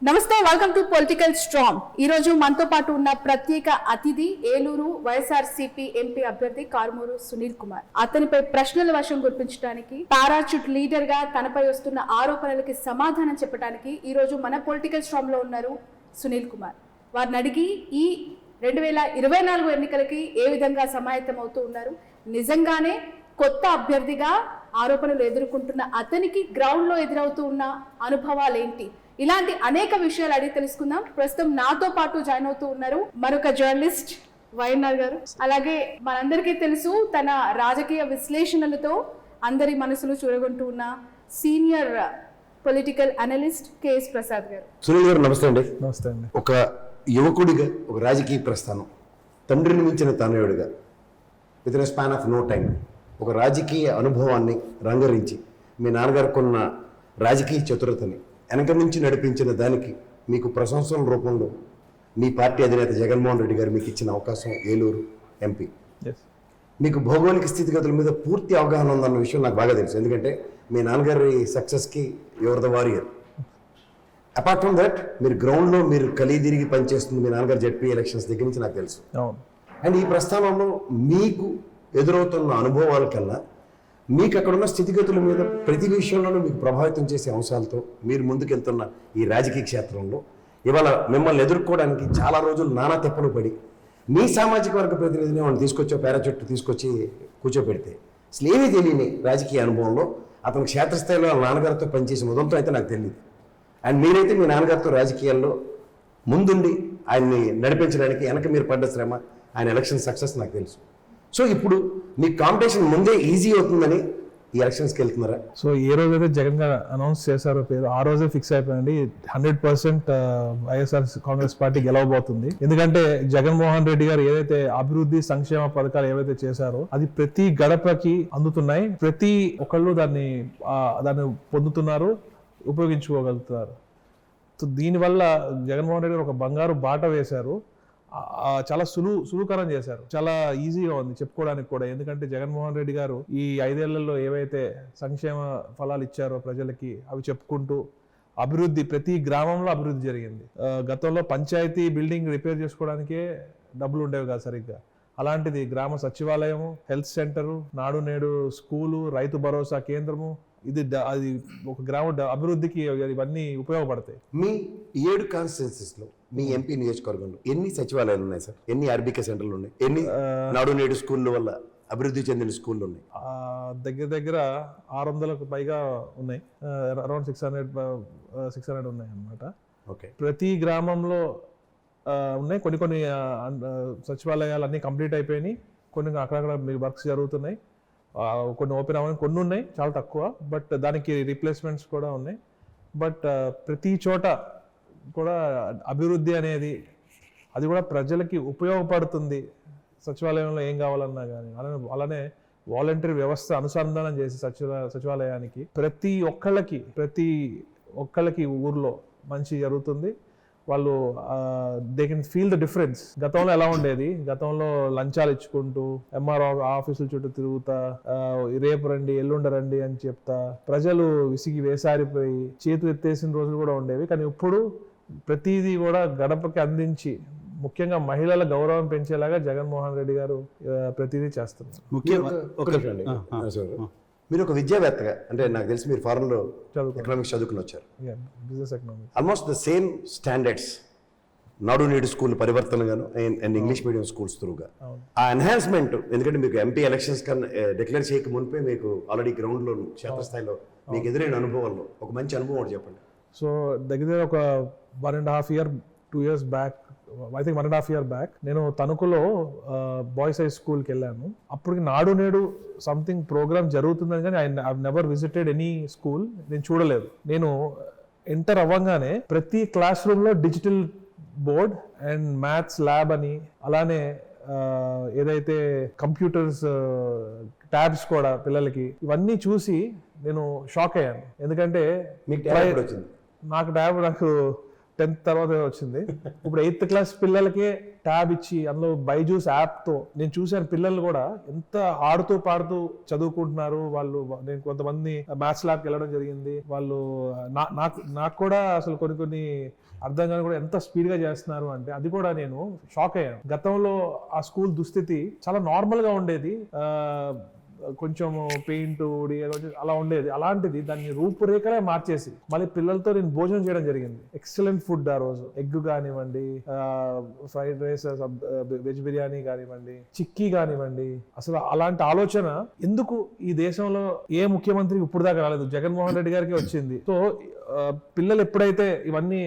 నమస్తే, welcome to political strong. ఈ రోజు మనతో పాటు ఉన్న ప్రత్యేక అతిథి ఏలూరు వైఎస్ఆర్సీపీ ఎంపీ అభ్యర్థి కారుమూరు సునీల్ కుమార్. అతనిపై ప్రశ్నల వర్షం కురిపించడానికి, పారాచూట్ లీడర్ గా తనపై వస్తున్న ఆరోపణలకి సమాధానం చెప్పడానికి ఈ రోజు మన పొలిటికల్ స్ట్రాంగ్ లో ఉన్నారు సునీల్ కుమార్. వారిని అడిగి ఈ 2024 ఎన్నికలకి ఏ విధంగా సమాయత్తం అవుతూ ఉన్నారు, నిజంగానే కొత్త అభ్యర్థిగా ఆరోపణలు ఎదుర్కొంటున్న అతనికి గ్రౌండ్ లో ఎదురవుతూ ఉన్న అనుభవాలు ఏంటి, ఇలాంటి అనేక విషయాలు అడిగి తెలుసుకుందాం. ప్రస్తుతం నాతో పాటు జాయిన్ అవుతూ ఉన్నారు మరొక జర్నలిస్ట్ వైఎన్ఆర్ గారు. అలాగే మనందరికీ తెలుసు తన రాజకీయ విశ్లేషణలతో అందరి మనసులు చూరగొంటూ ఉన్న senior political analyst KS Prasad గారు. సునీల్ గారు నమస్తే అండి. నమస్తే అండి. ఒక యువకుడిగా ఒక రాజకీయ ప్రస్థానం, తండ్రిని మించిన తనయుడిగా within span of no time ఒక రాజకీయ అనుభవాన్ని రంగరించి మీ నాన్నగారు కొన్న రాజకీయ చతురతని వెనక నుంచి నడిపించిన దానికి మీకు ప్రశంసల రూపంలో మీ పార్టీ అధినేత జగన్మోహన్ రెడ్డి గారు మీకు ఇచ్చిన అవకాశం ఏలూరు ఎంపీ. మీకు భౌగోళిక స్థితిగతుల మీద పూర్తి అవగాహన ఉందన్న విషయం నాకు బాగా తెలుసు, ఎందుకంటే మీ నాన్నగారి సక్సెస్కి your the warrior. Apart from that మీరు గ్రౌండ్లో మీరు కలిదిరిగి పనిచేస్తుంది మీ నాన్నగారు జడ్పీ ఎలక్షన్స్ దగ్గర నుంచి నాకు తెలుసు. అండ్ ఈ ప్రస్థానంలో మీకు ఎదురవుతున్న అనుభవాల కన్నా మీకు అక్కడున్న స్థితిగతుల మీద ప్రతి విషయంలోనూ మీకు ప్రభావితం చేసే అంశాలతో మీరు ముందుకెళ్తున్న ఈ రాజకీయ క్షేత్రంలో ఇవాళ మిమ్మల్ని ఎదుర్కోవడానికి చాలా రోజులు నానా తెప్పలు పడి మీ సామాజిక వర్గ ప్రతినిధిని వాళ్ళు తీసుకొచ్చో పారాచూట్ తీసుకొచ్చి కూర్చోపెడితే అసలు ఏమీ తెలియని రాజకీయ అనుభవంలో అతను క్షేత్రస్థాయిలో వాళ్ళ నాన్నగారితో పనిచేసిన ఉదంతో అయితే నాకు తెలియదు. అండ్ మీరైతే మీ నాన్నగారితో రాజకీయాల్లో ముందుండి ఆయన్ని నడిపించడానికి వెనక మీరు పడ్డ శ్రమ, ఆయన ఎలక్షన్ సక్సెస్ నాకు తెలుసు. సో ఇప్పుడు మీ కాంపిటీషన్ ముందే ఈజీ అవుతుందని ఈ ఎలక్షన్స్కి వెళ్తున్నారా? సో ఏ రోజైతే జగన్ గారు అనౌన్స్ చేశారో పేరు, ఆ రోజే ఫిక్స్ అయిపోయింది 100% వైఎస్ఆర్ కాంగ్రెస్ పార్టీ గెలవబోతుంది. ఎందుకంటే జగన్మోహన్ రెడ్డి గారు ఏదైతే అభివృద్ధి సంక్షేమ పథకాలు ఏవైతే చేశారో అది ప్రతి గడపకి అందుతున్నాయి, ప్రతి ఒక్కళ్ళు దాన్ని పొందుతున్నారు, ఉపయోగించుకోగలుగుతున్నారు. సో దీనివల్ల జగన్మోహన్ రెడ్డి గారు ఒక బంగారు బాట వేశారు, చాలా సులువుకరం చేశారు, చాలా ఈజీగా ఉంది చెప్పుకోవడానికి కూడా. ఎందుకంటే జగన్మోహన్ రెడ్డి గారు ఈ 5 ఏళ్లలో ఏవైతే సంక్షేమ ఫలాలు ఇచ్చారో ప్రజలకి అవి చెప్పుకుంటూ అభివృద్ధి, ప్రతి గ్రామంలో అభివృద్ధి జరిగింది. గతంలో పంచాయతీ బిల్డింగ్ రిపేర్ చేసుకోవడానికే డబ్బులు ఉండేవి కాదు సరిగ్గా, అలాంటిది గ్రామ సచివాలయము, హెల్త్ సెంటరు, నాడు నేడు స్కూలు, రైతు భరోసా కేంద్రము, అది ఒక గ్రామ అభివృద్ధికి ఇవన్నీ ఉపయోగపడతాయి. మీ 7 కాన్స్టిట్యున్సీస్లో మీ ఎంపీ నియోజకవర్గంలో ఎన్ని సచివాలయాలు ఉన్నాయి సార్? ఎన్ని ఆర్బీకే సెంటర్లు ఉన్నాయి? ఎన్ని నాడు నేడు స్కూళ్ళ వల్ల అభివృద్ధి చెందిన స్కూళ్ళు ఉన్నాయి? దగ్గర 600కు పైగా ఉన్నాయి, అరౌండ్ 600 ఉన్నాయి అన్నమాట. ఓకే, ప్రతి గ్రామంలో ఉన్నాయి. కొన్ని సచివాలయాలు అన్నీ కంప్లీట్ అయిపోయినాయి, కొన్ని అక్కడక్కడ మీకు వర్క్స్ జరుగుతున్నాయి, కొన్ని ఓపెన్ అవ్వని కొన్ని ఉన్నాయి, చాలా తక్కువ. బట్ దానికి రీప్లేస్మెంట్స్ కూడా ఉన్నాయి. బట్ ప్రతి చోట కూడా అభివృద్ధి అనేది అది కూడా ప్రజలకి ఉపయోగపడుతుంది. సచివాలయంలో ఏం కావాలన్నా కానీ అలానే వాలంటరీ వ్యవస్థ అనుసంధానం చేసి సచివాలయానికి ప్రతి ఒక్కళ్ళకి ఊర్లో మంచి జరుగుతుంది. వాళ్ళు they can feel the difference. గతంలో ఎలా ఉండేది, గతంలో లంచాలు ఇచ్చుకుంటూ ఎంఆర్ఓ ఆఫీసుల చుట్టూ తిరుగుతా, రేపు రండి ఎల్లుండ రండి అని చెప్తా ప్రజలు విసిగి వేసారిపోయి చేతులు ఎత్తేసిన రోజులు కూడా ఉండేవి. కానీ ఇప్పుడు ప్రతిదీ కూడా గడపకి అందించి, ముఖ్యంగా మహిళల గౌరవం పెంచేలాగా జగన్మోహన్ రెడ్డి గారు ప్రతిదీ చేస్తున్నారు. మీరు ఒక విద్యావేత్తగా, అంటే నాకు తెలిసి మీరు ఫారెన్లో ఎకనామిక్స్ చదువుకుని వచ్చారు. Business economics almost the same standards Nadu Nedu school పరివర్తనగాను అండ్ ఇంగ్లీష్ మీడియం స్కూల్స్ త్రూగా ఆ ఎన్హాన్స్మెంట్. ఎందుకంటే మీకు ఎంపీ ఎలక్షన్స్ కన్నా డిక్లేర్ చేయక మునిపే మీకు ఆల్రెడీ గ్రౌండ్లో క్షేత్రస్థాయిలో మీకు ఎదురైన అనుభవాల్లో ఒక మంచి అనుభవం ఒకటి చెప్పండి. సో దగ్గర ఒక 1.5 year 2 years back, I think 1.5 year back నేను తణుకులో బాయ్స్ హై స్కూల్కి వెళ్ళాను. అప్పటికి నాడు నేడు సంథింగ్ ప్రోగ్రామ్ జరుగుతుందని కానీ I never visited any school, నేను చూడలేదు. నేను ఎంటర్ అవ్వగానే ప్రతి క్లాస్ రూమ్లో digital board and maths lab అని, అలానే ఏదైతే కంప్యూటర్స్ ట్యాబ్స్ కూడా పిల్లలకి, ఇవన్నీ చూసి నేను షాక్ అయ్యాను. ఎందుకంటే నాకు 10th తర్వాత వచ్చింది. ఇప్పుడు 8th క్లాస్ పిల్లలకే ట్యాబ్ ఇచ్చి అందులో బైజూస్ యాప్తో నేను చూశాను పిల్లలు కూడా ఎంత ఆడుతూ పాడుతూ చదువుకుంటున్నారు వాళ్ళు. నేను కొంతమంది మ్యాథ్స్ ల్యాబ్కి వెళ్ళడం జరిగింది. వాళ్ళు నాకు కూడా అసలు కొన్ని అర్థం కాని కూడా ఎంత స్పీడ్ గా చేస్తున్నారు అంటే అది కూడా నేను షాక్ అయ్యాను. గతంలో ఆ స్కూల్ దుస్థితి చాలా నార్మల్ గా ఉండేది, కొంచెం పెయింట్ అలా ఉండేది. అలాంటిది దాన్ని రూపురేఖలే మార్చేసి మళ్ళీ పిల్లలతో నేను భోజనం చేయడం జరిగింది. ఎక్సలెంట్ ఫుడ్ ఆ రోజు, ఎగ్ కానివ్వండి, ఫ్రైడ్ రైస్, వెజ్ బిర్యానీ కానివ్వండి, చిక్కీ కానివ్వండి. అసలు అలాంటి ఆలోచన ఎందుకు ఈ దేశంలో ఏ ముఖ్యమంత్రికి ఇప్పుడు దాకా రాలేదు, జగన్మోహన్ రెడ్డి గారికి వచ్చింది. సో పిల్లలు ఎప్పుడైతే ఇవన్నీ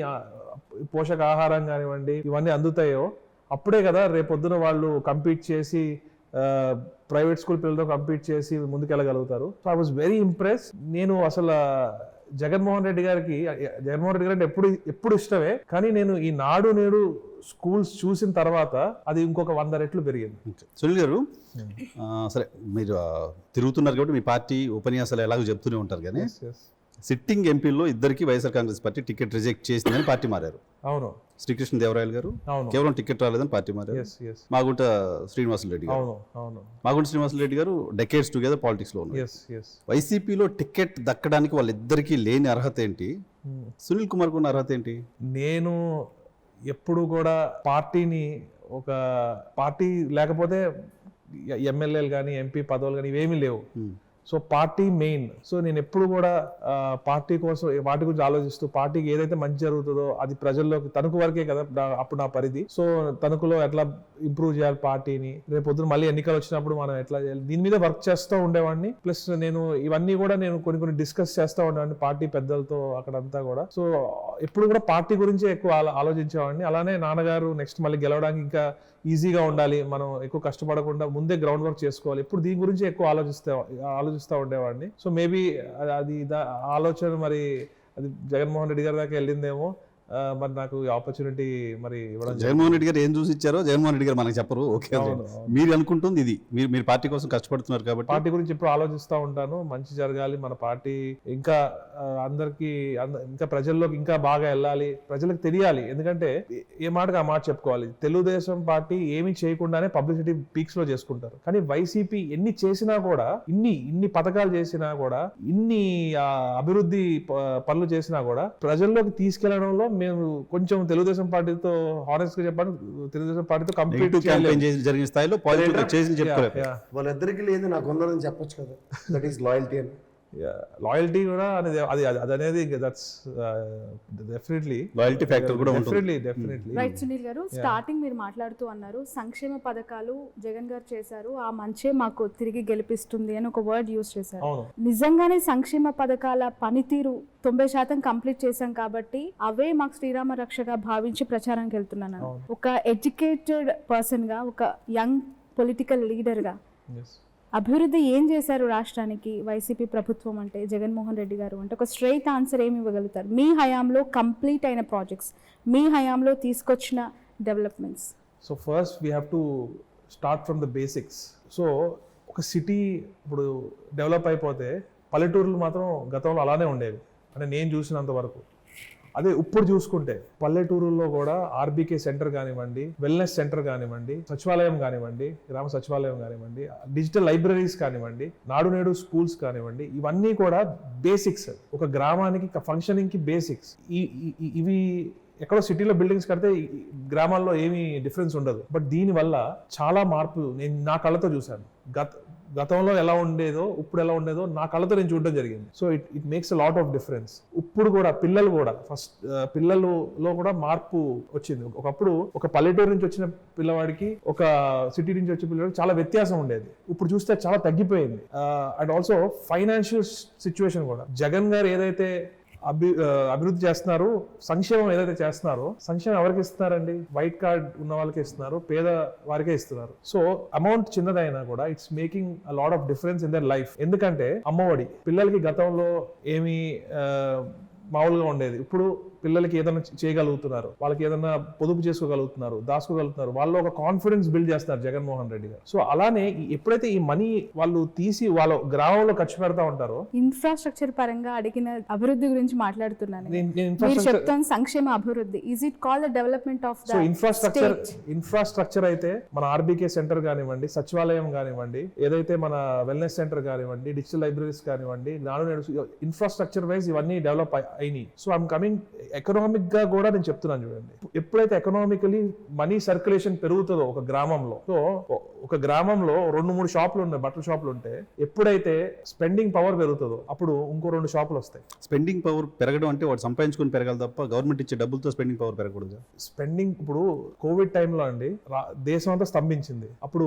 పోషకాహారం కానివ్వండి ఇవన్నీ అందుతాయో అప్పుడే కదా రేపొద్దున వాళ్ళు కంపీట్ చేసి ప్రైవేట్ స్కూల్ పిల్లలతో కంపీట్ చేసి ముందుకెళ్ళగలుగుతారు. So I was very impress. నేను అసలు జగన్మోహన్ రెడ్డి గారికి అంటే ఎప్పుడు ఇష్టమే, కానీ నేను ఈ నాడు నేడు స్కూల్స్ చూసిన తర్వాత అది ఇంకొక 100 రెట్లు పెరిగింది. సునీల్ గారు, సరే మీరు తిరుగుతున్నారు కాబట్టి మీ పార్టీ ఉపన్యాసాలు ఎలాగో చెప్తూనే ఉంటారు, కానీ సిట్టింగ్ ఎంపీల్లో ఇద్దరికి YSR Congress party ticket reject చేసిందని పార్టీ మారారు. అవును. శ్రీకృష్ణ దేవరాయలు గారు కేవలం టికెట్ రాలేదని పార్టీ మారారు. మాగుంట శ్రీనివాసరెడ్డి గారు మాగుంట గారు డెకేడ్స్ టుగెదర్ పాలిటిక్స్ లో ఉన్నారు. వైసీపీలో టికెట్ దక్కడానికి వాళ్ళిద్దరికి లేని అర్హత ఏంటి? సునీల్ కుమార్ కు ఉన్న అర్హత ఏంటి? నేను ఎప్పుడు కూడా పార్టీని ఒక పార్టీ లేకపోతే ఎమ్మెల్యేలు కానీ ఎంపీ పదవులు కానీ ఇవేమీ లేవు. So party main. సో నేను ఎప్పుడు కూడా పార్టీ కోసం వాటి గురించి ఆలోచిస్తూ పార్టీకి ఏదైతే మంచి జరుగుతుందో అది ప్రజల్లోకి తణుకు వరకే కదా అప్పుడు నా పరిధి. సో తణుకులో ఎట్లా ఇంప్రూవ్ చేయాలి పార్టీని, రేపు పొద్దున మళ్ళీ ఎన్నికలు వచ్చినప్పుడు మనం ఎట్లా చేయాలి, దీని మీద వర్క్ చేస్తూ ఉండేవాడిని. ప్లస్ నేను ఇవన్నీ కూడా నేను కొన్ని డిస్కస్ చేస్తూ ఉండేవాడిని పార్టీ పెద్దలతో అక్కడంతా కూడా. సో ఎప్పుడు కూడా పార్టీ గురించే ఎక్కువ ఆలోచించేవాడిని. అలానే నాన్నగారు నెక్స్ట్ మళ్ళీ గెలవడానికి ఇంకా ఈజీగా ఉండాలి, మనం ఎక్కువ కష్టపడకుండా ముందే గ్రౌండ్ వర్క్ చేసుకోవాలి, ఇప్పుడు దీని గురించి ఎక్కువ ఆలోచిస్తూ ఉండేవాడిని. సో మేబీ అది ఆలోచన మరి అది జగన్మోహన్ రెడ్డి గారి దాకా వెళ్ళిందేమో. మరి నాకు ఈ ఆపర్చునిటీ మరి ఇవ్వడం, జగన్మోహన్ రెడ్డి గారు ఏం చూసి ఇచ్చారో జగన్మోహన్ రెడ్డి గారు మనకు చెప్పరు. ఓకే, మీరు అనుకుంటుంది ఇది, మీరు పార్టీ కోసం కష్టపడుతున్నారు కాబట్టి పార్టీ గురించి ఎప్పుడు ఆలోచిస్తూ ఉంటాను. మంచి జరగాలి, మన పార్టీ ఇంకా అందరికి ఇంకా ప్రజల్లోకి ఇంకా బాగా వెళ్ళాలి, ప్రజలకు తెలియాలి. ఎందుకంటే ఏ మాటకు ఆ మాట చెప్పుకోవాలి, తెలుగుదేశం పార్టీ ఏమి చేయకుండానే పబ్లిసిటీ పీక్స్ లో చేసుకుంటారు. కానీ వైసీపీ ఎన్ని చేసినా కూడా, ఇన్ని పథకాలు చేసినా కూడా, ఇన్ని అభివృద్ధి పనులు చేసినా కూడా ప్రజల్లోకి తీసుకెళ్లడంలో మేము కొంచెం తెలుగుదేశం పార్టీతో హానెస్ట్ గా చెప్పాను, తెలుగుదేశం పార్టీతో కంప్లీట్ జరిగిన స్థాయిలో వాళ్ళిద్దరికి లేదు, నాకు ఉందని చెప్పొచ్చు కదా. దట్ ఈస్ లాయల్టీ అని. లాయల్టీ కూడా అనేది అది అనేది దట్స్ డెఫినెట్లీ లాయల్టీ ఫ్యాక్టర్ కూడా ఉంటుంది. Definitely right. సునీల్ గారు, స్టార్టింగ్ మీరు మాట్లాడుతూ అన్నారు సంక్షేమ పథకాలు జగన్ గారు చేశారు, ఆ మంచే మాకు తిరిగి గెలిపిస్తుంది అని ఒక వర్డ్ యూజ్ చేశారు. నిజంగానే సంక్షేమ పథకాల పనితీరు 90% కంప్లీట్ చేశాం కాబట్టి అవే మాకు శ్రీరామ రక్షగా భావించి ప్రచారానికి వెళ్తున్నాను. ఒక ఎడ్యుకేటెడ్ పర్సన్ గా, ఒక యంగ్ పొలిటికల్ లీడర్ గా అభివృద్ధి ఏం చేశారు రాష్ట్రానికి వైసీపీ ప్రభుత్వం అంటే, జగన్మోహన్ రెడ్డి గారు అంటే? ఒక స్ట్రైట్ ఆన్సర్ ఏమి ఇవ్వగలుగుతారు మీ హయాంలో కంప్లీట్ అయిన ప్రాజెక్ట్స్, మీ హయాంలో తీసుకొచ్చిన developments? So first we have to start from the basics. So ఒక సిటీ ఇప్పుడు డెవలప్ అయిపోతే పల్లెటూర్లు మాత్రం గతంలో అలానే ఉండేవి అంటే నేను చూసినంత వరకు. అదే ఇప్పుడు చూసుకుంటే పల్లెటూరుల్లో కూడా ఆర్బీకే సెంటర్ కానివ్వండి, వెల్నెస్ సెంటర్ కానివ్వండి, సచివాలయం కానివ్వండి, గ్రామ సచివాలయం కానివ్వండి, డిజిటల్ లైబ్రరీస్ కానివ్వండి, నాడు నేడు స్కూల్స్ కానివ్వండి, ఇవన్నీ కూడా బేసిక్స్. ఒక గ్రామానికి ఫంక్షనింగ్ కి బేసిక్స్. ఇవి ఎక్కడో సిటీలో బిల్డింగ్స్ కడితే గ్రామాల్లో ఏమీ డిఫరెన్స్ ఉండదు. బట్ దీనివల్ల చాలా మార్పు నేను నా కళ్ళతో చూశాను. గతంలో ఎలా ఉండేదో ఇప్పుడు ఎలా ఉండేదో నా కళ్ళతో నేను చూడడం జరిగింది. So it makes a lot of difference. ఇప్పుడు కూడా పిల్లలు కూడా పిల్లలలో కూడా మార్పు వచ్చింది. ఒకప్పుడు ఒక పల్లెటూరు నుంచి వచ్చిన పిల్లవాడికి ఒక సిటీ నుంచి వచ్చే పిల్లవాడికి చాలా వ్యత్యాసం ఉండేది. ఇప్పుడు చూస్తే చాలా తగ్గిపోయింది. అండ్ ఆల్సో ఫైనాన్షియల్ సిచ్యువేషన్ కూడా జగన్ గారు ఏదైతే అభివృద్ధి చేస్తున్నారు, సంక్షేమం ఏదైతే చేస్తున్నారో, సంక్షేమం ఎవరికి ఇస్తున్నారండి? వైట్ కార్డ్ ఉన్న వాళ్ళకి ఇస్తున్నారు, పేద వారికే ఇస్తున్నారు. సో అమౌంట్ చిన్నదైనా కూడా it's making a lot of difference in their life. ఎందుకంటే అమ్మఒడి పిల్లలకి గతంలో ఏమి మామూలుగా ఉండేది, ఇప్పుడు పిల్లలకి ఏదైనా చేయగలుగుతున్నారు, వాళ్ళకి ఏదైనా పొదుపు చేసుకోగలుగుతున్నారు, దాచుకోగలుగుతున్నారు, వాళ్ళు ఒక కాన్ఫిడెన్స్ బిల్డ్ చేస్తారు జగన్మోహన్ రెడ్డి గారు. సో అలానే ఎప్పుడైతే ఈ మనీ వాళ్ళు తీసి వాళ్ళ గ్రామంలో ఖర్చు పెడతా ఉంటారో, ఇన్ఫ్రాస్ట్రక్చర్ పరంగా అడిగిన అభివృద్ధి గురించి మాట్లాడుతున్నాను. నేను మీరు ఇన్ఫ్రాస్ట్రక్చర్ చెప్తాను సంక్షేమ అభివృద్ధి. Is it call the development of so the infrastructure అయితే మన ఆర్బీకే సెంటర్ కానివ్వండి, సచివాలయం కానివ్వండి, ఏదైతే మన వెల్నెస్ సెంటర్ కానివ్వండి, డిజిటల్ లైబ్రరీస్ కానివ్వండి, ఇన్ఫ్రాస్ట్రక్చర్ వైజ్ ఇవన్నీ డెవలప్ అయినాయి. సో ఐఎమ్ కమింగ్ ఎకనామిక్ గా కూడా నేను చెప్తున్నాను చూడండి, ఎప్పుడైతే ఎకనామికలీ మనీ సర్క్యులేషన్ పెరుగుతుందో ఒక గ్రామంలో, సో ఒక గ్రామంలో 2-3 షాపులు ఉన్నాయి, బట్టల షాపులు ఉంటే ఎప్పుడైతే స్పెండింగ్ పవర్ పెరుగుతుందో అప్పుడు ఇంకో 2 షాపులు వస్తాయి. స్పెండింగ్ పవర్ పెరగడం అంటే వాడు సంపాదించుకుని పెరగాలి తప్ప గవర్నమెంట్ ఇచ్చే డబ్బులతో స్పెండింగ్ పవర్ పెరగకూడదు. స్పెండింగ్ ఇప్పుడు కోవిడ్ టైంలో అండి దేశం అంతా స్తంభించింది. అప్పుడు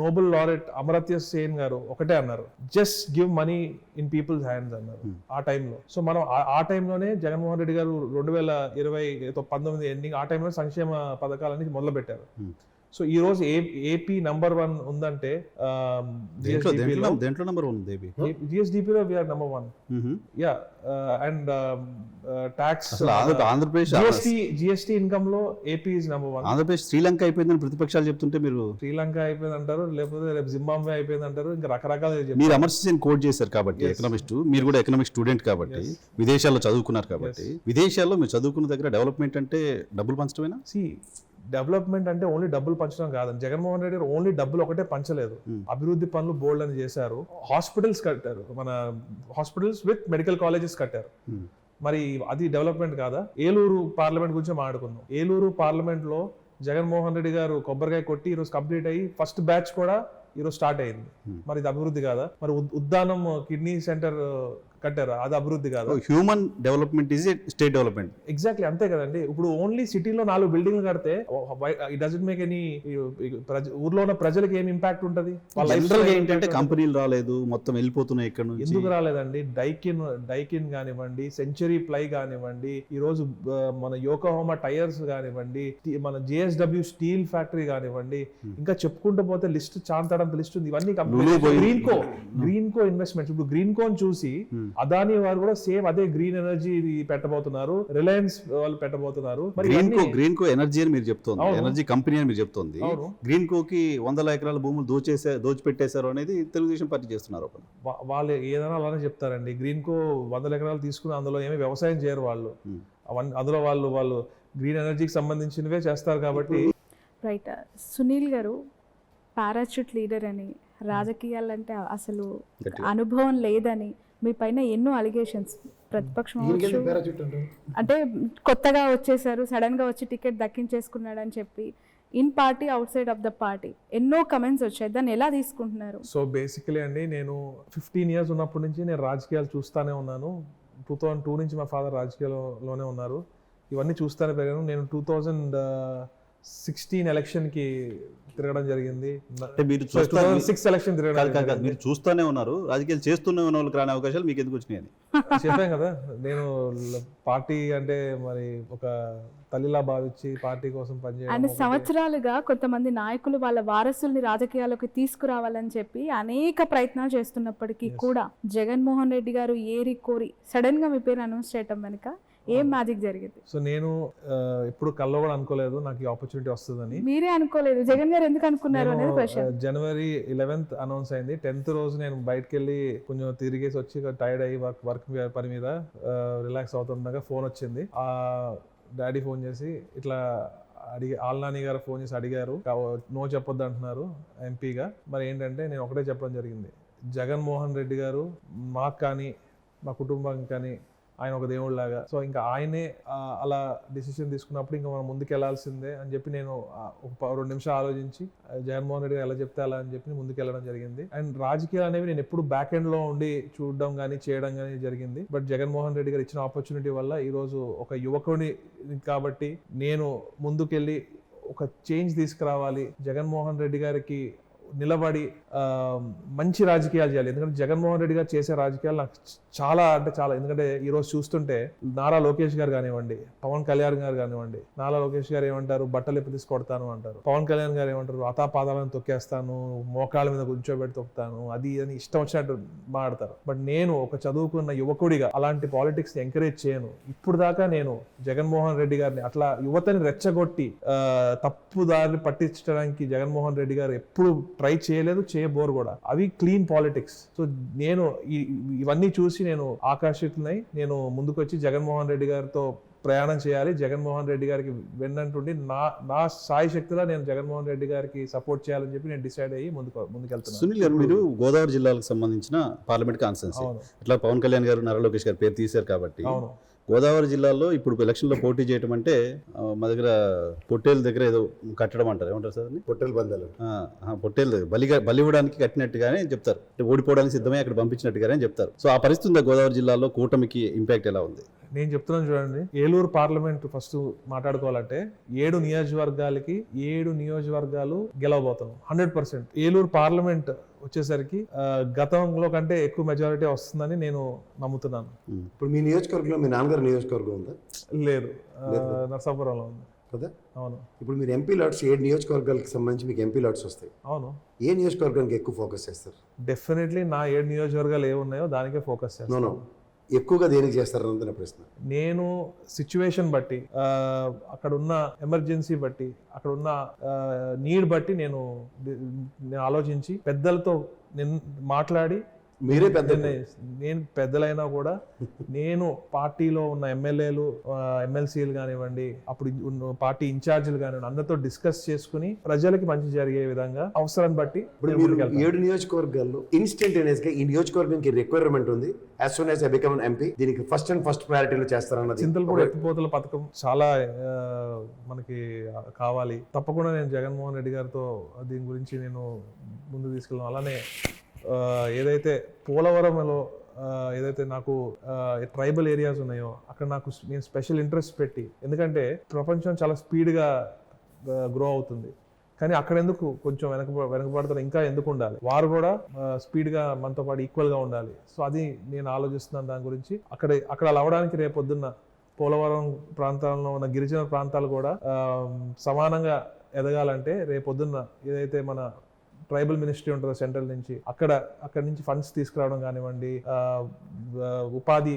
నోబెల్ లారెట్ అమర్త్య సేన్ గారు ఒకటే అన్నారు, just give money in people's hands అన్నారు ఆ టైంలో. సో మనం ఆ టైంలోనే జగన్మోహన్ రెడ్డి గారు 2019 ఎండింగ్ ఆ టైంలో సంక్షేమ పథకాలన్నీ మొదలు పెట్టారు. సో ఈ రోజు ఏపీ నంబర్ 1 ఉందంటే దేంట్లో నంబర్ 1 ఉంది? జిఎస్డిపిలో we're number 1. Yeah, and tax Andhra Pradesh GST income లో AP is number 1. Andhra Pradesh Sri Lanka అయిపోయిందని ప్రతిపక్షాలు చెప్తుంటే మీరు శ్రీలంక అయిపోయింది అంటారు, లేకపోతే రేపు జింబాబ్వే అయిపోయింది అంటారు, ఇంకా రకరకాల. మీరు అమర్త్య సేన్ కోట్ చేశారు కాబట్టి ఎకనామిస్ట్, మీరు కూడా ఎకనామిక్ స్టూడెంట్ కాబట్టి, విదేశాల్లో చదువుకున్నారు కాబట్టి, విదేశాల్లో మీరు చదువుకున్న దగ్గర డెవలప్మెంట్ అంటే డబ్బులు పంచడమేనా? డెవలప్మెంట్ అంటే ఓన్లీ డబ్బులు పంచడం కాదండి. జగన్మోహన్ రెడ్డి గారు ఓన్లీ డబ్బులు ఒకటే పంచలేదు, అభివృద్ధి పనులు బోల్డ్ అని చేశారు. హాస్పిటల్స్ కట్టారు, మన హాస్పిటల్స్ విత్ మెడికల్ కాలేజెస్ కట్టారు. మరి అది డెవలప్మెంట్ కాదా? ఏలూరు పార్లమెంట్ గురించి మాట్లాడుకుందాం. ఏలూరు పార్లమెంట్ లో జగన్మోహన్ రెడ్డి గారు కొబ్బరికాయ కొట్టి ఈరోజు కంప్లీట్ అయ్యి ఫస్ట్ బ్యాచ్ కూడా ఈరోజు స్టార్ట్ అయింది. మరి ఇది అభివృద్ధి కాదా? మరి ఉద్దానం కిడ్నీ సెంటర్ కట్టారు, అది అభివృద్ధి కాదు. Human development is state development. Exactly అంతే కదండి. ఇప్పుడు ఓన్లీ సిటీలో 4 బిల్డింగ్లు కడితే ఇట్ డజంట్ మేక్ ఎనీ, ఊర్లో ఉన్న ప్రజలకు ఏం ఇంపాక్ట్ ఉంటది? ఏంటంటే కంపెనీలు రాలేదు, మొత్తం వెళ్ళిపోతున్నాయి ఇక్కడ నుంచి. ఎందుకు రాలేదండి? డైకిన్ కానివ్వండి, సెంచరీ ప్లై కానివ్వండి, ఈ రోజు మన యోకోహామా టైర్స్ కానివ్వండి, మన జేఎస్డబ్ల్యూ స్టీల్ ఫ్యాక్టరీ కానివ్వండి, ఇంకా చెప్పుకుంటూ పోతే లిస్ట్ చాంతాడంత లిస్ట్ ఉంది. ఇవన్నీ గ్రీన్కో ఇన్వెస్ట్మెంట్స్. ఇప్పుడు గ్రీన్కో చూసి అదానీ వారు కూడా సేమ్ అదే గ్రీన్ ఎనర్జీ పెట్టబోతున్నారు, రిలయన్స్ వాళ్ళు పెట్టబోతున్నారు. గ్రీన్కో ఎనర్జీ అని మీరు చెప్తోంది, ఎనర్జీ కంపెనీ అని మీరు చెప్తోంది. గ్రీన్కోకి 100 ఎకరాల భూములు దోచిపెట్టేశారు అనేది తెలుగుదేశం పార్టీ చేస్తున్నారు. వాళ్ళు ఏదైనా అలానే చెప్తారండి. గ్రీన్కో 100 ఎకరాలు తీసుకుని అందులో ఏమీ వ్యవసాయం చేయరు వాళ్ళు. అందులో వాళ్ళు గ్రీన్ ఎనర్జీకి సంబంధించినవే చేస్తారు కాబట్టి. రైట్. సునీల్ గారు పారాచూట్ లీడర్ అని, రాజకీయాలంటే అసలు అనుభవం లేదని మీ పైన ఎన్నో అలిగేషన్స్, ప్రతిపక్షం అంటే కొత్తగా వచ్చేసారు, సడన్ గా వచ్చి టికెట్ దక్కించేసుకున్నాడు అని చెప్పి in party out side of the party ఎన్నో కమెంట్స్ వచ్చాయి. దాన్ని ఎలా తీసుకుంటున్నారు? సో బేసికలీ అండి, నేను 15 years ఉన్నప్పటి నుంచి నేను రాజకీయాలు చూస్తానే ఉన్నాను. 2002 నుంచి మా ఫాదర్ రాజకీయాల్లోనే ఉన్నారు. ఇవన్నీ చూస్తానే పెరిగాను. నేను 2016 ఎలక్షన్కి తిరగడం జరిగింది. అంటే మీరు 2006 ఎలక్షన్ తిరగడం. మీరు చూస్తూనే ఉన్నారు, రాజకీయాలు చేస్తూనే ఉన్న వాళ్ళకి రాని అవకాశాలు మీకు ఎందుకు వచ్చినాయని చెప్పాను కదా. నేను పార్టీ అంటే మరి ఒక తల్లిలా భావించి పార్టీ కోసం పనిచేయడం. అండ్ సంవత్సరాలుగా కొంతమంది నాయకులు వాళ్ళ వారసుల్ని రాజకీయాల్లోకి తీసుకురావాలని చెప్పి అనేక ప్రయత్నాలు చేస్తున్నప్పటికీ కూడా జగన్మోహన్ రెడ్డి గారు ఏరి కోరి సడన్ గా మీ పేరు అనౌన్స్ చేయటం వెనుక ఏం మ్యాజిక్ జరిగింది? సో నేను ఎప్పుడు కల్లో కూడా అనుకోలేదు నాకు ఈ ఆపర్చునిటీ వస్తుందని. మీరే అనుకోలేదు, జగన్ గారు ఎందుకు అనుకున్నారు అనేది క్వశ్చన్. January 11th అనౌన్స్ అయింది. 10th రోజు నేను బయటకు వెళ్ళి కొంచెం తిరిగేసి వచ్చి టైర్డ్ అయ్యి వర్క్ పని మీద రిలాక్స్ అవుతుండగా ఫోన్ వచ్చింది. డాడీ ఫోన్ చేసి ఇట్లా ఆల్నాని గారు ఫోన్ చేసి అడిగారు, నో చెప్పొద్దు అంటున్నారు ఎంపీగా. మరి ఏంటంటే నేను ఒకటే చెప్పడం జరిగింది, జగన్మోహన్ రెడ్డి గారు మాకు కానీ మా కుటుంబం కానీ ఆయన ఒక దేవుళ్ళలాగా. సో ఇంకా ఆయనే అలా డిసిషన్ తీసుకున్నప్పుడు ఇంకా మనం ముందుకు వెళ్లాల్సిందే అని చెప్పి నేను ఒక 2 నిమిషాలు ఆలోచించి జగన్మోహన్ రెడ్డి ఎలా చెప్తే అలా అని చెప్పి ముందుకు వెళ్ళడం జరిగింది. అండ్ రాజకీయాలు అనేవి నేను ఎప్పుడు బ్యాక్ ఎండ్ లో ఉండి చూడడం కానీ చేయడం కానీ జరిగింది. బట్ జగన్మోహన్ రెడ్డి గారు ఇచ్చిన ఆపర్చునిటీ వల్ల ఈ రోజు ఒక యువకుడిని కాబట్టి నేను ముందుకెళ్ళి ఒక చేంజ్ తీసుకురావాలి, జగన్మోహన్ రెడ్డి గారికి నిలబడి మంచి రాజకీయాలు చేయాలి. ఎందుకంటే జగన్మోహన్ రెడ్డి గారు చేసే రాజకీయాలు నాకు చాలా అంటే చాలా, ఎందుకంటే ఈరోజు చూస్తుంటే నారా లోకేష్ గారు కానివ్వండి, పవన్ కళ్యాణ్ గారు కానివ్వండి, నారా లోకేష్ గారు ఏమంటారు, బట్టలు ఎప్పుడు తీసి కొడతాను అంటారు. పవన్ కళ్యాణ్ గారు ఏమంటారు, అతాపాదాలను తొక్కేస్తాను, మోకాళ్ళ మీద కూర్చోబెట్టి తొక్కుతాను, అది అని ఇష్టం వచ్చినట్టు మాట్లాడతారు. బట్ నేను ఒక చదువుకున్న యువకుడిగా అలాంటి పాలిటిక్స్ ని ఎంకరేజ్ చేయను. ఇప్పుడు దాకా నేను జగన్మోహన్ రెడ్డి గారిని అట్లా యువతని రెచ్చగొట్టి తప్పు దారిని పట్టించడానికి జగన్మోహన్ రెడ్డి గారు ఎప్పుడు ట్రై చేయలేదు, చేయబోరు కూడా. అవి క్లీన్ పాలిటిక్స్. సో నేను ఇవన్నీ చూసి నేను ఆకర్షితులై నేను ముందుకొచ్చి జగన్మోహన్ రెడ్డి గారితో ప్రయాణం చేయాలి, జగన్మోహన్ రెడ్డి గారికి వెన్నంటుండి నా సాయి శక్తిలో నేను జగన్మోహన్ రెడ్డి గారికి సపోర్ట్ చేయాలని చెప్పి నేను డిసైడ్ అయ్యి ముందుకెళ్తున్నాను. సునీల్ గారు, మీరు గోదావరి జిల్లాలకు సంబంధించిన పార్లమెంట్ కాన్స్టిట్యున్సీ, ఇట్లా పవన్ కళ్యాణ్ గారు, నారా లోకేష్ గారు పేరు తీశారు కాబట్టి, గోదావరి జిల్లాలో ఇప్పుడు ఎలక్షన్లో పోటీ చేయడం అంటే మా దగ్గర పొట్టేల దగ్గర ఏదో కట్టడం అంటారు, ఏమంటారు సార్? పొట్టేలు బంధాలు. పొట్టేలు బలి ఇవ్వడానికి కట్టినట్టుగానే చెప్తారు, అంటే ఓడిపోవడానికి సిద్ధమే అక్కడ పంపించినట్టుగానే చెప్తారు. సో ఆ పరిస్థితి ఉందా గోదావరి జిల్లాలో? కూటమికి ఇంపాక్ట్ ఎలా ఉంది? నేను చెప్తున్నాను చూడండి, ఏలూరు పార్లమెంట్ ఫస్ట్ మాట్లాడుకోవాలంటే 7 నియోజకవర్గాలకి 7 నియోజకవర్గాలు గెలవబోతున్నాం 100%. ఏలూరు పార్లమెంట్ వచ్చేసరికి గతంలో కంటే ఎక్కువ మెజారిటీ వస్తుందని నేను నమ్ముతున్నాను. ఇప్పుడు మీ నియోజకవర్గంలో మీ నాన్నగారి నియోజకవర్గం ఉందా? లేదు, నరసాపురంలో ఉంది కదా. అవును. ఇప్పుడు మీరు ఎంపీ లాట్స్ 7 నియోజకవర్గాలకు సంబంధించి మీకు ఎంపీ లాట్స్ వస్తాయి. అవును. ఏ నియోజకవర్గానికి ఎక్కువ ఫోకస్ చేస్తారు? డెఫినెట్లీ నా 7 నియోజకవర్గాలు ఏ ఉన్నాయో దానికే ఫోకస్ చేస్తాను. ఎక్కువగా దేనికి చేస్తారన్నది నా ప్రశ్న. నేను సిచ్యువేషన్ బట్టి, అక్కడ ఉన్న ఎమర్జెన్సీ బట్టి, అక్కడ ఉన్న నీడ్ బట్టి నేను ఆలోచించి పెద్దలతో మాట్లాడి, మీరే పెద్ద, నేను పెద్దలైనా కూడా నేను పార్టీలో ఉన్న ఎమ్మెల్యేలు, ఎమ్మెల్సీలు కానివ్వండి, అప్పుడు పార్టీ ఇన్ఛార్జీలు కానివ్వండి, అందరితో డిస్కస్ చేసుకుని ప్రజలకి మంచి జరిగే విధంగా అవసరాన్ని బట్టి. ఇప్పుడు మీరు 7 నియోజకవర్గాల్లో ఇన్స్టంటేనియస్ గా ఈ నియోజకవర్గానికి రిక్వైర్మెంట్ ఉంది, as soon as I become an MP, దీనికి ఫస్ట్ ప్రయారిటీలో చేస్తారన్నది. చింతలపూడి ఎత్తిపోతల పథకం చాలా మనకి కావాలి. తప్పకుండా నేను జగన్మోహన్ రెడ్డి గారితో దీని గురించి నేను ముందు తీసుకెళ్ళాను. అలానే ఏదైతే పోలవరంలో ఏదైతే నాకు ట్రైబల్ ఏరియాస్ ఉన్నాయో అక్కడ నేను స్పెషల్ ఇంట్రెస్ట్ పెట్టి, ఎందుకంటే ప్రపంచం చాలా స్పీడ్గా గ్రో అవుతుంది, కానీ అక్కడ ఎందుకు కొంచెం వెనకబడుతున్న, ఇంకా ఎందుకు ఉండాలి, వారు కూడా స్పీడ్గా మనతో పాటు ఈక్వల్గా ఉండాలి. సో అది నేను ఆలోచిస్తున్నాను దాని గురించి. అక్కడ అలా అవ్వడానికి రేపొద్దున్న పోలవరం ప్రాంతాల్లో ఉన్న గిరిజన ప్రాంతాలు కూడా సమానంగా ఎదగాలంటే రేపొద్దున్న ఏదైతే మన ట్రైబల్ మినిస్ట్రీ ఉంటుందో సెంట్రల్ నుంచి, అక్కడ నుంచి ఫండ్స్ తీసుకురావడం కానివ్వండి, ఉపాధి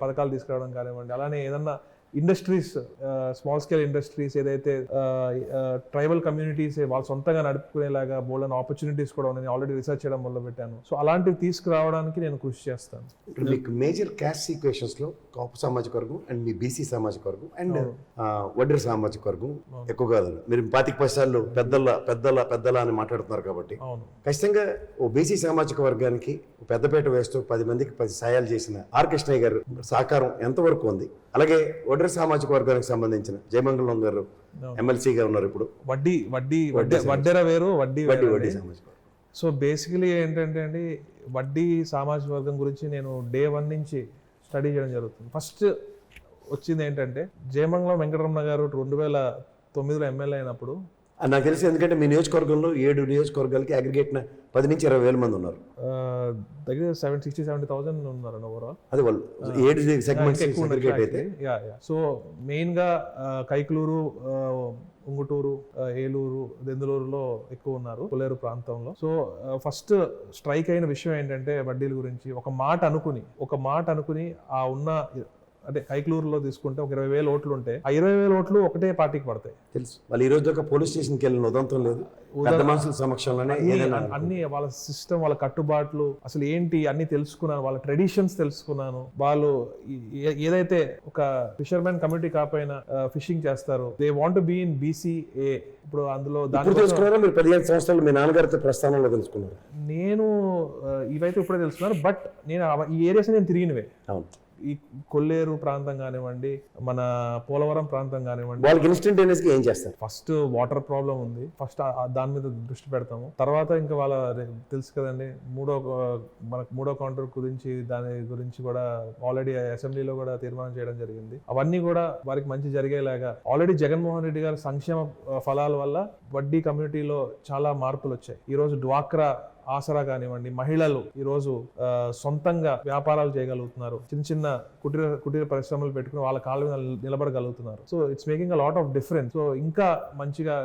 పథకాలు తీసుకురావడం కానివ్వండి, అలానే ఏదన్నా ఇండస్ట్రీస్, స్మాల్ స్కేల్ ఇండస్ట్రీస్ ఏదైతే ట్రైబల్ కమ్యూనిటీస్ వాళ్ళు సొంతంగా నడుపుకునేలాగా బోల్డన్ ఆపర్చునిటీస్ కూడా ఉన్నాయి. ఆల్రెడీ రీసెర్చ్ చేయడం మొదలు పెట్టాను. సో అలాంటివి తీసుకురావడానికి నేను కృషి చేస్తాను. ఇప్పుడు మీకు మేజర్ క్యాస్ట్ ఈక్వేషన్స్ లో కాపు సామాజిక వర్గం అండ్ మీ బీసీ సామాజిక వర్గం అండ్ వడ్డెర సామాజిక వర్గం ఎక్కువగా ఉంది. మీరు 25% పెద్దల అని మాట్లాడుతున్నారు కాబట్టి ఖచ్చితంగా ఓ బీసీ సామాజిక వర్గానికి పెద్దపేట వేస్తూ 10 మందికి 10 సాయాలు చేసిన ఆర్ కృష్ణయ్య గారు సహకారం ఎంతవరకు ఉంది? అలాగే వడ్డెర సామాజిక వర్గానికి సంబంధించిన జయమంగళం గారు ఎమ్మెల్సీగా ఉన్నారు. ఇప్పుడు వడ్డెర వేరు, వడ్డీ సామాజిక వర్గం. సో బేసికలీ ఏంటంటే అండి, వడ్డీ సామాజిక వర్గం గురించి నేను డే 1 నుంచి స్టడీ చేయడం జరుగుతుంది. ఫస్ట్ వచ్చింది ఏంటంటే, జయమంగళం వెంకటరమణ గారు 2009లో ఎమ్మెల్యే అయినప్పుడు నాకు తెలిసి, ఎందుకంటే మీ నియోజకవర్గంలో 7 నియోజకవర్గాలకి అగ్రిగేట్ 10 నుంచి 20,000 మంది ఉన్నారు. దగ్గర 60,000-70,000 ఉన్నారు ఓవరాల్. అది వాళ్ళు 7 సెగ్మెంట్స్ అగ్రిగేట్ అయితే. సో మెయిన్ గా కైకలూరు, ఉంగుటూరు, ఏలూరు, దెందులూరులో ఎక్కువ ఉన్నారు, కొల్లేరు ప్రాంతంలో. సో ఫస్ట్ స్ట్రైక్ అయిన విషయం ఏంటంటే, వడ్డీల గురించి ఒక మాట అనుకుని ఆ ఉన్న, అంటే కైకలూరులో తీసుకుంటే ఒక 20,000 ఓట్లు ఉంటే ఆ 20,000 ఓట్లు ఒకటే పార్టీకి పడతాయి. తెలుసు. వాళ్ళు ఈ రోజు దాకా పోలీస్ స్టేషన్కి వెళ్ళిన ఉదంతం లేదు. మనుషుల సమక్షంలోనే అన్ని వాళ్ళ సిస్టమ్, వాళ్ళ కట్టుబాట్లు అసలు ఏంటి అన్ని తెలుసుకున్నాను, వాళ్ళ ట్రెడిషన్స్ తెలుసుకున్నాను. వాళ్ళు ఏదైతే ఒక ఫిషర్మెన్ కమ్యూనిటీ కాకపోయినా ఫిషింగ్ చేస్తారు, they want be in BCA. ఇప్పుడు అందులో తెలుసుకున్నారా మీరు? 15 సంవత్సరాలు మీ నాన్నగారితో ప్రస్థానంలో తెలుసుకున్నారు. నేను ఇవైతే ఇప్పుడే తెలుసుకున్నాను, బట్ నేను ఈ ఏరియాస్ నేను తిరిగినవే. అవును. ఈ కొల్లేరు ప్రాంతం కానివ్వండి, మన పోలవరం ప్రాంతం కానివ్వండి, వాళ్ళకి ఇన్స్టంటేనియస్ గా ఏం చేస్తారు? ఫస్ట్ వాటర్ ప్రాబ్లం ఉంది, ఫస్ట్ దాని మీద దృష్టి పెడతాము. తర్వాత ఇంకా వాళ్ళ తెలుసు కదండి మనకు మూడో కౌంటర్ గురించి, దాని గురించి కూడా ఆల్రెడీ అసెంబ్లీలో కూడా తీర్మానం చేయడం జరిగింది. అవన్నీ కూడా వారికి మంచి జరిగేలాగా ఆల్రెడీ జగన్మోహన్ రెడ్డి గారి సంక్షేమ ఫలాల వల్ల వడ్డీ కమ్యూనిటీలో చాలా మార్పులు వచ్చాయి. ఈ రోజు డ్వాక్రా ఆసరా కానివ్వండి, మహిళలు ఈరోజు సొంతంగా వ్యాపారాలు చేయగలుగుతున్నారు, చిన్న చిన్న కుటీర పరిశ్రమలు పెట్టుకుని వాళ్ళ కాళ్ళ మీద నిలబడగలుగుతున్నారు. So it's making a lot of difference. So ఇంకా మంచిగా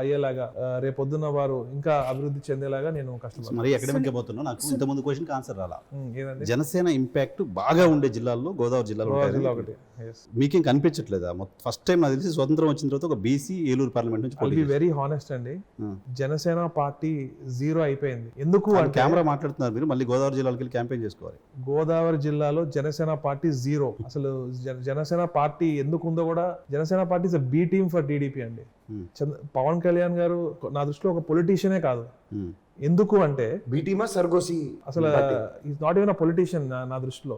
అయ్యేలాగా రేపొద్దున్న వారు ఇంకా అభివృద్ధి చెందేలాగా నేను కష్టపడతాను. మరి ఎకడమిక్ పోతున్నా నాకు ఇంతకుముందు క్వశ్చన్ ఆన్సర్ రాలా. ఏదండి? జనసేన ఇంపాక్ట్ బాగా ఉండే జిల్లాల్లో గోదావరి జిల్లాలో ఒకటి మీకేం కనిపించట్లేదా? ఫస్ట్ టైం నాకు తెలిసి స్వతంత్రం వచ్చిన తర్వాత ఒక బీసీ ఏలూరు పార్లమెంట్ నుంచి ఐల్ బి వెరీ హానెస్ట్ అండి, జనసేన పార్టీ 0 అయిపోయింది. ఎందుకు అంటే కెమెరా మాట్లాడుతున్నారు మీరు, మళ్ళీ గోదావరి జిల్లాకి వెళ్ళి క్యాంపెయిన్ చేసుకోవాలి. గోదావరి జిల్లాలో జనసేన పార్టీ 0. అసలు జనసేన పార్టీ ఎందుకు ఉందో కూడా, Janasena party is B team for TDP అండి. పవన్ కళ్యాణ్ గారు నా దృష్టిలో ఒక పొలిటీషియనే కాదు. ఎందుకు అంటే బీటీమా సర్గోసి అసలు is not even a politician. నా దృష్టిలో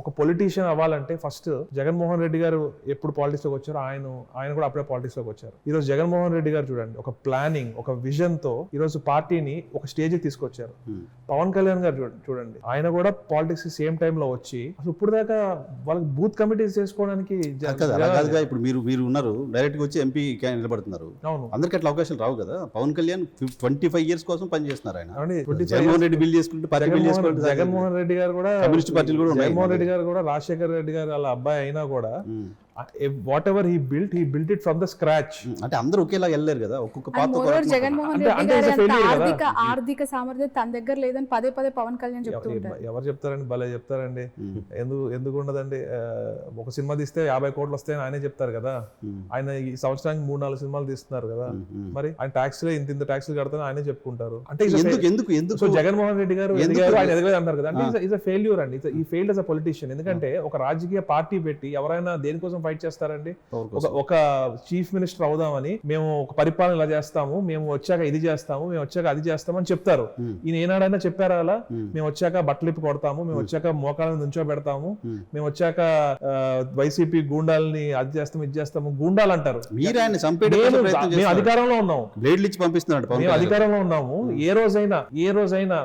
ఒక పొలిటీషియన్ అవ్వాలంటే ఫస్ట్ జగన్మోహన్ రెడ్డి గారు ఎప్పుడు పాలిటిక్స్ లోకి వచ్చారో ఆయన కూడా అప్పుడే పాలిటిక్స్ లోకి వచ్చారు. ఈ రోజు జగన్మోహన్ రెడ్డి గారు చూడండి, ఒక ప్లానింగ్, ఒక విజన్ తో ఈ రోజు పార్టీని ఒక స్టేజ్ కి తీసుకొచ్చారు. పవన్ కళ్యాణ్ గారు చూడండి, ఆయన కూడా పాలిటిక్స్ సేమ్ టైమ్ లో వచ్చి అసలు ఇప్పుడు దాకా వాళ్ళకి బూత్ కమిటీస్ చేసుకోవడానికి ఇప్పుడు మీరు ఉన్నారు, డైరెక్ట్ గా వచ్చి ఎంపీ నిలబడుతున్నారు. అందరికి అట్లా అవకాశాలు రావు కదా. పవన్ కళ్యాణ్ 25 years కోసం పనిచేస్తున్నారు. జగన్మోహన్ రెడ్డి బిల్ చేసుకుంటే జగన్మోహన్ రెడ్డి గారు కూడా కమ్యూనిస్ట్ పార్టీలు కూడా జగన్మోహన్ రెడ్డి గారు కూడా రాజశేఖర్ రెడ్డి గారు వాళ్ళ అబ్బాయి అయినా కూడా what ever he built it from the scratch. అంటే అందరూ ఒకేలా వెళ్ళలేరు కదా, ఒక్కొక్క పాత్ర. జగన్మోహన్ రెడ్డి గారు ఆర్థిక సామర్థ్యం తన దగ్గర లేదని పదే పవన్ కళ్యాణ్ చెప్తూ ఉంటారు. ఎవరు చెప్తారండి? భలే చెప్తారండి. ఎందుకు ఉండదండి? ఒక సినిమా తీస్తే 50 కోట్లు వస్తాయని ఆయనే చెప్తారు కదా. ఆయన ఈ సంవత్సరానికి 3-4 సినిమాలు తీస్తున్నారు కదా. మరి ఆయన ట్యాక్స్లే ఇంత ట్యాక్స్లు కడతానని ఆయనే చెప్పుకుంటారు. అంటే ఎందుకు సో జగన్మోహన్ రెడ్డి గారు ఎదిగారు, ఆయన ఎదగలేదు అంటారు కదా. అంటే ఇస్ అ ఫెయిల్యూర్ అండి. ఈ ఫెయిల్డ్ యాస్ అ పొలిటీషియన్. ఎందుకంటే ఒక రాజకీయ పార్టీ పెట్టి ఎవరైనా దేనికోసం ఫైట్ చేస్తారండి? ఒక చీఫ్ మినిస్టర్ అవుదామని, మేము ఒక పరిపాలన ఇలా చేస్తాము, మేము వచ్చాక ఇది చేస్తాము, మేము వచ్చాక అది చేస్తాము అని చెప్తారు. ఈయన ఏనాడైనా చెప్పారా అలా? మేము వచ్చాక బట్టలిప్పి కొడతాము, మేము వచ్చాక మోకాలను నుంచో పెడతాము, మేము వచ్చాక వైసీపీ గూండాలని అది చేస్తాము ఇది చేస్తాము. గూండాలు అంటారు. మేము అధికారంలో ఉన్నాము, మేము అధికారంలో ఉన్నాము. ఏ రోజైనా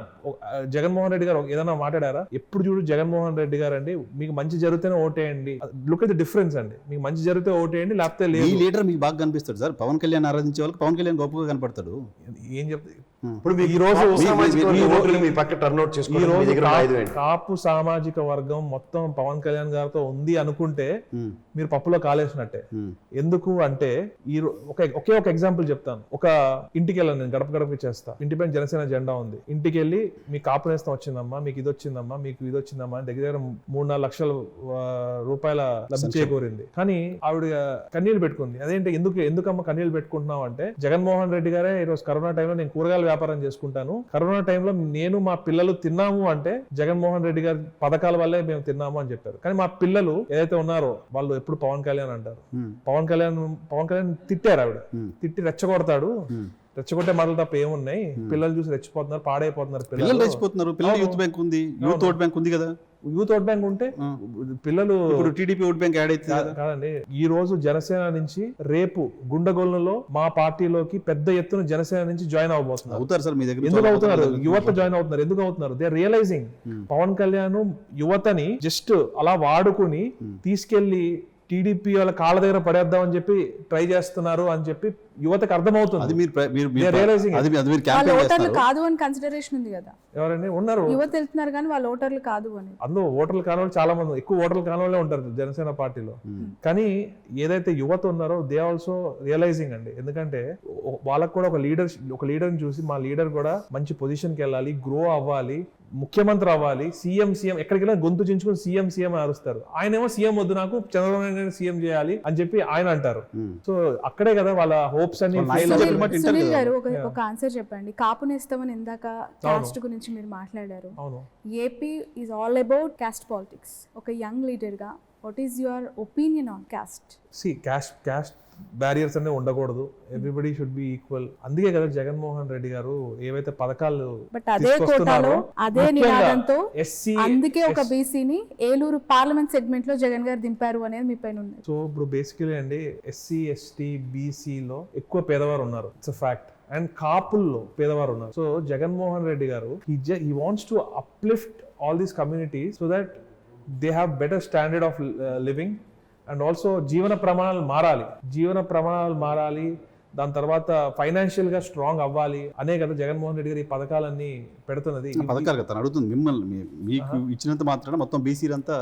జగన్మోహన్ రెడ్డి గారు ఏదైనా మాట్లాడారా? ఎప్పుడు చూడు జగన్మోహన్ రెడ్డి గారు అండి, మీకు మంచి జరిగితేనే ఓటేయండి. లుక్ ఎట్ ది డిఫరెన్స్ అండి. మీకు మంచి జరిగితే ఓటేయండి, లేకపోతే లేదు. ఈ లీడర్ మీకు బాగా కనిపిస్తాడు సార్. పవన్ కళ్యాణ్ ఆరాధించే వాళ్ళకి పవన్ కళ్యాణ్ గొప్పగా కనపడతాడు. ఏం చెప్తా ఇప్పుడు కాపు సామాజిక వర్గం మొత్తం పవన్ కళ్యాణ్ గారితో ఉంది అనుకుంటే మీరు పప్పులో కాలేసినట్టే. ఎందుకు అంటే ఒకే ఒక ఎగ్జాంపుల్ చెప్తాను. ఒక ఇంటికి వెళ్ళాను నేను, గడపకి చేస్తా. ఇంటి పైన జనసేన జెండా ఉంది. ఇంటికి వెళ్ళి మీకు కాపు నేస్తం వచ్చిందమ్మా, మీకు ఇది వచ్చిందమ్మా, మీకు ఇది వచ్చిందమ్మా అని దగ్గర 3-4 లక్షల రూపాయల లబ్ధి చేకూరింది. కానీ ఆవిడ కన్నీళ్లు పెట్టుకుంది. అదేంటి, ఎందుకమ్మా కన్నీళ్లు పెట్టుకుంటున్నావు అంటే, జగన్మోహన్ రెడ్డి గారే ఈరోజు కరోనా టైంలో నేను కూరగాయల వ్యాపారం చేసుకుంటాను, కరోనా టైంలో నేను మా పిల్లలు తిన్నాము అంటే జగన్మోహన్ రెడ్డి గారి పథకాల వల్లే మేము తిన్నాము అని చెప్పారు. కానీ మా పిల్లలు ఏదైతే ఉన్నారో వాళ్ళు ఎప్పుడు పవన్ కళ్యాణ్ అంటారు. పవన్ కళ్యాణ్ తిట్టారు. ఆవిడ తిట్టి రెచ్చగొడతాడు. రెచ్చగొట్టే మాటలు తప్ప ఏమున్నాయి? పిల్లలు చూసి రెచ్చిపోతున్నారు, పాడైపోతున్నారు. పిల్లలు రెచ్చిపోతున్నారు. యూత్ బ్యాంక్ ఉంది, యూత్ ఓట్ బ్యాంక్ ఉంది కదా. యూత్ ఓట్ బ్యాంక్ ఉంటే పిల్లలు టీడీపీ ఓట్ బ్యాంక్ యాడ్ అయితే కాదండి. ఈ రోజు జనసేన నుంచి రేపు గుండెగోళ్ళలో మా పార్టీలోకి పెద్ద ఎత్తున జనసేన నుంచి జాయిన్ అవబోతున్నారు. అవుతారు సార్ మీ దగ్గర. ఎందుకు అవుతున్నారు? యువత జాయిన్ అవుతున్నారు. ఎందుకు అవుతున్నారు? They are realizing Pawan Kalyan యువతని జస్ట్ అలా వాడుకుని తీసుకెళ్లి టీడీపీ వాళ్ళ కాళ్ళ దగ్గర పడేద్దాం అని చెప్పి ట్రై చేస్తున్నారు అని చెప్పి యువతకు అర్థమవుతుంది. కాదు అని కన్సిడరేషన్ ఉంది కదా. ఎవరండి ఉన్నారు? యువత వెళ్తున్నారు కానీ వాళ్ళ ఓటర్లు కాదు అని. అందులో ఓటర్లు కాని వాళ్ళు చాలా మంది, ఎక్కువ ఓటర్లు కాని వాళ్ళే ఉంటారు జనసేన పార్టీలో. కానీ ఏదైతే యువత ఉన్నారో దే ఆల్సో రియలైజింగ్ అండి. ఎందుకంటే వాళ్ళకు కూడా ఒక లీడర్ని చూసి మా లీడర్ కూడా మంచి పొజిషన్కి వెళ్ళాలి, గ్రో అవ్వాలి, ముఖ్యమంత్రి అవ్వాలి, సీఎం ఎక్కడికి వెళ్ళినా గొంతు చించుకుని సీఎం అరుస్తారు. ఆయన ఏమో సీఎం వద్దు, నాకు చంద్రబాబు నాయుడు సీఎం చేయాలి అని చెప్పి ఆయన అంటారు. సో అక్కడే కదా వాళ్ళ హోప్స్ అన్ని. సునీల్ గారు ఒక ఆన్సర్ చెప్పండి. కాపు నేస్తామని ఇందాక కాస్ట్ గురించి మీరు మాట్లాడారు. AP is all about cost politics. ఒక యంగ్ లీడర్ గా what is your opinion on caste? Caste barriers అనేవి ఉండకూడదు, ఎవ్రీబడి షుడ్ బి ఈక్వల్. అందుకే కదా జగన్మోహన్ రెడ్డి గారు ఏవైతే పథకాలు బట్ అదే కోటాలో అదే నినాదంతో ఎస్సీ అందుకే ఒక బీసీని ఏలూరు పార్లమెంట్ సెగ్మెంట్ లో జగన్ గారు దింపారు అనేది మీ పైన ఉంది. సో ఇప్పుడు బేసికలీ అండి ఎస్సీ ఎస్టీ బీసీలో ఎక్కువ పేదవారు ఉన్నారు, ఇట్స్ అ ఫ్యాక్ట్. అండ్ కాపుల్లో పేదవారు ఉన్నారు. సో జగన్మోహన్ రెడ్డి గారు he wants to uplift all these communities so that they have better standard of living. And also జీవన ప్రమాణాలు మారాలి, దాని తర్వాత ఫైనాన్షియల్ గా స్ట్రాంగ్ అవ్వాలి అనే కదా జగన్మోహన్ రెడ్డి గారు ఈ పథకాలన్నీ పెడుతున్నది. పథకాలు కదా అడుగుతుంది మిమ్మల్ని, మీకు ఇచ్చినంత మాత్రాన మొత్తం బీసీలంతా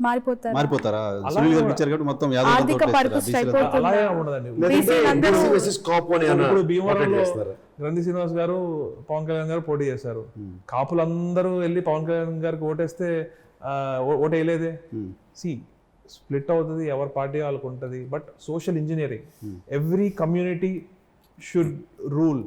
మారిపోతారా? సునీల్ గారు ఇచ్చారు కాబట్టి మొత్తం ఆర్థిక పరిపుష్టి అయిపోతుంది. అలాగే ఉండదండి. ఇప్పుడు భీమవరంలో గ్రంథి శ్రీనివాస్ గారు పవన్ కళ్యాణ్ గారు పోటీ చేశారు. కాపులందరూ వెళ్ళి పవన్ కళ్యాణ్ గారికి ఓటేస్తే ఓటు వేయలేదే. స్ప్లిట్ అవుతుంది, ఎవరి పార్టీ వాళ్ళకు ఉంటుంది. But social engineering, every community should rule.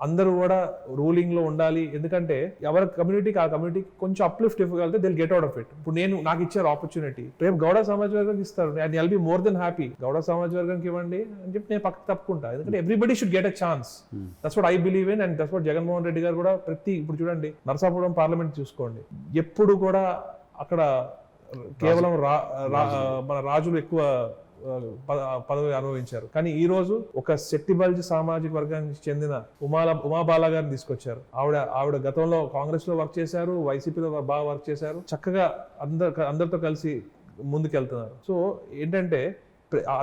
అందరూ కూడా రూలింగ్ లో ఉండాలి. ఎందుకంటే ఎవరి కమ్యూనిటీకి ఆ కమ్యూనిటీకి కొంచెం అప్లిఫ్ట్ ఇవ్వగలిగితే they'll get out of it. ఇప్పుడు నాకు ఇచ్చారు ఆపర్చునిటీ, రేపు గౌడ సమాజ వర్గానికి ఇస్తారు, and I'll be more than happy. Goud సమాజ వర్గానికి ఇవ్వండి అని చెప్పి నేను పక్కకు తప్పుకుంటా. ఎందుకంటే everybody should get a chance. That's what I believe in, and that's what Jaganmohan Reddy గారు కూడా ఇప్పుడు చూడండి నరసాపురం పార్లమెంట్ చూసుకోండి, ఎప్పుడు కూడా అక్కడ కేవలం మన రాజులు ఎక్కువ పదవి అనుభవించారు. కానీ ఈ రోజు ఒక శెట్టిబల్జి సామాజిక వర్గానికి చెందిన ఉమాబాల గారిని తీసుకొచ్చారు. ఆవిడ గతంలో కాంగ్రెస్ లో వర్క్ చేశారు, వైసీపీలో బాగా వర్క్ చేశారు, చక్కగా అందరితో కలిసి ముందుకెళ్తున్నారు. సో ఏంటంటే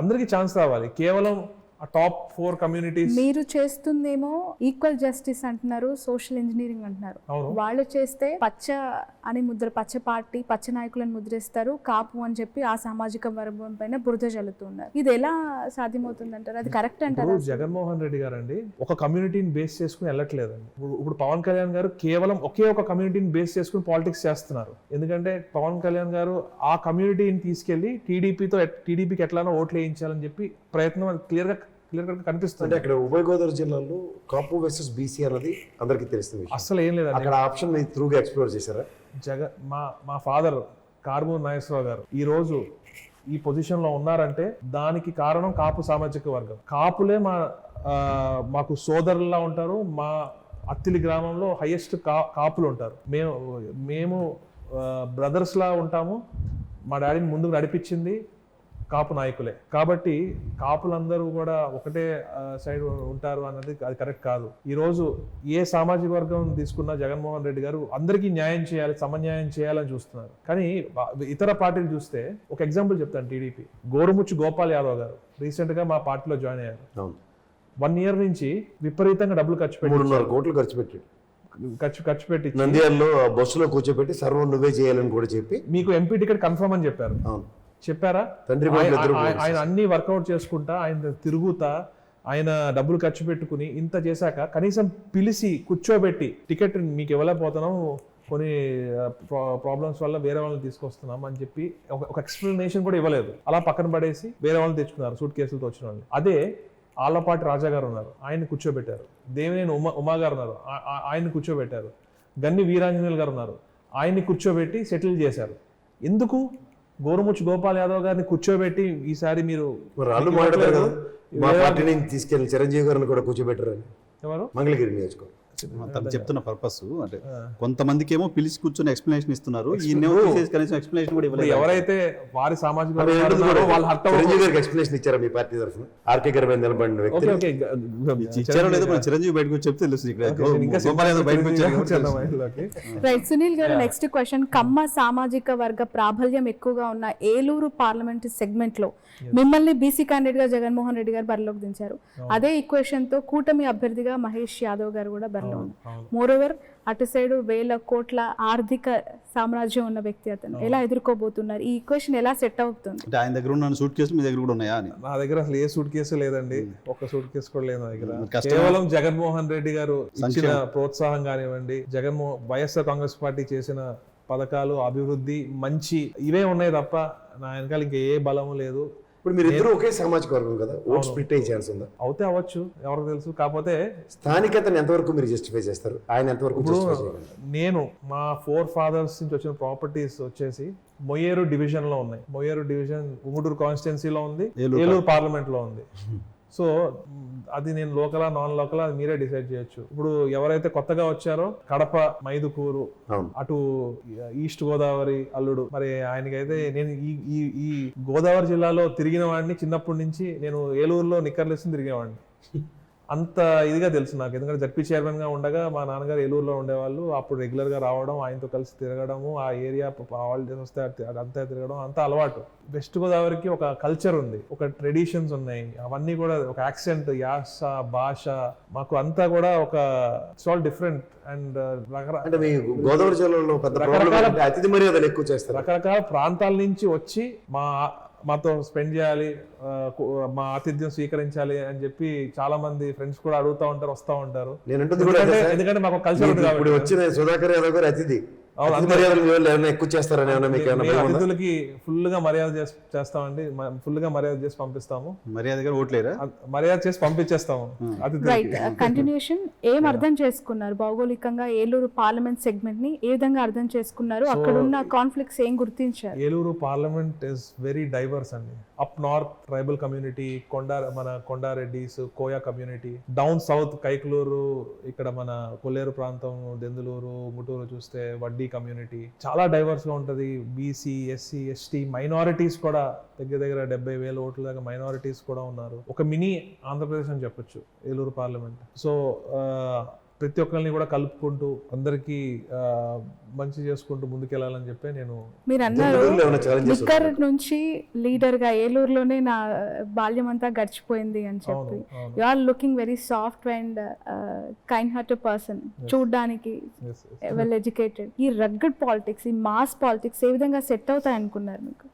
అందరికీ ఛాన్స్ రావాలి. కేవలం ఆ టాప్ 4 కమ్యూనిటీస్ మీరు చేస్తుందేమో ఈక్వల్ జస్టిస్ అంటున్నారు, సోషల్ ఇంజనీరింగ్ అంటున్నారు. వాళ్ళు చేస్తే పచ్చ అని పచ్చ పార్టీ పచ్చ నాయకులను ముద్రిస్తారు, కాపు అని చెప్పి ఆ సామాజిక వర్గం పైన బురద జల్లుతున్నారు. ఇది ఎలా సాధ్యమవుతుంది అంటారు? అది కరెక్ట్ అంటారు? జగన్మోహన్ రెడ్డి గారు అండి ఒక కమ్యూనిటీని బేస్ చేసుకుని వెళ్ళట్లేదండి. ఇప్పుడు పవన్ కళ్యాణ్ గారు కేవలం ఒకే ఒక కమ్యూనిటీని బేస్ చేసుకుని పాలిటిక్స్ చేస్తున్నారు. ఎందుకంటే పవన్ కళ్యాణ్ గారు ఆ కమ్యూనిటీని తీసుకెళ్లి టీడీపీకి ఎట్లానో ఓట్లు వేయించాలని చెప్పి ప్రయత్నం క్లియర్ గా కనిపిస్తుంది. అక్కడ ఉభయ గోదావరి జిల్లాలో కాపు వర్సెస్ బీసీ అన్నది అందరికీ తెలుస్తుంది. అసలు ఏం లేదండి, అక్కడ ఆప్షన్ త్రూగా ఎక్స్ప్లోర్ చేశారా? మా ఫాదర్ కారుమూరి నాగేశ్వరరావు గారు ఈ రోజు ఈ పొజిషన్ లో ఉన్నారంటే దానికి కారణం కాపు సామాజిక వర్గం. కాపులే మాకు సోదరులా ఉంటారు. మా అత్తిలి గ్రామంలో హైయెస్ట్ కాపులు ఉంటారు. మేము బ్రదర్స్ లా ఉంటాము. మా డాడీని ముందుకు నడిపించింది కాపు నాయకులే. కాబట్టి కాపులందరూ కూడా ఒకటే సైడ్ ఉంటారు అన్నది అది కరెక్ట్ కాదు. ఈ రోజు ఏ సామాజిక వర్గం తీసుకున్నా జగన్మోహన్ రెడ్డి గారు అందరికీ న్యాయం చేయాలి, సమన్యాయం చేయాలని చూస్తున్నారు. కానీ ఇతర పార్టీలు చూస్తే ఒక ఎగ్జాంపుల్ చెప్తాను. టీడీపీ గోరుముచ్చు గోపాల్ యాదవ్ గారు రీసెంట్ గా మా పార్టీలో జాయిన్ అయ్యారు. 1 year నుంచి విపరీతంగా డబ్బులు ఖర్చు పెట్టి 3.5 కోట్లు ఖర్చు పెట్టి నంద్యాలలో బస్సులో కూర్చోబెట్టి సర్వం నువ్వే చేయాలని కూడా చెప్పి మీకు ఎంపీ టికెట్ కన్ఫర్మ్ అని చెప్పారా? ఆయన అన్ని వర్కౌట్ చేసుకుంటా, ఆయన తిరుగుతా, ఆయన డబ్బులు ఖర్చు పెట్టుకుని ఇంత చేశాక కనీసం పిలిచి కూర్చోబెట్టి టికెట్ మీకు ఇవ్వలేకపోతున్నాం, కొన్ని ప్రాబ్లమ్స్ వల్ల వేరే వాళ్ళని తీసుకొస్తున్నాం అని చెప్పి ఒక ఎక్స్ప్లెనేషన్ కూడా ఇవ్వలేదు. అలా పక్కన పడేసి వేరే వాళ్ళని తెచ్చుకున్నారు, సూట్ కేసులతో వచ్చిన వాళ్ళు. అదే ఆళ్లపాటి రాజా గారు ఉన్నారు, ఆయన్ని కూర్చోబెట్టారు. దేవినేని ఉమా గారు ఉన్నారు, ఆయన్ని కూర్చోబెట్టారు. గన్ని వీరాంజనేయులు గారు ఉన్నారు, ఆయన్ని కూర్చోబెట్టి సెటిల్ చేశారు. ఎందుకు? గోరుముచ్చు గోపాల్ యాదవ్ గారిని కూర్చోబెట్టి ఈసారి మీరు తీసుకెళ్ళి చిరంజీవి గారిని కూడా కూర్చోబెట్టారు. ఎవరు? మంగళగిరి నియోజకవర్గం. చెప్తున్న పర్పస్ అంటే కొంతమందికి ఏమో పిలిచి కూర్చొని ఎక్స్ప్లెనేషన్ ఇస్తున్నారు, కనీసం ఎక్స్ప్లెనేషన్ కూడా ఇవ్వలేదు. ఎవరైతే వారి సామాజిక ఎక్స్ప్లెనేషన్ ఇచ్చారా మీ పార్టీ తరఫున? ఆర్కే గారి మీద నిలబడిన వ్యక్తి ఇచ్చారో లేదో మన చిరంజీవి బయటకు చెప్తే తెలుసు. రైట్ సునీల్ గారు, నెక్స్ట్ క్వశ్చన్. కమ్మ సామాజిక వర్గ ప్రాబల్యం ఎక్కువగా ఉన్న ఏలూరు పార్లమెంట్ సెగ్మెంట్ లో మిమ్మల్ని బీసీ క్యాండిడేట్ గా జగన్మోహన్ రెడ్డి గారు బరిలోకి దించారు. అదే ఈక్వేషన్ తో కూటమి అభ్యర్థిగా మహేష్ యాదవ్ గారు కూడా బరిలో ఉన్నారు. మోరోవర్ అటు సైడ్ 1000 కోట్ల ఆర్థిక సామ్రాజ్యం ఉన్న వ్యక్తి. అతను ఎలా ఎదుర్కోబోతున్నారు? ఈ ఈక్వేషన్ ఎలా సెట్ అవుతుంది? ఆయన దగ్గర ఉన్న సూట్ కేసు మీ దగ్గర కూడా ఉన్నాయా? నా దగ్గర అసలు ఏ సూట్ కేసు లేదండి, ఒక్క సూట్ కేసు కూడా లేదు నా దగ్గర. కేవలం జగన్మోహన్ రెడ్డి గారు ఇచ్చిన ప్రోత్సాహం కానివ్వండి, వైఎస్ఆర్ కాంగ్రెస్ పార్టీ చేసిన పథకాలు, అభివృద్ధి, మంచి ఇవే ఉన్నాయి తప్ప నా వెనకాల ఇంకా ఏ బలము లేదు. ఇప్పుడు మీరు ఇద్దరు ఒకే సామాజిక వర్గం కదా, ఓట్ స్ప్లిట్ అయ్యే ఛాన్స్ ఉందా? అవుతే అవ్వచ్చు, ఎవరికి తెలుసు. కాకపోతే స్థానికతను ఎంతవరకు మీరు జస్టిఫై చేస్తారు, ఆయన ఎంతవరకు justify చేయగలరు? నేను మా 4 fathers నుంచి వచ్చిన ప్రాపర్టీస్ వచ్చేసి మొయ్యేరు డివిజన్ లో ఉన్నాయి. మొయ్యేరు డివిజన్ ఉంగుటూరు కాన్స్టిట్యున్సీలో ఉంది, ఏలూరు పార్లమెంట్ లో ఉంది. సో అది నేను లోకలా నాన్ లోకలా అది మీరే డిసైడ్ చేయొచ్చు. ఇప్పుడు ఎవరైతే కొత్తగా వచ్చారో కడప, మైదుకూరు, అటు ఈస్ట్ గోదావరి అల్లుడు, మరి ఆయనకైతే నేను ఈ గోదావరి జిల్లాలో తిరిగిన వాడిని. చిన్నప్పటి నుంచి నేను ఏలూరులో నిక్కర్లు వేసుకుని తిరిగేవాడిని. అంత ఇదిగా తెలుసు నాకు, ఎందుకంటే జడ్పీ చైర్మన్ గా ఉండగా మా నాన్నగారు ఏలూరులో ఉండేవాళ్ళు. అప్పుడు రెగ్యులర్ గా రావడం, ఆయనతో కలిసి తిరగడము, ఆ ఏరియా హాలిడేస్ వస్తే అంతా తిరగడం అంతా అలవాటు. వెస్ట్ గోదావరికి ఒక కల్చర్ ఉంది, ఒక ట్రెడిషన్స్ ఉన్నాయి, అవన్నీ కూడా ఒక యాక్సెంట్, యాస, భాష మాకు అంతా కూడా ఒక ఇట్స్ ఆల్ డిఫరెంట్. అండ్ అంటే మీ గోదావరి జిల్లాలో పెద్ద ప్రాబ్లం ఏంటంటే అతిథి మర్యాదలు ఎక్కువ చేస్తారు. రకరకాల ప్రాంతాల నుంచి వచ్చి మాతో స్పెండ్ చేయాలి, మా ఆతిథ్యం స్వీకరించాలి అని చెప్పి చాలా మంది ఫ్రెండ్స్ కూడా అడుగుతా ఉంటారు, వస్తూ ఉంటారు. ఎందుకంటే మాకు కల్చర్ ఉంది కాబట్టి. ఇప్పుడు వచ్చిన సుధాకర్ యాదవ్ గారు అతిథి ఎక్కువ చేస్తారని అతిథులకి ఫుల్ గా మర్యాద చేస్తామండి, ఫుల్ గా మర్యాద చేసి పంపిస్తాము. మర్యాదగా ఓట్లేరా? మర్యాద చేసి పంపించేస్తాము. Right, continuation. ఏం అర్థం చేసుకున్నారు భౌగోళికంగా ఏలూరు పార్లమెంట్ సెగ్మెంట్ ని ఏ విధంగా అర్థం చేసుకున్నారు? అక్కడ ఉన్న కాన్ఫ్లిక్ట్స్ ఏం గుర్తించారు? Eluru parliament is very diverse అండి. అప్ నార్త్ ట్రైబల్ కమ్యూనిటీ, మన కొండారెడ్డిస్, Koya community, down south Kaikaluru, ఇక్కడ మన కొల్లేరు ప్రాంతం, దెందులూరు, ముటూరు చూస్తే వడ్డీ కమ్యూనిటీ చాలా డైవర్స్ గా ఉంటది. బీసీ, ఎస్సీ, ఎస్టీ, మైనారిటీస్ కూడా దగ్గర 70,000 ఓట్ల దాకా మైనారిటీస్ కూడా ఉన్నారు. ఒక మినీ ఆంధ్రప్రదేశ్ అని చెప్పొచ్చు ఏలూరు పార్లమెంట్. సో ప్రతి ఒక్కరిని కూడా కలుపుకుంటూ అందరికీ మంచి చేసుకుంటూ ముందుకెళ్ళాలని చెప్పి నేను. మీరు అన్నారు నిక్కర్ నుంచి లీడర్ గా ఏలూరులోనే నా బాల్యం అంతా గడిచిపోయింది అని చెప్పి. You are looking very soft and kind hearted person, చూడడానికి వెల్ ఎడ్యుకేటెడ్. ఈ రగ్గడ్ పాలిటిక్స్, ఈ మాస్ పాలిటిక్స్ ఏ విధంగా సెట్ అవుతాయి అనుకున్నారు మీకు?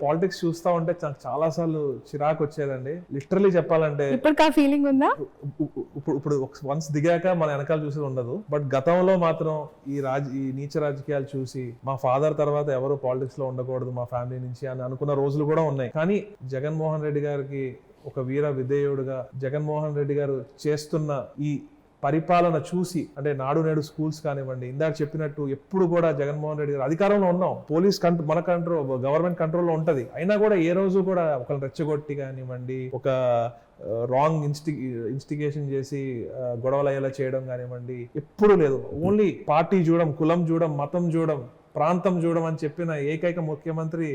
పాలిటిక్స్ చూస్తా ఉంటే చాలా సార్లు చిరాకు వచ్చేదండి, లిటరలీ చెప్పాలంటే. ఇప్పటికి ఆ ఫీలింగ్ ఉందా? ఇప్పుడు వన్స్ దిగాక మన వెనకాల చూసేది ఉండదు. బట్ గతంలో మాత్రం ఈ నీచ రాజకీయాలు చూసి మా ఫాదర్ తర్వాత ఎవరు పాలిటిక్స్ లో ఉండకూడదు మా ఫ్యామిలీ నుంచి అని అనుకున్న రోజులు కూడా ఉన్నాయి. కానీ జగన్మోహన్ రెడ్డి గారికి ఒక వీర విధేయుడుగా జగన్మోహన్ రెడ్డి గారు చేస్తున్న ఈ పరిపాలన చూసి, అంటే నాడు నేడు స్కూల్స్ కానివ్వండి, ఇందాక చెప్పినట్టు ఎప్పుడు కూడా జగన్మోహన్ రెడ్డి గారు అధికారంలో ఉన్నాం, పోలీస్ మన గవర్నమెంట్ కంట్రోల్లో ఉంటది, అయినా కూడా ఏ రోజు కూడా ఒకరిని రెచ్చగొట్టి కానివ్వండి, ఒక రాంగ్ ఇన్స్టిగేషన్ చేసి గొడవలు అయ్యేలా చేయడం కానివ్వండి ఎప్పుడు లేదు. ఓన్లీ పార్టీ చూడడం, కులం చూడడం, మతం చూడడం, ప్రాంతం చూడడం అని చెప్పిన ఏకైక ముఖ్యమంత్రి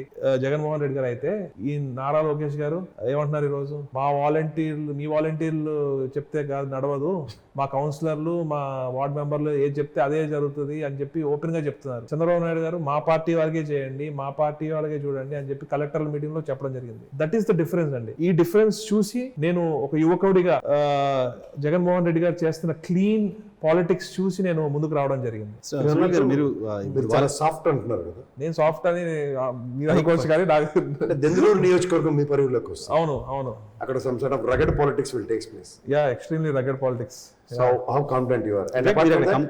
జగన్మోహన్ రెడ్డి గారు. అయితే ఈ నారా లోకేష్ గారు ఏమంటున్నారు ఈరోజు, మీ వాలంటీర్లు చెప్తే కాదు నడవదు, మా కౌన్సిలర్లు, మా వార్డ్ మెంబర్లు ఏది చెప్తే అదే జరుగుతుంది అని చెప్పి ఓపెన్ గా చెప్తున్నారు. చంద్రబాబు నాయుడు గారు మా పార్టీ వాళ్ళకే చేయండి, మా పార్టీ వాళ్ళకే చూడండి అని చెప్పి కలెక్టర్ల మీటింగ్ లో చెప్పడం జరిగింది. దట్ ఈస్ ద డిఫరెన్స్ అండి. ఈ డిఫరెన్స్ చూసి నేను ఒక యువకుడిగా జగన్మోహన్ రెడ్డి గారు చేస్తున్న క్లీన్ పాలిటిక్స్ చూసి నేను ముందుకు రావడం జరిగింది. మీరు చాలా సాఫ్ట్ అంటున్నారు కదా. నేను సాఫ్ట్ అని మీరు అనుకోవచ్చు, కానీ నాకు దెందులూరు నియోజకవర్గం మీ పరిధిలోకి వస్తుంది. అవును. అక్కడ some sort of rugged politics will take place. Yeah, extremely rugged politics. So how confident you are? And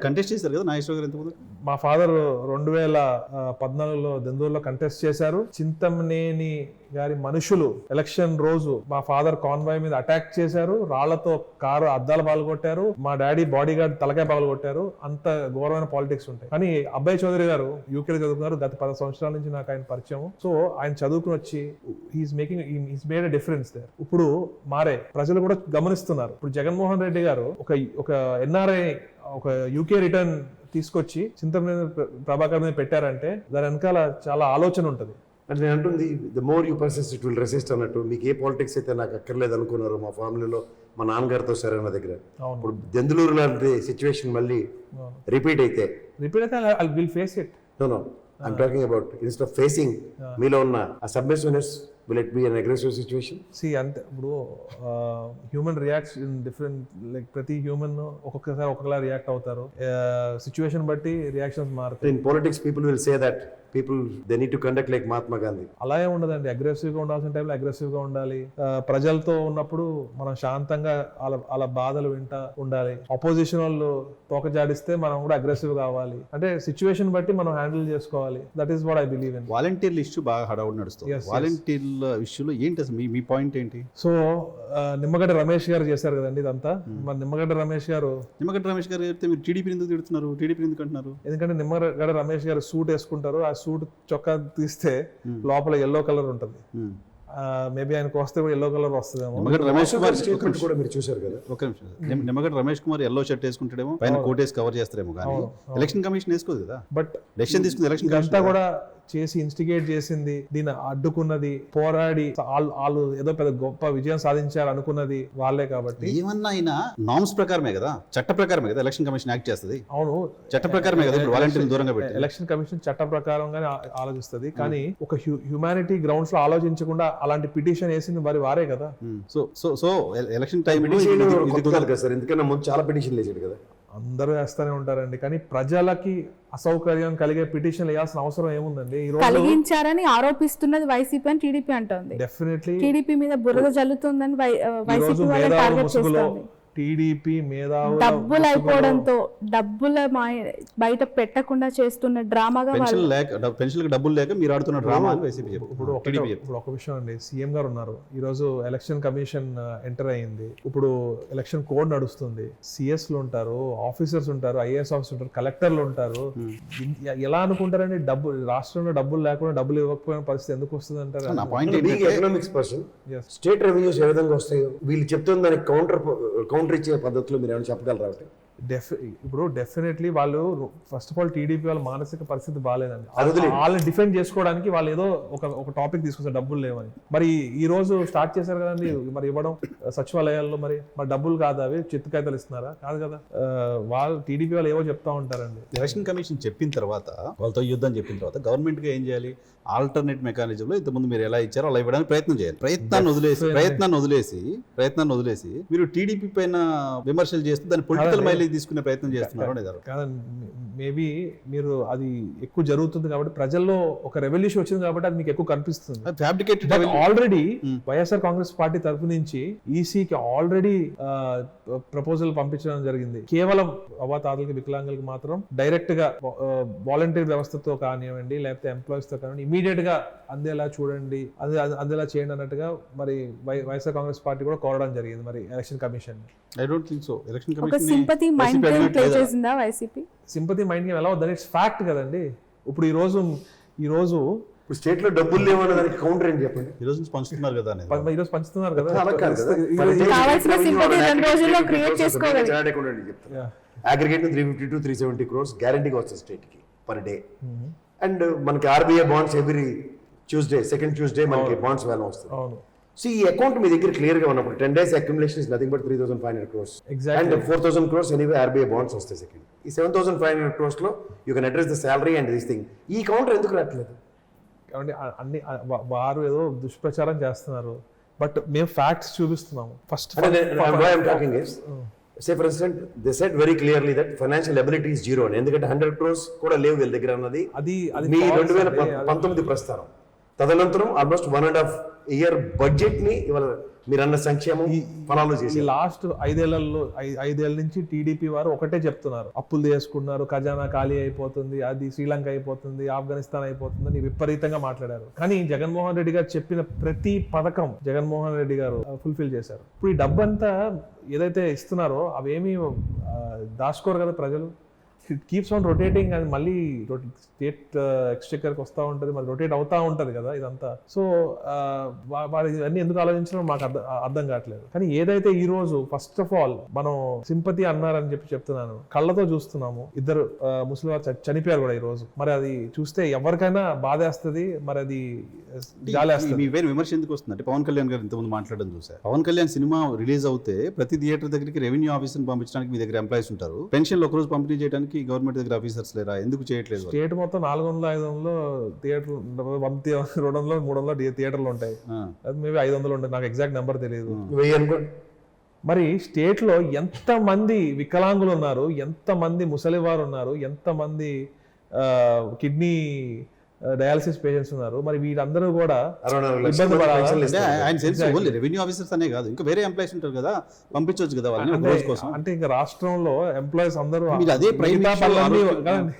contest చేశారు కదా నాగేశ్వర గారు ఇంతకుముందు. మా ఫాదర్ 2014లో దెందూరులో కంటెస్ట్ చేశారు. చింతమనేని గారి మనుషులు ఎలక్షన్ రోజు మా ఫాదర్ కాన్వాయ్ మీద అటాక్ చేశారు, రాళ్లతో కారు అద్దాలు పగలగొట్టారు, మా డాడీ బాడీ గార్డ్ తలకాయ పగలగొట్టారు. అంత ఘోరమైన పాలిటిక్స్ ఉంటాయి. కానీ అబ్బాయి చౌదరి గారు యూకేలో చదువుకున్నారు, గత 10 సంవత్సరాల నుంచి నాకు ఆయన పరిచయం. సో ఆయన చదువుకుని వచ్చి he's made a difference there. ఇప్పుడు మారే ప్రజలు కూడా గమనిస్తున్నారు. ఇప్పుడు జగన్మోహన్ రెడ్డి గారు ఒక ఎన్ఆర్ఐ ఒక యూకే రిటర్న్ తీసుకొచ్చి చింతమనేని ప్రభాకర్ మీద పెట్టారంటే దాని వెనకాల చాలా ఆలోచన ఉంటుంది. అంటే నేను అంటుంది, the more you persist it will resist అన్నట్టు. మీకు ఏ పాలిటిక్స్ అయితే నాకు అక్కర్లేదు అనుకున్నారు మా ఫ్యామిలీలో, మా నాన్నగారితో సరైన దగ్గర, ఇప్పుడు దెందులూరు లాంటి సిచ్యువేషన్ మళ్ళీ రిపీట్ అయితే I will face it. No I'm talking about instead of facing మీలో ఉన్న ఆ సబ్మిసివ్నెస్, will it be an aggressive situation? See, అంటే ఇప్పుడు human reacts in different, like ప్రతి హ్యూమన్ ఒక్కొక్కసారి ఒక్కొక్కలా రియాక్ట్ అవుతారు, సిచ్యువేషన్ బట్టి రియాక్షన్స్ మారుతాయి. In politics people will say that people they need to conduct like Mahatma Gandhi. అలా ఏం ఉండదండి. అగ్రెసివ్ గా ఉండాల్సిన టైంలో అగ్రెసివ్ గా ఉండాలి. ప్రజలతో ఉన్నప్పుడు మనం శాంతంగా అలా బాధలు వింటా ఉండాలి. అపోజిషన్ వాళ్ళు తోక జాడిస్తే మనం కూడా అగ్రెసివ్ కావాలి. అంటే సిచ్యువేషన్ బట్టి మనం హ్యాండిల్ చేసుకోవాలి. That is what I believe in. వాలంటీర్ల ఇష్యూ బాగా హడావుడి నడుస్తుంది. వాలంటీర్ల ఇష్యూలో ఏంటి అసలు మీ పాయింట్ ఏంటి? సో నిమ్మగడ్డ రమేష్ గారు చేశారు కదండి ఇదంతా. మరి నిమ్మగడ్డ రమేష్ గారు చెప్తే మీరు టీడీపీ ఎందుకు తిడుతున్నారు? టీడీపీ ఎందుకు అంటున్నారు? ఎందుకంటే నిమ్మగడ్డ రమేష్ గారు సూట్ వేసుకుంటారు. ఆ సూట్ చొక్కా తీస్తే లోపల ఎల్లో కలర్ ఉంటుంది. మేబీ ఆయనకు వస్తే కూడా ఎల్లో కలర్ వస్తుందేమో. నిమ్మగడ్డ రమేష్ కుమార్ స్టేట్మెంట్ కూడా మీరు చూశారు కదా. ఒక నిమిషం. నిమ్మగడ్డ రమేష్ కుమార్ ఎల్లో షర్ట్ వేసుకుంటాడేమో, పైన కోట్ వేసి కవర్ చేస్తారేమో, కానీ ఎలక్షన్ కమిషన్ వేసుకోదు కదా. బట్ డెసిషన్ తీసుకుంది ఎలక్షన్ అంతా కూడా చేసి ఇన్స్టిగేట్ చేసింది, దీన్ని అడ్డుకున్నది, పోరాడి వాళ్ళు ఏదో పెద్ద గొప్ప విజయం సాధించారు అనుకున్నది వాళ్ళే. కాబట్టి ఏమన్నా అయినా నామ్స్ ప్రకారమే కదా, చట్ట ప్రకారమే కదా ఎలక్షన్ కమిషన్ యాక్ట్ చేస్తుంది. అవును, చట్ట ప్రకారమే కదా వాలంటీర్లు దూరంగా పెట్టి. ఎలక్షన్ కమిషన్ చట్ట ప్రకారంగానే ఆలోచిస్తుంది. కానీ ఒక హ్యూమానిటీ గ్రౌండ్స్ లో ఆలోచించకుండా అలాంటి పిటిషన్ వేసింది మరి వారే కదా. సో ఎలక్షన్ టైం సార్, ఎందుకన్నా ముందు చాలా పిటిషన్లు వేసాడు కదా. అందరూ వేస్తూనే ఉంటారండి, కానీ ప్రజలకి అసౌకర్యం కలిగే పిటిషన్ వేయాల్సిన అవసరం ఏముందండి? ఈ రోజు కలిగించారని ఆరోపిస్తున్నది వైసీపీ అని టీడీపీ అంటోంది. డెఫినెట్లీ టీడీపీ మీద బురద జల్లుతుందని వైసీపీ వాళ్ళ మేధావుల టార్గెట్ ముసుగులో చేస్తుంది. టీడీపీ మేధావుల డబ్బులు అయిపోవడంతో డబ్బుల బయట పెట్టకుండా చేస్తున్న డ్రామాగా పెన్షన్ డబ్బులు లేక మీరు ఆడుతున్న డ్రామా అని వైసీపీ ఇప్పుడు ఒక విషయం అండి. సీఎం గారు ఉన్నారు, ఈ రోజు ఎలక్షన్ కమిషన్ ఎంటర్ అయ్యింది. ఇప్పుడు ఎలక్షన్ కోడ్ నడుస్తుంది. సిఎస్లు ఉంటారు, ఆఫీసర్స్ ఉంటారు, ఐఏఎస్ ఆఫీసర్ ఉంటారు, కలెక్టర్లు ఉంటారు. ఎలా అనుకుంటారండి రాష్ట్రంలో డబ్బులు లేకుండా డబ్బులు ఇవ్వకపోయిన పరిస్థితి ఎందుకు వస్తుంది అంటారు? నా point economics person state revenues ఏ విధంగా వస్తాయో వీళ్ళు చెప్తున్న దానికి కౌంటర్ ఇచ్చే పద్ధతిలో మీరు ఏమైనా చెప్పగలరా? ఇప్పుడు డెఫినెట్లీ వాళ్ళు ఫస్ట్ ఆఫ్ ఆల్ టీడీపీ వాళ్ళ మానసిక పరిస్థితి బాగాలేదండి. వాళ్ళని డిఫెండ్ చేసుకోవడానికి వాళ్ళు ఏదో ఒక టాపిక్ తీసుకొస్తారు, డబ్బులు లేవని. మరి ఈ రోజు స్టార్ట్ చేశారు కదండి మరి ఇవ్వడం సచివాలయాల్లో. మరి డబ్బులు కాదు, అవి చిత్తు కాగితాలు ఇస్తున్నారా? కాదు కదా. వాళ్ళు టీడీపీ వాళ్ళు ఏవో చెప్తా ఉంటారండి. ఎలక్షన్ కమిషన్ చెప్పిన తర్వాత, వాళ్ళతో యుద్ధం చెప్పిన తర్వాత గవర్నమెంట్ గా ఏం చేయాలి? ఆల్టర్నేట్ మెకానిజంలో ఇంతకుముందు మీరు ఎలా ఇచ్చారో అలా ఇవ్వడానికి ప్రయత్నం చేయాలి. ప్రయత్నాన్ని వదిలేసి మీరు టీడీపీ పైన విమర్శలు చేస్తూ దాన్ని పొలిటికల్ మైలేజ్ తీసుకునే ప్రయత్నం చేస్తున్నారు. కాదండి, మేబీ మీరు అది ఎక్కువ జరుగుతుంది కాబట్టి ప్రజల్లో ఒక రెవల్యూషన్ వచ్చింది కాబట్టి అది మీకు ఎక్కువ కనిపిస్తుంది. ఆల్రెడీ వైఎస్ఆర్ కాంగ్రెస్ పార్టీ తరఫు నుంచి ఈసీకి ఆల్రెడీ ప్రపోజల్ పంపించడం జరిగింది. కేవలం అవ్వాతాతలకి వికలాంగులకి మాత్రం డైరెక్ట్ గా వాలంటీర్ వ్యవస్థతో కానివ్వండి, లేకపోతే ఎంప్లాయీస్ తో కానివ్వండి, ఇమీడియట్ గా అందేలా చూడండి, అందేలా చేయండి అన్నట్టుగా మరి వైఎస్ఆర్ కాంగ్రెస్ పార్టీ కూడా కోరడం జరిగింది మరి election commission. I don't think so. Election ఒక సింపతి మైండ్ గేమ్ ప్లే చేసిందా వైసీపీ? సింపతి మైండ్ గేమ్ ఎలా వద్దని ఇట్స్ ఫ్యాక్ట్ కదండి. ఇప్పుడు ఈ రోజు స్టేట్ లో డబ్బులు లేవన్న దానికి కౌంటర్ ఏంటి చెప్పండి? ఈ రోజు పంచుతున్నారు కదా, ఈ రోజు పంచుతున్నారు కదా. కావాల్సిన సింపతి 2 రోజుల్లో క్రియేట్ చేసుకోవాలి. అగ్రిగేట్ 350 to 370 crores గ్యారంటీగా వస్తుంది స్టేట్ కి పర్ డే. అండ్ మనకి RBI bonds every Tuesday, second Tuesday మనకి బాండ్స్ వేలం వస్తుంది. సో ఈ అకౌంట్ మీ దగ్గర క్లియర్ గా ఉన్నప్పుడు 10 days accumulation is nothing but 3,500 crores. And 4,000 crores anyway RBI bonds వస్తాయి సెకండ్. ఈ 7,500 crores లో you can address the salary and this thing. ఈ కౌంటర్ ఎందుకు రావట్లేదు? అన్ని వారు ఏదో దుష్ప్రచారం చేస్తున్నారు, బట్ మేము ఫ్యాక్ట్స్ చూపిస్తున్నాము. First say for instance they said very clearly that financial ability is zero. ఎందుకంటే 100 crores కూడా లేవు వీళ్ళ దగ్గర అన్నది మీ 2019 ప్రస్తారం. తదనంతరం ఆల్మోస్ట్ 1.5 year బడ్జెట్ ని ఇవాళ మీరన్న సంక్షేమం ఫలాలు చేసి లాస్ట్ 5 ఏళ్ళ నుంచి టీడీపీ వారు ఒకటే చెప్తున్నారు, అప్పులు చేసుకున్నారు, ఖజానా ఖాళీ అయిపోతుంది, అది శ్రీలంక అయిపోతుంది, ఆఫ్ఘనిస్తాన్ అయిపోతుంది అని విపరీతంగా మాట్లాడారు. కానీ జగన్మోహన్ రెడ్డి గారు చెప్పిన ప్రతి పథకం జగన్మోహన్ రెడ్డి గారు ఫుల్ఫిల్ చేశారు. ఇప్పుడు ఈ డబ్బంతా ఏదైతే ఇస్తున్నారో అవేమీ దాచుకోరు కదా ప్రజలు. ఇట్ కీప్స్ ఆన్ రొటేటింగ్, అది మళ్ళీ స్టేట్ ఎక్స్చెక్కర్కి వస్తూ ఉంటుంది, మరి రొటేట్ అవుతూ ఉంటుంది కదా ఇదంతా. సో వారు ఇవన్నీ ఎందుకు ఆలోచించడం మాకు అర్థం కావట్లేదు. కానీ ఏదైతే ఈ రోజు ఫస్ట్ ఆఫ్ ఆల్ మనం సింపతి అన్నారని చెప్తున్నాను, కళ్ళతో చూస్తున్నాము. 2 ముస్లిం వారు చనిపోయారు కూడా ఈ రోజు. మరి అది చూస్తే ఎవరికైనా బాధేస్తుంది, మరి అది జాలేస్తుంది. మీ పేరు విమర్శ ఎందుకు వస్తుంది అంటే పవన్ కళ్యాణ్ గారు ఇంతకుముందు మాట్లాడడం చూసారు. పవన్ కళ్యాణ్ సినిమా రిలీజ్ అవుతే ప్రతి థియేటర్ దగ్గరికి రెవెన్యూ ఆఫీసర్ పంపించడానికి మీ దగ్గర ఎంప్లాయీస్ ఉంటారు. పెన్షన్లు ఒక రోజు పంపిణీ చేయడానికి గవర్నమెంట్ దగ్గర ఆఫీసర్స్ లేరా? ఎందుకు చేయట్లేదు? స్టేట్ మొత్తం 400-500 థియేటర్, 100-200-300 థియేటర్లు ఉంటాయి. అది మేబీ 500 ఉంటాయి, నాకు ఎగ్జాక్ట్ నెంబర్ తెలియదు. మరి స్టేట్ లో ఎంత మంది వికలాంగులు ఉన్నారు, ఎంత మంది ముసలివారు ఉన్నారు, ఎంత మంది కిడ్నీ డయాలసిస్ పేషెంట్స్ ఉన్నారు. మరి వీళ్ళందరూ కూడా 64 లక్షల ఇబ్బంది మంది పడాలా? పెన్షన్లు అంటే ఇస్తున్నారు. ఆయన సెన్స్ ఓన్లీ రెవెన్యూ ఆఫీసర్స్ అనే కాదు, ఇంకా వేరే ఎంప్లాయీస్ ఉంటారు కదా, పంపించవచ్చు కదా వాళ్ళని ఒక రోజు కోసం. అంటే ఇంకా రాష్ట్రంలో ఎంప్లాయీస్ అందరూ మీరు అదే ప్రైమ్ మిగతా మినిస్టర్ పనులన్నీ ఆరోగ్యం- కాదండి,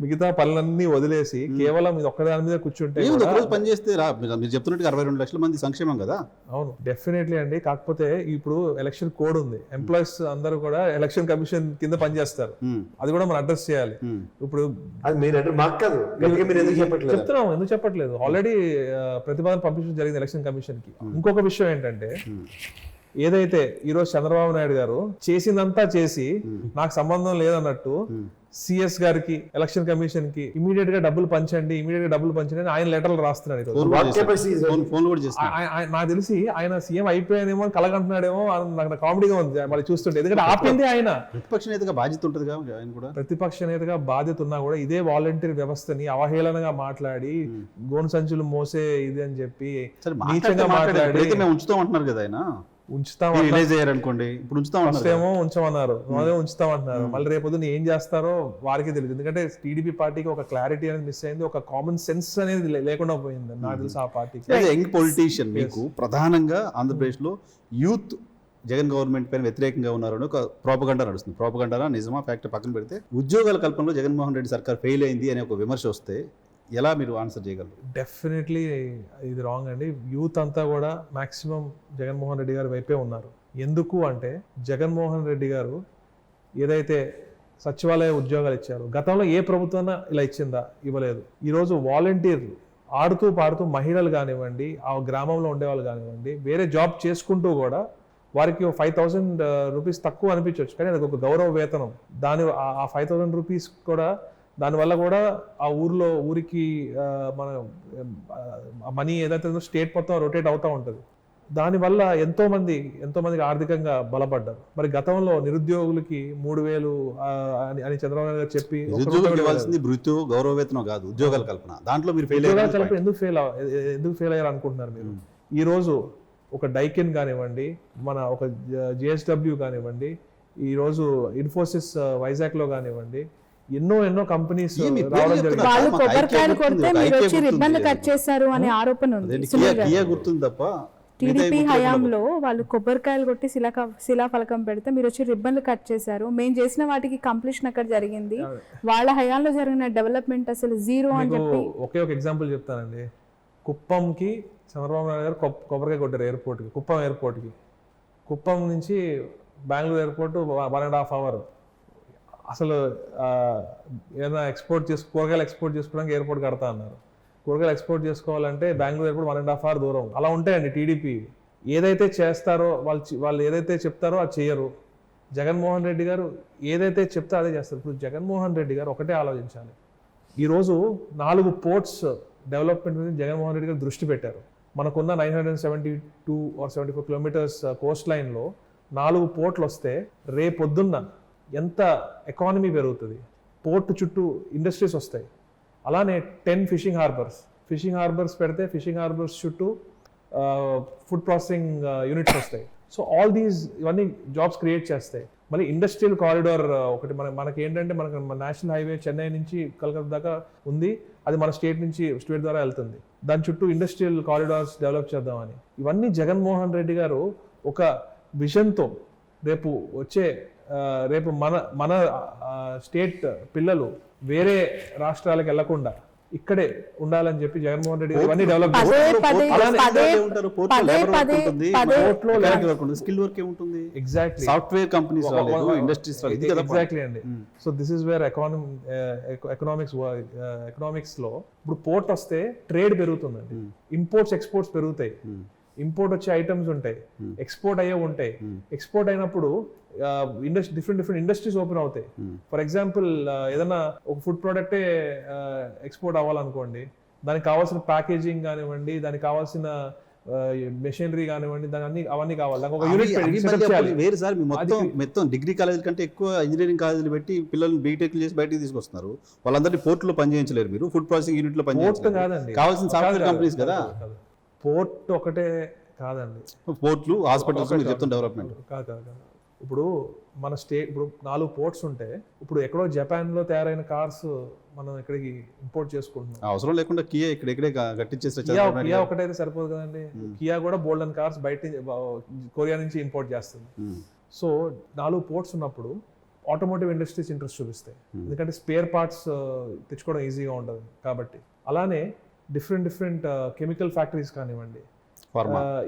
మిగతా పనులన్నీ వదిలేసి కేవలం ఇది ఒక్కదాని మీద కూర్చుంటే ఏముంది, కూడా- ఒక రోజు పని చేస్తే మీరు చెప్తున్నట్టు 62 లక్షల మంది సంక్షేమం కదా. అవును, డెఫినెట్లీ అండి. కాకపోతే ఇప్పుడు ఎలక్షన్ కోడ్ ఉంది, ఎంప్లాయీస్ అందరూ కూడా ఎలక్షన్ కమిషన్ కింద పనిచేస్తారు, అది కూడా మనం అడ్రస్ చేయాలి. ఇప్పుడు అది మీరు అంటే మాకు కాదు, గట్టిగా మీరు ఎందుకు చెప్పట్లేదు? చెప్తున్నాం, ఎందుకు చెప్పట్లేదు, ఆల్రెడీ ప్రతిపాదన పంపించడం జరిగింది ఎలక్షన్ కమిషన్ కి. ఇంకొక విషయం ఏంటంటే, ఏదైతే ఈరోజు చంద్రబాబు నాయుడు గారు చేసిందంతా చేసి నాకు సంబంధం లేదన్నట్టు సిఎస్ గారికి ఎలక్షన్ కమిషన్ కి ఇమీడియట్ గా డబ్బులు పంచండి అని ఆయన లెటర్లు రాస్తున్నాడు ఈరోజు. ఫోన్ కూడా చేస్తారు. నాకు తెలిసి ఆయన సీఎం అయిపోయానేమో అని కలగంటున్నాడేమో నాకు కామెడీగా ఉంది మరి చూస్తుంటే, ఎందుకంటే ఆపింది ఆయన. ప్రతిపక్ష నేతగా బాధ్యత ఉంటుంది కదా ఆయన కూడా. ప్రతిపక్ష నేతగా బాధ్యత ఉన్నా కూడా ఇదే వాలంటీర్ వ్యవస్థని అవహేళనగా మాట్లాడి గోను సంచులు మోసే ఇది అని చెప్పి నీచంగా మాట్లాడి మేము ఉంచుతాం అంటున్నారు కదా ఆయన. ఉంచుతాం రిలీజ్ అయ్యారనుకోండి, ఇప్పుడు ఉంచుతాం ఫస్ట్ ఏమో ఉంచమన్నారు, అదే ఉంచుతామంటున్నారు, మళ్ళీ రేపొద్దున ఏం చేస్తారో వారికి తెలియదు. ఎందుకంటే టీడీపీ పార్టీకి ఒక క్లారిటీ అనేది మిస్ అయింది, ఒక కామన్ సెన్స్ అనేది లేకుండా పోయింది నాకు తెలిసి ఆ పార్టీకి. యంగ్ పొలిటీషియన్ మీకు ప్రధానంగా ఆంధ్రప్రదేశ్ లో యూత్ జగన్ గవర్నమెంట్ పైన వ్యతిరేకంగా ఉన్నారని ఒక ప్రోపగండా నడుస్తుంది. ప్రోపగండా నిజమా ఫ్యాక్ట్ పక్కన పెడితే, ఉద్యోగాల కల్పనలో జగన్మోహన్ రెడ్డి సర్కార్ ఫెయిల్ అయింది అనే ఒక విమర్శ వస్తే ఎలా మీరు ఆన్సర్ చేయగలరు? డెఫినెట్లీ ఇది రాంగ్ అండి. యూత్ అంతా కూడా మాక్సిమం జగన్మోహన్ రెడ్డి గారి వైపే ఉన్నారు. ఎందుకు అంటే, జగన్మోహన్ రెడ్డి గారు ఏదైతే సచివాలయ ఉద్యోగాలు ఇచ్చారో, గతంలో ఏ ప్రభుత్వం ఇలా ఇచ్చిందా? ఇవ్వలేదు. ఈరోజు వాలంటీర్లు ఆడుతూ పాడుతూ మహిళలు కానివ్వండి, ఆ గ్రామంలో ఉండేవాళ్ళు కానివ్వండి, వేరే జాబ్ చేసుకుంటూ కూడా వారికి 5,000 రూపీస్ తక్కువ అనిపించవచ్చు, కానీ అది ఒక గౌరవ వేతనం. ఆ 5,000 రూపీస్ కూడా దానివల్ల కూడా ఆ ఊరికి మన మనీ ఏదైతే స్టేట్ మొత్తం రొటేట్ అవుతూ ఉంటుంది. దానివల్ల ఎంతో మందికి ఆర్థికంగా బలపడ్డారు. మరి గతంలో నిరుద్యోగులకి 3,000 అని చంద్రబాబు నాయుడు గారు చెప్పి గౌరవ వేతనం కాదు, ఉద్యోగాల కల్పన, దాంట్లో మీరు ఎందుకు ఫెయిల్ అయ్యారు అనుకుంటున్నారు మీరు? ఈ రోజు ఒక డైకెన్ కానివ్వండి, మన ఒక జిఎస్డబ్ల్యూ కానివ్వండి, ఈ రోజు ఇన్ఫోసిస్ వైజాగ్ లో కానివ్వండి, ఎన్నో కంపెనీస్ రావడం జరిగింది. వాళ్ళు కొబ్బరికాయలు కొడితే మీరు వచ్చి రిబ్బన్లు కట్ చేశారు అనే ఆరోపణ ఉంది. గుర్తుంది తప్ప టీడీపీ హయాంలో వాళ్ళు కొబ్బరికాయలు కొట్టి శిలాఫలకం పెడితే మీరు వచ్చి రిబ్బన్లు కట్ చేశారు. మేము చేసిన వాటికి కంప్లీషన్ అక్కడ జరిగింది. వాళ్ళ హయాంలో జరిగిన డెవలప్మెంట్ అసలు జీరో అని చెప్పి ఒకే ఒక ఎగ్జాంపుల్ చెప్తానండి. కుప్పంకి చంద్రబాబు నాయుడు గారు కొబ్బరికాయ కొట్టారు ఎయిర్పోర్ట్కి, కుప్పం ఎయిర్పోర్ట్కి. కుప్పం నుంచి బెంగళూరు ఎయిర్పోర్ట్ 1.5 hours. అసలు ఏదైనా కూరగాయలు ఎక్స్పోర్ట్ చేసుకోవడానికి ఎయిర్పోర్ట్ కడతా అన్నారు. కూరగాయలు ఎక్స్పోర్ట్ చేసుకోవాలంటే బెంగళూరు ఎయిర్పోర్ట్ 1.5 hours దూరం. అలా ఉంటాయండి టీడీపీ. ఏదైతే చేస్తారో వాళ్ళు ఏదైతే చెప్తారో అది చేయరు. జగన్మోహన్ రెడ్డి గారు ఏదైతే చెప్తారో అదే చేస్తారు. ఇప్పుడు జగన్మోహన్ రెడ్డి గారు ఒకటే ఆలోచించాలి. ఈరోజు 4 పోర్ట్స్ డెవలప్మెంట్ మీద జగన్మోహన్ రెడ్డి గారు దృష్టి పెట్టారు. మనకున్న 972 or 74 kilometers కోస్ట్ లైన్లో 4 పోర్ట్లు వస్తే రేపొద్దున్న ఎంత ఎకానమీ పెరుగుతుంది. పోర్టు చుట్టూ ఇండస్ట్రీస్ వస్తాయి. అలానే 10 ఫిషింగ్ హార్బర్స్ పెడితే ఫిషింగ్ హార్బర్స్ చుట్టూ ఫుడ్ ప్రాసెసింగ్ యూనిట్స్ వస్తాయి. సో ఆల్ దీస్ ఇవన్నీ జాబ్స్ క్రియేట్ చేస్తాయి. మళ్ళీ ఇండస్ట్రియల్ కారిడార్ ఒకటి మనకి ఏంటంటే, మనకు నేషనల్ హైవే చెన్నై నుంచి కలకత్తా దాకా ఉంది. అది మన స్టేట్ ద్వారా వెళ్తుంది. దాని చుట్టూ ఇండస్ట్రియల్ కారిడార్స్ డెవలప్ చేద్దామని. ఇవన్నీ జగన్మోహన్ రెడ్డి గారు ఒక విజన్తో రేపు మన స్టేట్ పిల్లలు వేరే రాష్ట్రాలకు వెళ్లకుండా ఇక్కడే ఉండాలని చెప్పి జగన్మోహన్ రెడ్డి ఇవన్నీ develop exactly software companies industries exactly అండి. So this is where economics లో ఇప్పుడు పోర్ట్ వస్తే ట్రేడ్ పెరుగుతుందండి, ఇంపోర్ట్స్ ఎక్స్పోర్ట్స్ పెరుగుతాయి. ఇంపోర్ట్ వచ్చే ఐటమ్స్ ఉంటాయి, ఎక్స్పోర్ట్ అయ్యే ఉంటాయి. ఎక్స్పోర్ట్ అయినప్పుడు డిఫరెంట్ ఇండస్ట్రీస్ ఓపెన్ అవుతాయి. ఫర్ ఎగ్జాంపుల్ ఏదైనా ఒక ఫుడ్ ప్రోడక్టే ఎక్స్పోర్ట్ అవ్వాలనుకోండి, దానికి కావాల్సిన ప్యాకేజింగ్ కానివ్వండి, దానికి కావాల్సిన మెషినరీ కానివ్వండి, అవన్నీ కావాలి. దానికి ఒక యూనిట్ వేరు సార్. మొత్తం డిగ్రీ కాలేజీల కంటే ఎక్కువ ఇంజనీరింగ్ కాలేజీలు పెట్టి పిల్లల్ని బీటెక్ చేసి బయటకి తీసుకొస్తున్నారు. వాళ్ళందరినీ పోర్టులో పనిచేయించలేరు మీరు, ఫుడ్ ప్రాసెసింగ్ యూనిట్ లో పనిచేయించలేరు. కావాల్సిన సాఫ్ట్వేర్ కంపెనీస్ కదా. పోర్ట్ ఒకటే కాదండి, పోర్ట్లు, హాస్పిటల్స్ చెప్తున్న డెవలప్మెంట్ కాదు. ఇప్పుడు మన స్టేట్ ఇప్పుడు 4 పోర్ట్స్ ఉంటే ఇప్పుడు ఎక్కడో జపాన్లో తయారైన కార్స్ మనం ఇక్కడికి ఇంపోర్ట్ చేసుకుంటున్నాం. అవసరం లేకుండా కియా ఇక్కడే కట్టించేస్తే కియా ఒకటైతే సరిపోదు కదండి. కియా కూడా బోల్డన్ కార్స్ బయట కొరియా నుంచి ఇంపోర్ట్ చేస్తుంది. సో 4 పోర్ట్స్ ఉన్నప్పుడు ఆటోమోటివ్ ఇండస్ట్రీస్ ఇంట్రెస్ట్ చూపిస్తాయి, ఎందుకంటే స్పేర్ పార్ట్స్ తెచ్చుకోవడం ఈజీగా ఉంటుంది కాబట్టి. అలానే డిఫరెంట్ కెమికల్ ఫ్యాక్టరీస్ కానివ్వండి,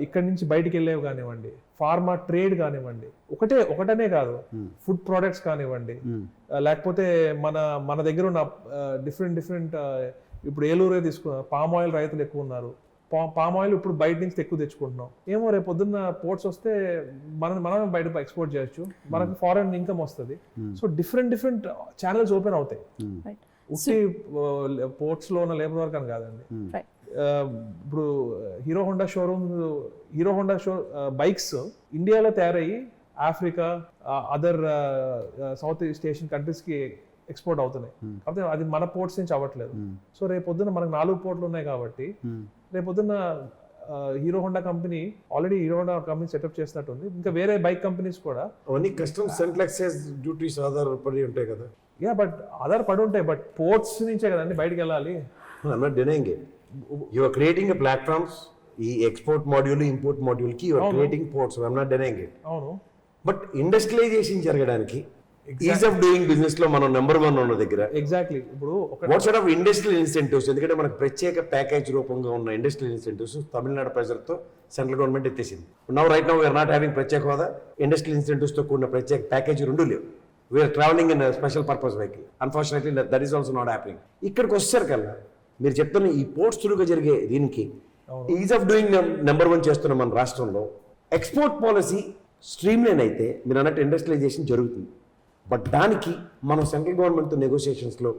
ఇక్కడి నుంచి బయటికి వెళ్ళేవి కానివ్వండి, ఫార్మా ట్రేడ్ కానివ్వండి, ఒకటనే కాదు, ఫుడ్ ప్రోడక్ట్స్ కానివ్వండి, లేకపోతే మన దగ్గర ఉన్న డిఫరెంట్ ఇప్పుడు ఏలూరే తీసుకున్న పామ్ ఆయిల్ రైతులు ఎక్కువ ఉన్నారు. పామ్ ఆయిల్ ఇప్పుడు బయట నుంచి ఎక్కువ తెచ్చుకుంటున్నాం. ఏమో రేపు పొద్దున్న పోర్ట్స్ వస్తే మనం బయట ఎక్స్పోర్ట్ చేయొచ్చు, మనకు ఫారెన్ ఇన్కమ్ వస్తుంది. సో డిఫరెంట్ ఛానల్స్ ఓపెన్ అవుతాయి. ఉట్టి పోర్ట్స్ లో ఉన్న లేబర్ వర్క్ అని కాదండి. ఇప్పుడు హీరో హోండా బైక్స్ ఇండియాలో తయారయ్యి Africa, other south east Asian countries కి ఎక్స్పోర్ట్ అవుతున్నాయి. కాకపోతే అది మన పోర్ట్స్ నుంచి అవ్వట్లేదు. సో రేపొద్దున మనకు 4 పోర్ట్లు ఉన్నాయి కాబట్టి రేపొద్దున hero Honda company already setup చేసినట్టుంది. ఇంకా వేరే బైక్ కంపెనీస్ కూడా అవన్నీ కస్టమ్స్ సెంట్రల్ ఎక్సైజ్ డ్యూటీస్ ఆధారపడి ఉంటాయి కదా. ఆధారపడి ఉంటాయి, బట్ పోర్ట్స్ నుంచే కదండి బయటకు వెళ్ళాలి. I'm not denying it. You are creating a platforms, ఈ ఎక్స్పోర్ట్ మాడ్యూల్ ఇంపోర్ట్ మాడ్యూల్ కి you are creating ports. I'm not denying it. అవును, బట్ ఇండస్ట్రియలైజేషన్ జరగడానికి ఈజ్ ఆఫ్ డూయింగ్ బిజినెస్ లో మనం నెంబర్ 1 ఉన్న దగ్గర ఎగ్జాక్ట్లీ. ఇప్పుడు what sort of industrial incentives, ఎందుకంటే మనకు ప్రత్యేక ప్యాకేజ్ రూపంగా ఉన్న ఇండస్ట్రియల్ ఇన్సెంటివ్స్ తమిళనాడు ప్రజలతో సెంట్రల్ గవర్నమెంట్ ఎత్తేసింది. Right now we're not having ప్రత్యేక హోదా, ఇండస్ట్రియల్ ఇన్సెంటివ్స్ తో కూడిన ప్రత్యేక ప్యాకేజ్ 2 లేవు. We are travelling in special purpose vehicle. Unfortunately that is also not happening. ఇక్కడికి వచ్చేసరి కల్లా మీరు చెప్తున్న ఈ పోర్ట్స్ త్రూగా జరిగే దీనికి ఈజ్ ఆఫ్ డూయింగ్ నెంబర్ 1 చేస్తున్న మన రాష్ట్రంలో ఎక్స్పోర్ట్ పాలసీ స్ట్రీమ్ లైన్ అయితే మీరు అన్నట్టు ఇండస్ట్రియలైజేషన్ జరుగుతుంది. బట్ దానికి మనం సెంట్రల్ గవర్నమెంట్తో నెగోషియేషన్స్లో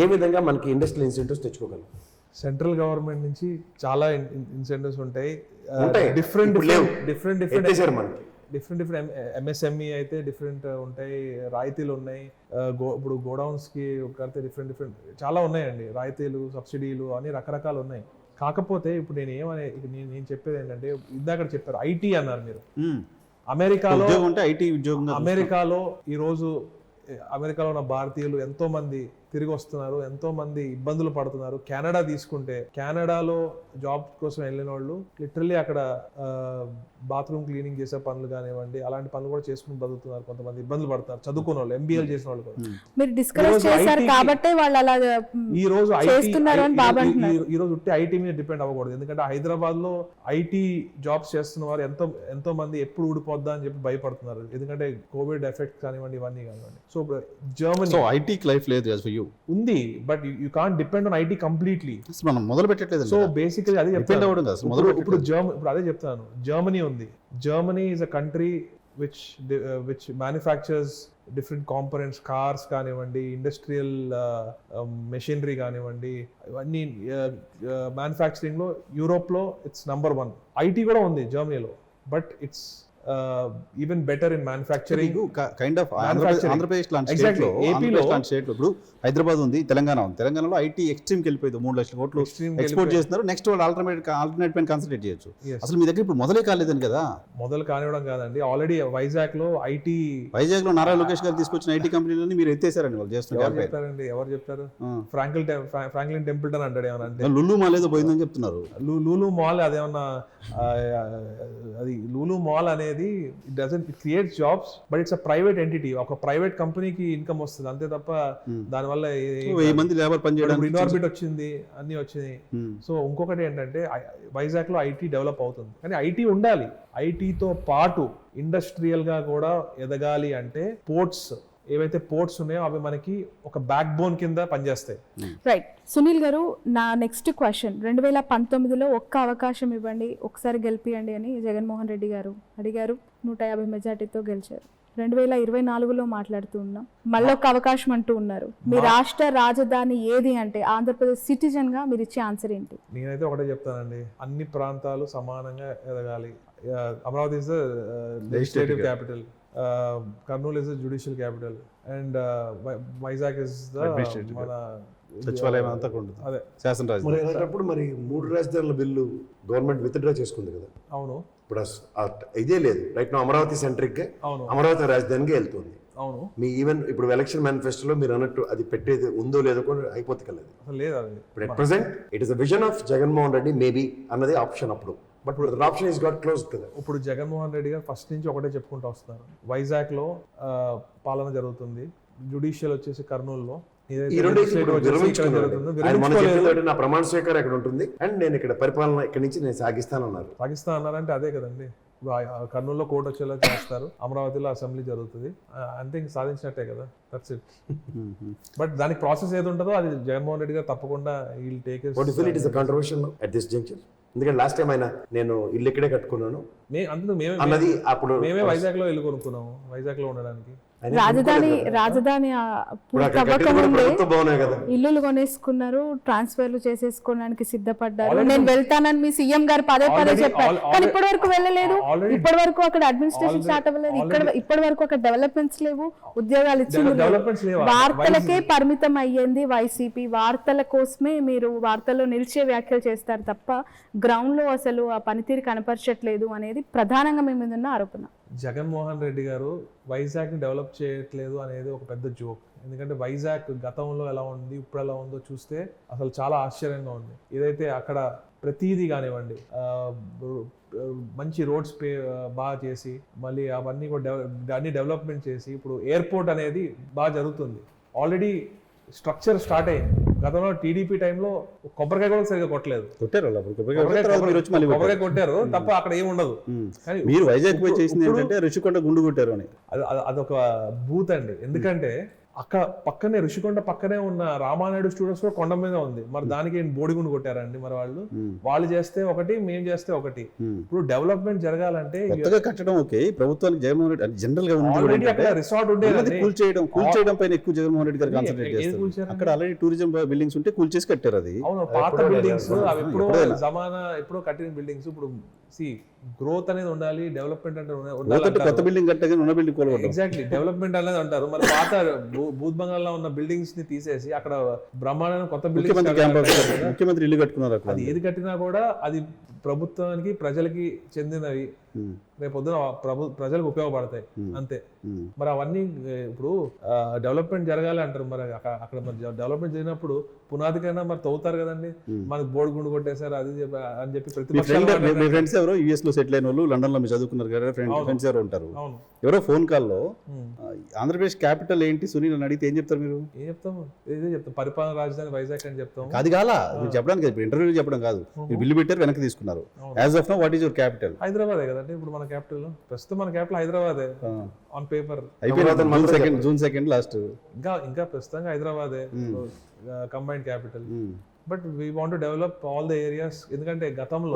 ఏ విధంగా మనకి ఇండస్ట్రియల్ ఇన్సెంటివ్స్ తెచ్చుకోగలం? సెంట్రల్ గవర్నమెంట్ నుంచి చాలా ఇన్సెంటివ్స్ ఉంటాయి. డిఫరెంట్ ఎంఎస్ఎంఈ అయితే డిఫరెంట్ ఉంటాయి, రాయితీలు ఉన్నాయి. ఇప్పుడు గోడౌన్స్ కి కడితే డిఫరెంట్ చాలా ఉన్నాయండి, రాయితీలు, సబ్సిడీలు అని రకరకాలు ఉన్నాయి. కాకపోతే ఇప్పుడు నేను చెప్పేది ఏంటంటే, ఇందాక చెప్పారు ఐటీ అన్నారు మీరు. అమెరికాలో ఈరోజు అమెరికాలో ఉన్న భారతీయులు ఎంతో మంది తిరిగి వస్తున్నారు, ఎంతో మంది ఇబ్బందులు పడుతున్నారు. కెనడా తీసుకుంటే, కెనడాలో జాబ్ కోసం వెళ్ళిన వాళ్ళు లిటరల్లీ అక్కడ బాత్రూమ్ క్లీనింగ్ చేసే పనులు కానివ్వండి, అలాంటి పనులు కూడా చేసుకుని బతుకుతున్నారు. కొంతమంది ఇబ్బందులు పడుతున్నారు, చదువుకున్న వాళ్ళు, ఎంబీఏలు చేసిన వాళ్ళు కూడా. మీరు డిస్కస్ చేశారు కాబట్టి వాళ్ళు అలా ఈ రోజు ఐటీ మీద డిపెండ్ అవ్వకూడదు. ఎందుకంటే హైదరాబాద్ లో ఐటీ జాబ్స్ చేస్తున్న వారు ఎంతో మంది ఎప్పుడు ఊడిపోద్దా అని చెప్పి భయపడుతున్నారు, ఎందుకంటే కోవిడ్ ఎఫెక్ట్ కానివ్వండి, ఇవన్నీ కానివ్వండి. సో జర్మనీ ఐటీకి లైఫ్ లేదు ఉంది, but you can't depend on IT completely. మనం మొదలు పెట్టట్లేదు. సో బేసికలీ అదే చెప్తాను. ఇప్పుడు అదే చెప్తాను. జర్మనీ ఉంది. Germany is a country which manufactures different components, cars కానివ్వండి, ఇండస్ట్రియల్ మెషినరీ కానివ్వండి, ఇవన్నీ మ్యానుఫ్యాక్చరింగ్ లో యూరోప్ లో ఇట్స్ నంబర్ 1. ఐటీ కూడా ఉంది జర్మనీలో, but it's even better in manufacturing. Kind of Andhra Pradesh లాంటి స్టేట్ లో, ఇప్పుడు హైదరాబాద్ ఉంది, తెలంగాణ ఉంది. తెలంగాణలో ఐటీ ఎక్స్ట్రీమ్కి వెళ్ళిపోయింది. 3 లక్షల కోట్లు ఎక్స్పోర్ట్ చేస్తున్నారు. నెక్స్ట్ వాళ్ళు ఆల్టర్నేట్ పైన కాన్సన్ట్రేట్ చేయొచ్చు. అసలు మీ దగ్గర ఇప్పుడు మొదలే కాలేదని కదా. మొదలు కానివ్వడం కాదండి, ఆల్రెడీ వైజాగ్ లో నారా లోకేష్ గారు తీసుకొచ్చిన ఐటీ కంపెనీలని మీరు ఎత్తేసారని వాళ్ళు చేస్తున్నారు. ఎవరు చెప్తారు? ఫ్రాంక్లిన్ టెంపుల్టన్ అంటాడు ఏమన్నా. లులు మాల్ ఏదో పోయిందని చెప్తున్నారు. లూలు మాల్ అదేమన్నా, అది లూలు మాల్ అనేది it doesn't create jobs, but it's a private entity. ఒక ప్రైవేట్ కంపెనీకి ఇన్కమ్ వస్తుంది అంతే తప్ప దానివల్ల 1000 మంది లేబర్ పనిచేయడానికి ఇన్ఆర్బిట్ వచ్చింది, అన్ని వచ్చినాయి. సో ఇంకొకటి ఏంటంటే వైజాగ్ లో ఐటీ డెవలప్ అవుతుంది, కానీ ఐటీ ఉండాలి. ఐటీతో పాటు ఇండస్ట్రియల్ గా కూడా ఎదగాలి అంటే పోర్ట్స్, ఏవైతే పోర్ట్స్ ఉన్నాయో అవి మనకి ఒక బ్యాక్ బోన్ కింద పనిచేస్తాయి. రైట్. సునీల్ గారు, నా నెక్స్ట్ క్వశ్చన్, 2019లో ఒక్క అవకాశం ఇవ్వండి, ఒకసారి గెలిపియండి అని జగన్మోహన్ రెడ్డి గారు అడిగారు. 150 మెజార్టీతో గెలిచారు. 2024లో మాట్లాడుతూ ఉన్నాం, మళ్ళీ ఒక అవకాశం అంటూ ఉన్నారు. మీ రాష్ట్ర రాజధాని ఏది అంటే ఆంధ్రప్రదేశ్ సిటిజన్ గా మీరు ఇచ్చే ఆన్సర్ ఏంటి? నేనైతే ఒకటే చెప్తానండి, అన్ని ప్రాంతాలు సమానంగా ఎదగాలి. Amaravati is the legislative capital, Kurnool is the judicial capital, and Vizag is the మన సచివాలయం అంతా కూడా ఉంటుంది. అదే శాసన మరి రాజధాని. అలాంటప్పుడు మరి 3 రాజధానుల బిల్లు గవర్నమెంట్ విత్డ్రా చేసుకుంది కదా. అవును ఇప్పుడు ఇదే లేదు. రైట్ నా అమరావతి సెంట్రిక్ అవును అమరావతి రాజధానికి వెళ్తుంది. అవును మీ ఈవెన్ ఇప్పుడు ఎలక్షన్ మేనిఫెస్టోలో మీరు అన్నట్టు అది పెట్టేది ఉందో లేదో కూడా హైపోథికల్. అసలు లేదు అది. ఇప్పుడు at present it is the vision of Jaganmohan Reddy maybe అన్నది ఆప్షన్ అప్పుడు. But option is got close కదా. ఇప్పుడు జగన్మోహన్ రెడ్డి గారు ఫస్ట్ నుంచి ఒకటే చెప్పుకుంటూ వస్తున్నారు, వైజాగ్లో పాలన జరుగుతుంది, జ్యుడిషియల్ వచ్చేసి కర్నూలులో, ఈ రెండు నా ప్రమాణ స్వీకారం ఎక్కడ ఉంటుంది అండ్ నేను ఇక్కడ పరిపాలన ఇక్కడ నుంచి నేను సాగిస్తానన్నారు. పాకిస్తాన్ అన్నారంటే అదే కదండి. ఇప్పుడు కర్నూలులో కోర్టు వచ్చేలా చేస్తారు, అమరావతిలో అసెంబ్లీ జరుగుతుంది, అంతే ఇంక సాధించినట్టే కదా. That's it. బట్ దానికి ప్రాసెస్ ఏది ఉంటుందో అది జగన్మోహన్ రెడ్డి గారు తప్పకుండా we'll take it is controversial at this junction. ఎందుకంటే లాస్ట్ టైం ఆయన నేను ఇల్లు ఇక్కడే కట్టుకున్నాను అన్నది అప్పుడు మేమే వైజాగ్ లో ఇల్లు కొనుక్కున్నాము, వైజాగ్ లో ఉండడానికి. రాజధాని ఇల్లులు కొనేసుకున్నారు, ట్రాన్స్ఫర్లు చేసేసుకోవడానికి సిద్ధపడ్డారు. నేను వెళ్తానని మీ సీఎం గారు పదే చెప్పారు, కానీ ఇప్పటి వరకు వెళ్ళలేదు. ఇప్పటి వరకు అక్కడ అడ్మినిస్ట్రేషన్ స్టార్ట్ అవ్వలేదు, ఇప్పటి వరకు అక్కడ డెవలప్మెంట్స్ లేవు, ఉద్యోగాలు ఇచ్చింది వార్తలకే పరిమితం అయ్యింది వైసీపీ. వార్తల కోసమే మీరు వార్తల్లో నిలిచే వ్యాఖ్యలు చేస్తారు తప్ప గ్రౌండ్ లో అసలు ఆ పనితీరు కనపరచట్లేదు అనేది ప్రధానంగా మీ మీద ఉన్న ఆరోపణ. జగన్మోహన్ రెడ్డి గారు వైజాగ్ ని డెవలప్ చేయట్లేదు అనేది ఒక పెద్ద జోక్. ఎందుకంటే వైజాగ్ గతంలో ఎలా ఉంది ఇప్పుడు ఎలా ఉందో చూస్తే అసలు చాలా ఆశ్చర్యంగా ఉంది. ఏదైతే అక్కడ ప్రతిదీ కానివ్వండి, మంచి రోడ్స్ బాగా చేసి మళ్ళీ అవన్నీ కూడా అన్ని డెవలప్మెంట్ చేసి ఇప్పుడు ఎయిర్పోర్ట్ అనేది బాగా జరుగుతుంది. ఆల్రెడీ స్ట్రక్చర్ స్టార్ట్ అయింది. గతంలో టీడీపీ టైంలో కొబ్బరికాయ కూడా సరిగ్గా కొట్టలేదు, కొబ్బరికాయ కొట్టారు తప్ప అక్కడ ఏమి ఉండదు. కానీ మీరు వైజాగ్ పోయి చేసింది ఏంటంటే రుషికొండ గుండు కొట్టారు అని. అదొక బూత్ అండి. ఎందుకంటే అక్కడ పక్కనే రుషికొండ పక్కనే ఉన్న రామానాయుడు స్టూడియోస్ కూడా కొండ మీద ఉంది. మరి దానికి బోడిగుండు కొట్టారండి మరి వాళ్ళు చేస్తే ఒకటి, మేము చేస్తే ఒకటి. ఇప్పుడు డెవలప్మెంట్ జరగాలంటే కట్టడం ఓకే, ప్రభుత్వానికి జగన్మోహన్ రెడ్డి జనరల్ గా ఆల్రెడీ అక్కడ రిసార్ట్ ఉండేది, కూల్చేయడం పైన ఎక్కువ జగన్మోహన్ రెడ్డి గారు కాన్సన్ట్రేట్ చేస్తారు. అక్కడ ఆల్రెడీ టూరిజం బిల్డింగ్స్ ఉంటే కూల్చేసి కట్టారు. అది అవును, పాత బిల్డింగ్స్ అవి ఎప్పుడో జమానా ఎప్పుడో కట్టిన బిల్డింగ్స్. ఇప్పుడు గ్రోత్ అనేది ఉండాలి, డెవలప్మెంట్ అంటే కొత్త బిల్డింగ్ కట్టే ఉన్న బిల్డింగ్ కోల్పోవడం. ఎగ్జాక్ట్లీ డెవలప్మెంట్ అనేది అంటారు. మరి పాత భూత్ బంగాల్లో ఉన్న బిల్డింగ్స్ ని తీసేసి అక్కడ బ్రహ్మాండమైన కొత్త బిల్డింగ్ ముఖ్యమంత్రి ఇల్లు కట్టుకున్నారు. అది ఏది కట్టినా కూడా అది ప్రభుత్వానికి ప్రజలకి చెందినవి, రేపు పొద్దున ప్రజలకు ఉపయోగపడతాయి అంతే. మరి అవన్నీ ఇప్పుడు డెవలప్మెంట్ జరగాలి అంటారు. మరి అక్కడ మరి డెవలప్మెంట్ జరిగినప్పుడు పునాదికైనా మరి తవ్వుతారు కదండి. మనకు బోర్డు గుండు కొట్టేశారు అది అని చెప్పి ఫ్రెండ్స్ ఎవరో యుఎస్ లో సెటిల్ అయిన వాళ్ళు, లండన్ లో మీరు చదువుకున్నారు కదా, ఫ్రెండ్స్ ఎవరో ఉంటారు. ఎవరో ఫోన్ కాల్లో ఆంధ్రప్రదేశ్ క్యాపిటల్ ఏంటి సునీల్ అని అడిగితే ఏం చెప్తారు మీరు? ఏం చెప్తాము? ఇదే చెప్తాం, పరిపాలన రాజధాని వైజాగ్ అని చెప్తాం. అది కాలా మీరు చెప్పడానికి, ఇంటర్వ్యూ చెప్పడం కాదు. మీరు బిల్లు పెట్టారు, వెనక్కి తీసుకున్నారు. As of now what is your capital? హైదరాబాదే కదండి ఇప్పుడు మన క్యాపిటల్. ప్రస్తుతం మన క్యాపిటల్ హైదరాబాదే ఆన్ పేపర్. June 2 last. ఇంకా ప్రస్తుతంగా హైదరాబాదే combined capital. But we want to develop all the areas. ఎందుకంటే గతంలో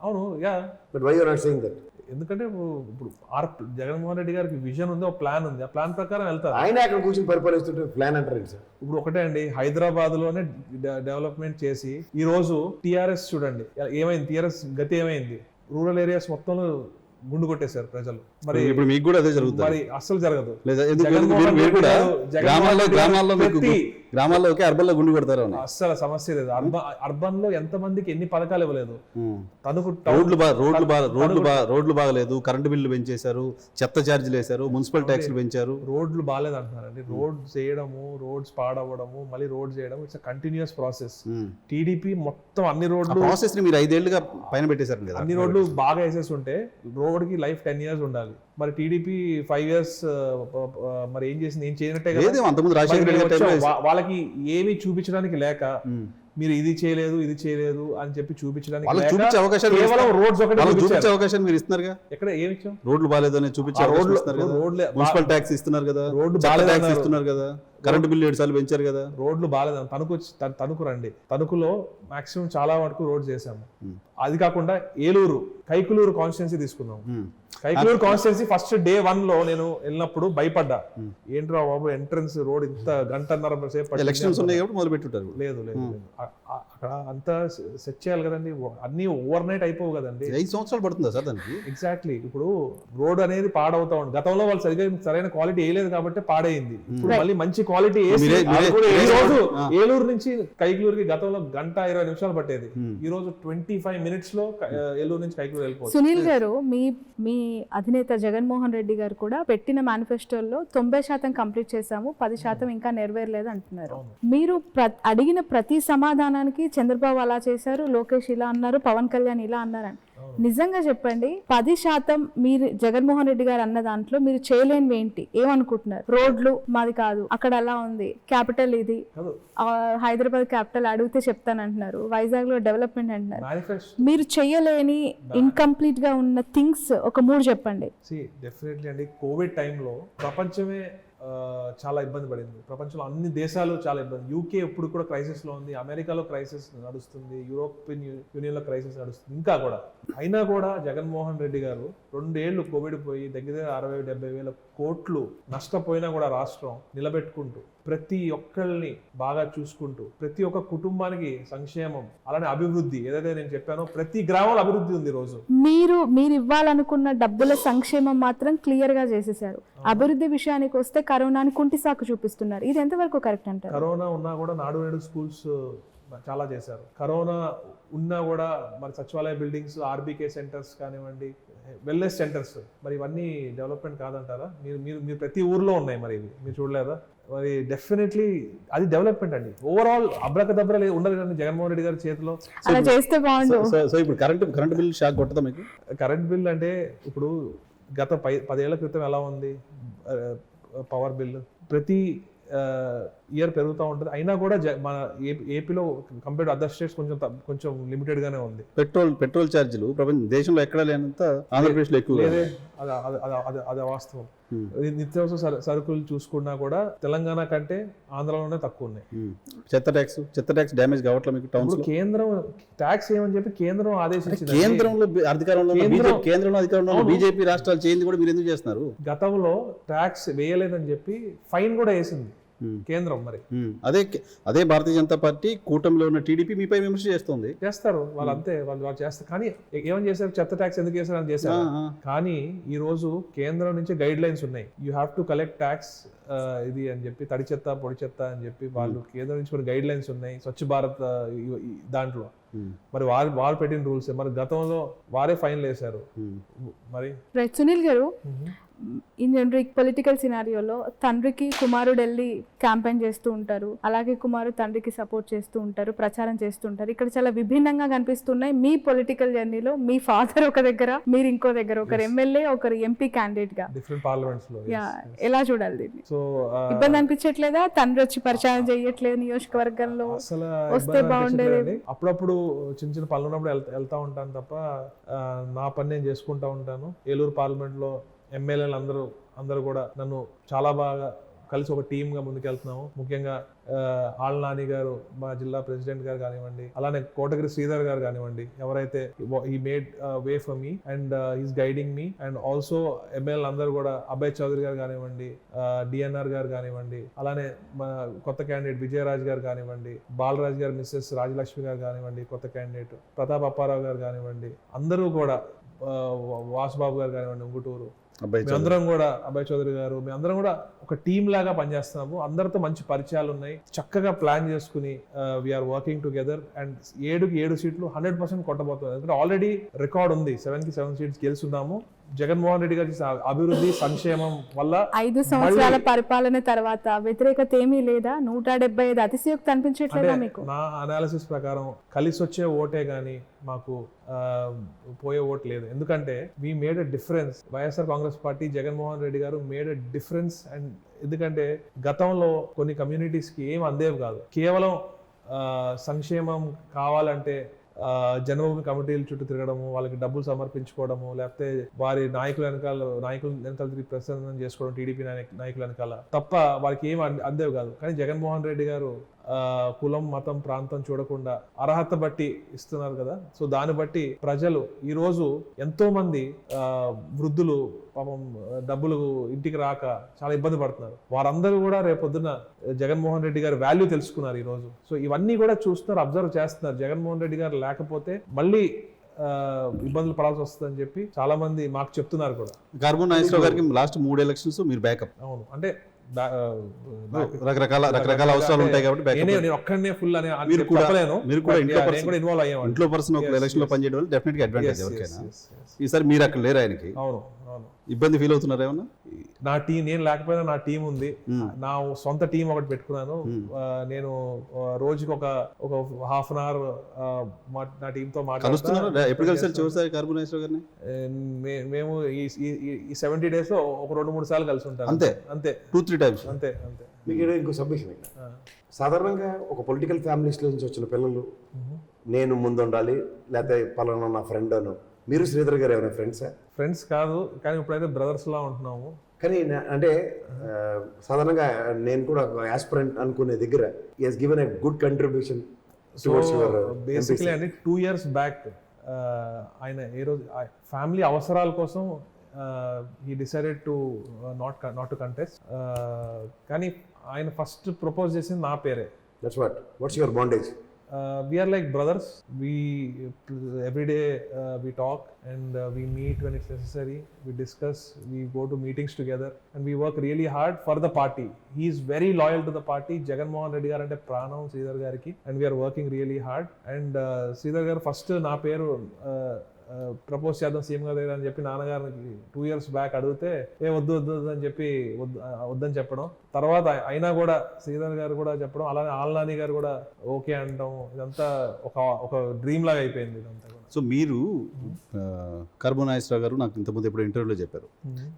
అవును yeah, but why you are not saying that? ఎందుకంటే ఇప్పుడు జగన్మోహన్ రెడ్డి గారికి విజన్ ఉంది, ఒక ప్లాన్ ఉంది, ఆ ప్లాన్ ప్రకారం వెళ్తారు. ఆయన అక్కడ కూర్చొని పరిపాలిస్తుంటే ప్లాన్ అంటారు సార్. ఇప్పుడు ఒకటే అండి, హైదరాబాద్ లోనే డెవలప్మెంట్ చేసి ఈ రోజు టీఆర్ఎస్ చూడండి ఏమైంది, టీఆర్ఎస్ గతి ఏమైంది. రూరల్ ఏరియాస్ మొత్తంలో గుండు కొట్టేశారు ప్రజలు. మరి ఇప్పుడు మీకు కూడా అదే జరుగుతుంది. మరి అస్సలు జరగదు. గ్రామాల్లో అర్బన్ లో గుండు కొడతారు. అస్సలు సమస్య లేదు. అర్బన్ లో ఎంత మందికి ఎన్ని పథకాలు ఇవ్వలేదు. రోడ్లు బాగలేదు, కరెంటు బిల్లు పెంచేశారు, చెత్త ఛార్జీలు వేశారు, మున్సిపల్ ట్యాక్స్లు పెంచారు. రోడ్లు బాగాలేదు అంటున్నారండి. రోడ్స్ చేయడము, రోడ్స్ పాడవడము, మళ్ళీ రోడ్స్ చేయడం, ఇట్స్ కంటిన్యూస్ ప్రాసెస్. టీడీపీ మొత్తం అన్ని రోడ్లు ప్రాసెస్ ని మీరు 5 ఏళ్లుగా పైన పెట్టేశారు కదా. అన్ని రోడ్లు బాగా వేసేసి ఉంటే రోడ్ కి లైఫ్ 10 years ఉండాలి. మరి టీడీపీ 5 years మరి ఏం చేసింది? ఏం చేయనట్టే వాళ్ళకి ఏమీ చూపించడానికి లేక మీరు ఇది చేయలేదు ఇది చేయలేదు అని చెప్పి చూపించడానికి కేవలం రోడ్స్ ఒకటి అవకాశం మీరు ఇస్తున్నారు. ఎక్కడ ఏమి ఇచ్చాం? రోడ్లు బాగాలేదు అని చూపించారు. మున్సిపల్ ట్యాక్స్ ఇస్తున్నారు కదా, రోడ్లు ట్యాక్స్ ఇస్తున్నారు కదా, కరెంటు బిల్లు 7 సార్లు పెంచారు కదా. రోడ్లు బాగాలేదు. తణుకు రండి, తణుకులో మాక్సిమం చాలా వరకు రోడ్ చేసాము. అది కాకుండా ఏలూరు, కైకులూరు కాన్స్టిట్యున్సీ తీసుకున్నాం. కైకలూరు కాన్స్టిట్యున్సీ ఫస్ట్ డే 1 లో నేను వెళ్ళినప్పుడు భయపడ్డా, ఏంట్రా బాబు ఎంట్రన్స్ రోడ్ ఇంత గంటన్నర సేపు పట్టింది. ఎలక్షన్స్ ఉన్నాయి కాబట్టి మొదలు పెట్టుంటారు. లేదు అక్కడ అంతా సెట్ చేయాలి కదండి, అన్ని ఓవర్ నైట్ అయిపోవు కదండి. 5 సంవత్సరాలు పడుతుందా సార్ దానికి? ఎగ్జాక్ట్లీ. ఇప్పుడు రోడ్ అనేది పాడవుతా ఉంది. గతంలో వాళ్ళు సరైన క్వాలిటీ వేయలేదు కాబట్టి పాడైంది. ఇప్పుడు మళ్ళీ మంచి క్వాలిటీ వేసి ఈ రోజు ఏలూరు నుంచి కైకలూరుకి గతంలో 1:20 నిమిషాలు పట్టేది, ఈ రోజు 25 minutes లో ఏలూరు నుంచి కైకలూరు వెళ్ళిపోతుంది. సునీల్ గారు, మీ అధినేత జగన్మోహన్ రెడ్డి గారు కూడా పెట్టిన మేనిఫెస్టోలో 90% కంప్లీట్ చేశాము, 10% ఇంకా నెరవేరలేదు అంటున్నారు. మీరు అడిగిన ప్రతి సమాధానానికి చంద్రబాబు అలా చేశారు, లోకేష్ ఇలా అన్నారు, పవన్ కళ్యాణ్ ఇలా అన్నారని. నిజంగా చెప్పండి, 10% మీరు జగన్మోహన్ రెడ్డి గారు అన్న దాంట్లో మీరు చేయలేనివి ఏంటి? ఏమనుకుంటున్నారు? రోడ్లు మాది కాదు, అక్కడ అలా ఉంది, క్యాపిటల్ ఇది, హైదరాబాద్ క్యాపిటల్ అడిగితే చెప్తానంటున్నారు, వైజాగ్ లో డెవలప్మెంట్ అంటున్నారు. మీరు చేయలేని ఇన్కంప్లీట్ గా ఉన్న థింగ్స్ ఒక 3 చెప్పండి. డెఫినెట్లీ అండి, కోవిడ్ టైంలో ప్రపంచమే చాలా ఇబ్బంది పడింది. ప్రపంచంలో అన్ని దేశాలు చాలా ఇబ్బంది. యూకే ఇప్పుడు కూడా క్రైసిస్ లో ఉంది, అమెరికాలో క్రైసిస్ నడుస్తుంది, యూరోపియన్ యూనియన్ లో క్రైసిస్ నడుస్తుంది, ఇంకా కూడా. అయినా కూడా జగన్మోహన్ రెడ్డి గారు 2 ఏళ్లు కోవిడ్ పోయి దగ్గర 60-70 వేల కోట్లు నష్టపోయినా కూడా రాష్ట్రం నిలబెట్టుకుంటూ, ప్రతి ఒక్కళ్ళని బాగా చూసుకుంటూ, ప్రతి ఒక్క కుటుంబానికి సంక్షేమం, అలానే అభివృద్ధి, ఏదైతే నేను చెప్పానో ప్రతి గ్రామంలో అభివృద్ధి ఉంది. రోజు మీరు ఇవ్వాలనుకున్న డబ్బుల సంక్షేమం మాత్రం క్లియర్ గా చేసేసారు. అభివృద్ధి విషయానికి వస్తే కరోనాని కుంటి సాకు చూపిస్తున్నారు. ఇది ఎంతవరకు కరెక్ట్ అంటారు? కరోనా ఉన్నా కూడా నాడు నేడు స్కూల్స్ చాలా చేశారు. కరోనా ఉన్నా కూడా మరి సచివాలయ బిల్డింగ్స్, ఆర్బీకే సెంటర్స్ కానివ్వండి, వెల్నెస్ సెంటర్స్, మరి ఇవన్నీ డెవలప్మెంట్ కాదంటారా? మీరు ప్రతి ఊర్లో ఉన్నాయి, మరి ఇవి మీరు చూడలేదా? మరి డెఫినెట్లీ అది డెవలప్మెంట్ అండి. ఓవరాల్ అబ్రకదబ్ర ఉండదు కానీ జగన్మోహన్ రెడ్డి గారి చేతిలో. అలా చేస్తే బాగుండు. సో ఇప్పుడు కరెంట్ బిల్ షాక్ కొట్టదా మీకు? కరెంట్ బిల్ అంటే ఇప్పుడు గత 10 ఏళ్ల క్రితం ఎలా ఉంది పవర్ బిల్? ప్రతి ఇయర్ పెరుగుతూ ఉంటుంది. అయినా కూడా మన ఏపీలో కంపేర్ టు అదర్ స్టేట్స్ కొంచెం లిమిటెడ్ గానే ఉంది. పెట్రోల్ ఛార్జీలు దేశంలో ఎక్కడ లేనంత ఆంధ్రప్రదేశ్ లో ఎక్కువ. అది వాస్తవం. నిత్యావసర సరుకులు చూసుకున్నా కూడా తెలంగాణ కంటే ఆంధ్రలోనే తక్కువ ఉన్నాయి. చెత్త ట్యాక్స్ డ్యామేజ్ కావట్లేదు మీకు టౌన్స్ లో? కేంద్రం ట్యాక్స్ ఏమని చెప్పి కేంద్రం ఆదేశించింది. కేంద్రంలో అధికారంలో బీజేపీ రాష్ట్రాలు చేయింది కూడా మీరు ఎందుకు చేస్తున్నారు? గతంలో ట్యాక్స్ వేయలేదని చెప్పి ఫైన్ కూడా వేసింది కేంద్రం. మరి అదే భారతీయ జనతా పార్టీ కూటమిలో ఉన్న టీడీపీ మీపై విమర్శ చేస్తారు. వాళ్ళు అంతే, వాళ్ళు చేస్తారు. కానీ ఏమని చేశారు? చెత్త ట్యాక్స్ ఎందుకు చేశారు అని చేశారు. కానీ ఈ రోజు కేంద్రం నుంచి గైడ్ లైన్స్ ఉన్నాయి, you have to collect tax ఇది అని చెప్పి, తడి చెత్త పొడి చెత్త అని చెప్పి వాళ్ళు కేంద్రం నుంచి కొన్ని గైడ్ లైన్స్ ఉన్నాయి. స్వచ్ఛ భారత్ దాంట్లో మరి వాళ్ళు పెట్టిన రూల్స్. మరి గతంలో వారే ఫైన్లు వేశారు. మరి సునీల్ గారు, ఇండియన్ పొలిటికల్ సినారియోలో తండ్రికి కుమారుడు వెళ్ళి క్యాంపెయిన్ చేస్తూ ఉంటారు, అలాగే కుమారుడు తండ్రికి సపోర్ట్ చేస్తూ ఉంటారు, ప్రచారం చేస్తూ ఉంటారు. ఇక్కడ చాలా విభిన్నంగా కనిపిస్తున్నాయి మీ పొలిటికల్ జర్నీలో. మీ ఫాదర్ ఒక దగ్గర, మీరు ఇంకో దగ్గర, ఒకరు ఎమ్మెల్యే, ఒకరు ఎంపీ క్యాండిడేట్ గా డిఫరెంట్ పార్లమెంట్స్ లో. ఎలా చూడాలి దీన్ని? సో ఇబ్బంది అనిపించట్లేదా? తండ్రి వచ్చి ప్రచారం చేయట్లేదు నియోజకవర్గంలో, వస్తే బాగుండేది. అప్పుడప్పుడు చిన్న పనులు ఉన్నప్పుడు వెళ్తా ఉంటాను తప్ప నా పని నేను చేసుకుంటా ఉంటాను. ఏలూరు పార్లమెంట్ లో ఎమ్మెల్యేలు అందరూ కూడా నన్ను చాలా బాగా కలిసి ఒక టీమ్ గా ముందుకెళ్తున్నాము. ముఖ్యంగా ఆళ్ళ నాని గారు, మా జిల్లా ప్రెసిడెంట్ గారు కానివ్వండి, అలానే కోటగిరి శ్రీధర్ గారు కానివ్వండి, ఎవరైతే he made way for me and he's guiding me. And also ఎమ్మెల్యేలు అందరూ కూడా అభయ్ చౌదరి గారు కానివ్వండి, డిఎన్ఆర్ గారు కానివ్వండి, అలానే మా కొత్త క్యాండిడేట్ విజయరాజ్ గారు కానివ్వండి, బాలరాజ్ గారు మిస్సెస్ రాజలక్ష్మి గారు కానివ్వండి, కొత్త క్యాండిడేట్ ప్రతాప్ అప్పారావు గారు కానివ్వండి, అందరూ కూడా వాసుబాబు గారు కానివ్వండి, ఉంగుటూరు, మేమందరం కూడా అభయ్ చౌదరి గారు, మేమందరం కూడా ఒక టీమ్ లాగా పనిచేస్తున్నాము. అందరితో మంచి పరిచయాలు ఉన్నాయి. చక్కగా ప్లాన్ చేసుకుని వీఆర్ వర్కింగ్ టుగెదర్. అండ్ 7 సీట్లు 100% కొట్టబోతుంది. ఎందుకంటే ఆల్రెడీ రికార్డ్ ఉంది, 7 సీట్స్ గెలుస్తున్నాము. జగన్మోహన్ రెడ్డి గారి అభివృద్ధి సంక్షేమం వల్ల 5 సంవత్సరాల పరిపాలన తర్వాత వ్యతిరేకత ఏమీ లేదా? 175 అతిశయోక్తి అనిపించట్లేదా మీకు? నా అనాలిసిస్ ప్రకారం కలిసి వచ్చే ఓటే గానీ మాకు పోయే ఓటు లేదు. ఎందుకంటే we made a difference. YSR Congress party, Jaganmohan Reddy గారు మేడ్ ఎ డిఫరెన్స్. అండ్ ఎందుకంటే గతంలో కొన్ని కమ్యూనిటీస్కి ఏం అందేవి కాదు. కేవలం సంక్షేమం కావాలంటే జన్మభూమి కమిటీల చుట్టూ తిరగడము, వాళ్ళకి డబ్బులు సమర్పించుకోవడము, లేకపోతే వారి నాయకుల వెనకాల తిరిగి ప్రసన్నం చేసుకోవడం, టీడీపీ నాయకుల వెనకాల తప్ప వాళ్ళకి ఏం అందేవి కాదు. కానీ జగన్మోహన్ రెడ్డి గారు కులం, మతం, ప్రాంతం చూడకుండా అర్హత బట్టి ఇస్తున్నారు కదా. సో దాన్ని బట్టి ప్రజలు ఈ రోజు ఎంతో మంది వృద్ధులు పాపం డబ్బులు ఇంటికి రాక చాలా ఇబ్బంది పడుతున్నారు. వారందరూ కూడా రేపొద్దున జగన్మోహన్ రెడ్డి గారి వాల్యూ తెలుసుకున్నారు ఈ రోజు. సో ఇవన్నీ కూడా చూస్తున్నారు, అబ్జర్వ్ చేస్తున్నారు. జగన్మోహన్ రెడ్డి గారు లేకపోతే మళ్ళీ ఇబ్బందులు పడాల్సి వస్తుందని చెప్పి చాలా మంది మాకు చెప్తున్నారు కూడా. కార్మూర్ నాగేశ్వరరావు గారికి లాస్ట్ 3 ఎలక్షన్స్ మీరు బ్యాకప్. అవును, అంటే రకరకాల అవసరాలు ఉంటాయి కాబట్టి నేను ఒక్కడనే ఫుల్ అని మీరు కూడా ఇన్వాల్వ్ అయ్యాను. ఇంట్లో పర్సన్ ఒక ఎలక్షన్ లో పనిచేయడం వల్ల డెఫినెట్ గా అడ్వాంటేజ్ ఎవరికైనా. ఈసారి మీరు అక్కడ లేరు ఆయనకి. అవును అవును. ఇబ్బంది ఫీల్ అవుతున్నారు ఏమన్నా? నా టీం, నేను లేకపోయినా నా టీం ఉంది. నా సొంత టీం ఒకటి పెట్టుకున్నాను. నేను రోజుకి ఒక హాఫ్ అన్ అవర్ నా టీంతో మాట్లాడుతున్నాను. ఎప్పుడు కలిసారు చివరిసారి కార్మూర్ నాగేశ్వరరావు గారిని? మేము ఈ 70 days లో ఒక 2-3 సార్లు కలిసి ఉంటాను. అంతే అంతే, 2-3 times. అంతే అంతే. మీకు ఇంకో సబ్మిషన్, సాధారణంగా ఒక పొలిటికల్ ఫ్యామిలీస్ నుంచి వచ్చిన పిల్లలు నేను ముందుండాలి, లేకపోతే పలానా నా ఫ్రెండ్ అను. మీరు శ్రీధర్ గారు ఏమైనా ఫ్రెండ్స్ కాదు, కానీ ఇప్పుడైతే బ్రదర్స్ లా ఉంటున్నాము. కానీ అంటే సాధారణంగా నేను కూడా యాస్పిరెంట్ అనుకునే దగ్గర he has given a good contribution towards your basically అంటే 2 years బ్యాక్ ఆయన ఏ రోజు ఫ్యామిలీ అవసరాల కోసం he decided to not to contest. కానీ ఆయన ఫస్ట్ ప్రపోజ్ చేసింది నా పేరే. What's your bondage? We are like brothers. We every day we talk and we meet when it's necessary. We discuss. We go to meetings together and we work really hard for the party. He is very loyal to the party. Jagan Mohan Reddy garu ante pranam Sridhar gariki, and we are working really hard. And Sridhar garu first na peru propose చేద్దాం CM గారి దగ్గర అని చెప్పి నాన్నగారికి 2 years back అడిగితే వద్దు అని చెప్పి వద్దని చెప్పడం. తర్వాత అయినా కూడా శ్రీధర్ గారు కూడా చెప్పడం, అలానే ఆల్నాని గారు కూడా ఓకే అంటాం. ఇదంతా ఒక డ్రీమ్ లాగా అయిపోయింది ఇదంతా కూడా. సో మీరు కార్మూర్ నాగేశ్వరరావు గారు నాకు ఇంతకుముందు ఎప్పుడు ఇంటర్వ్యూలో చెప్పారు,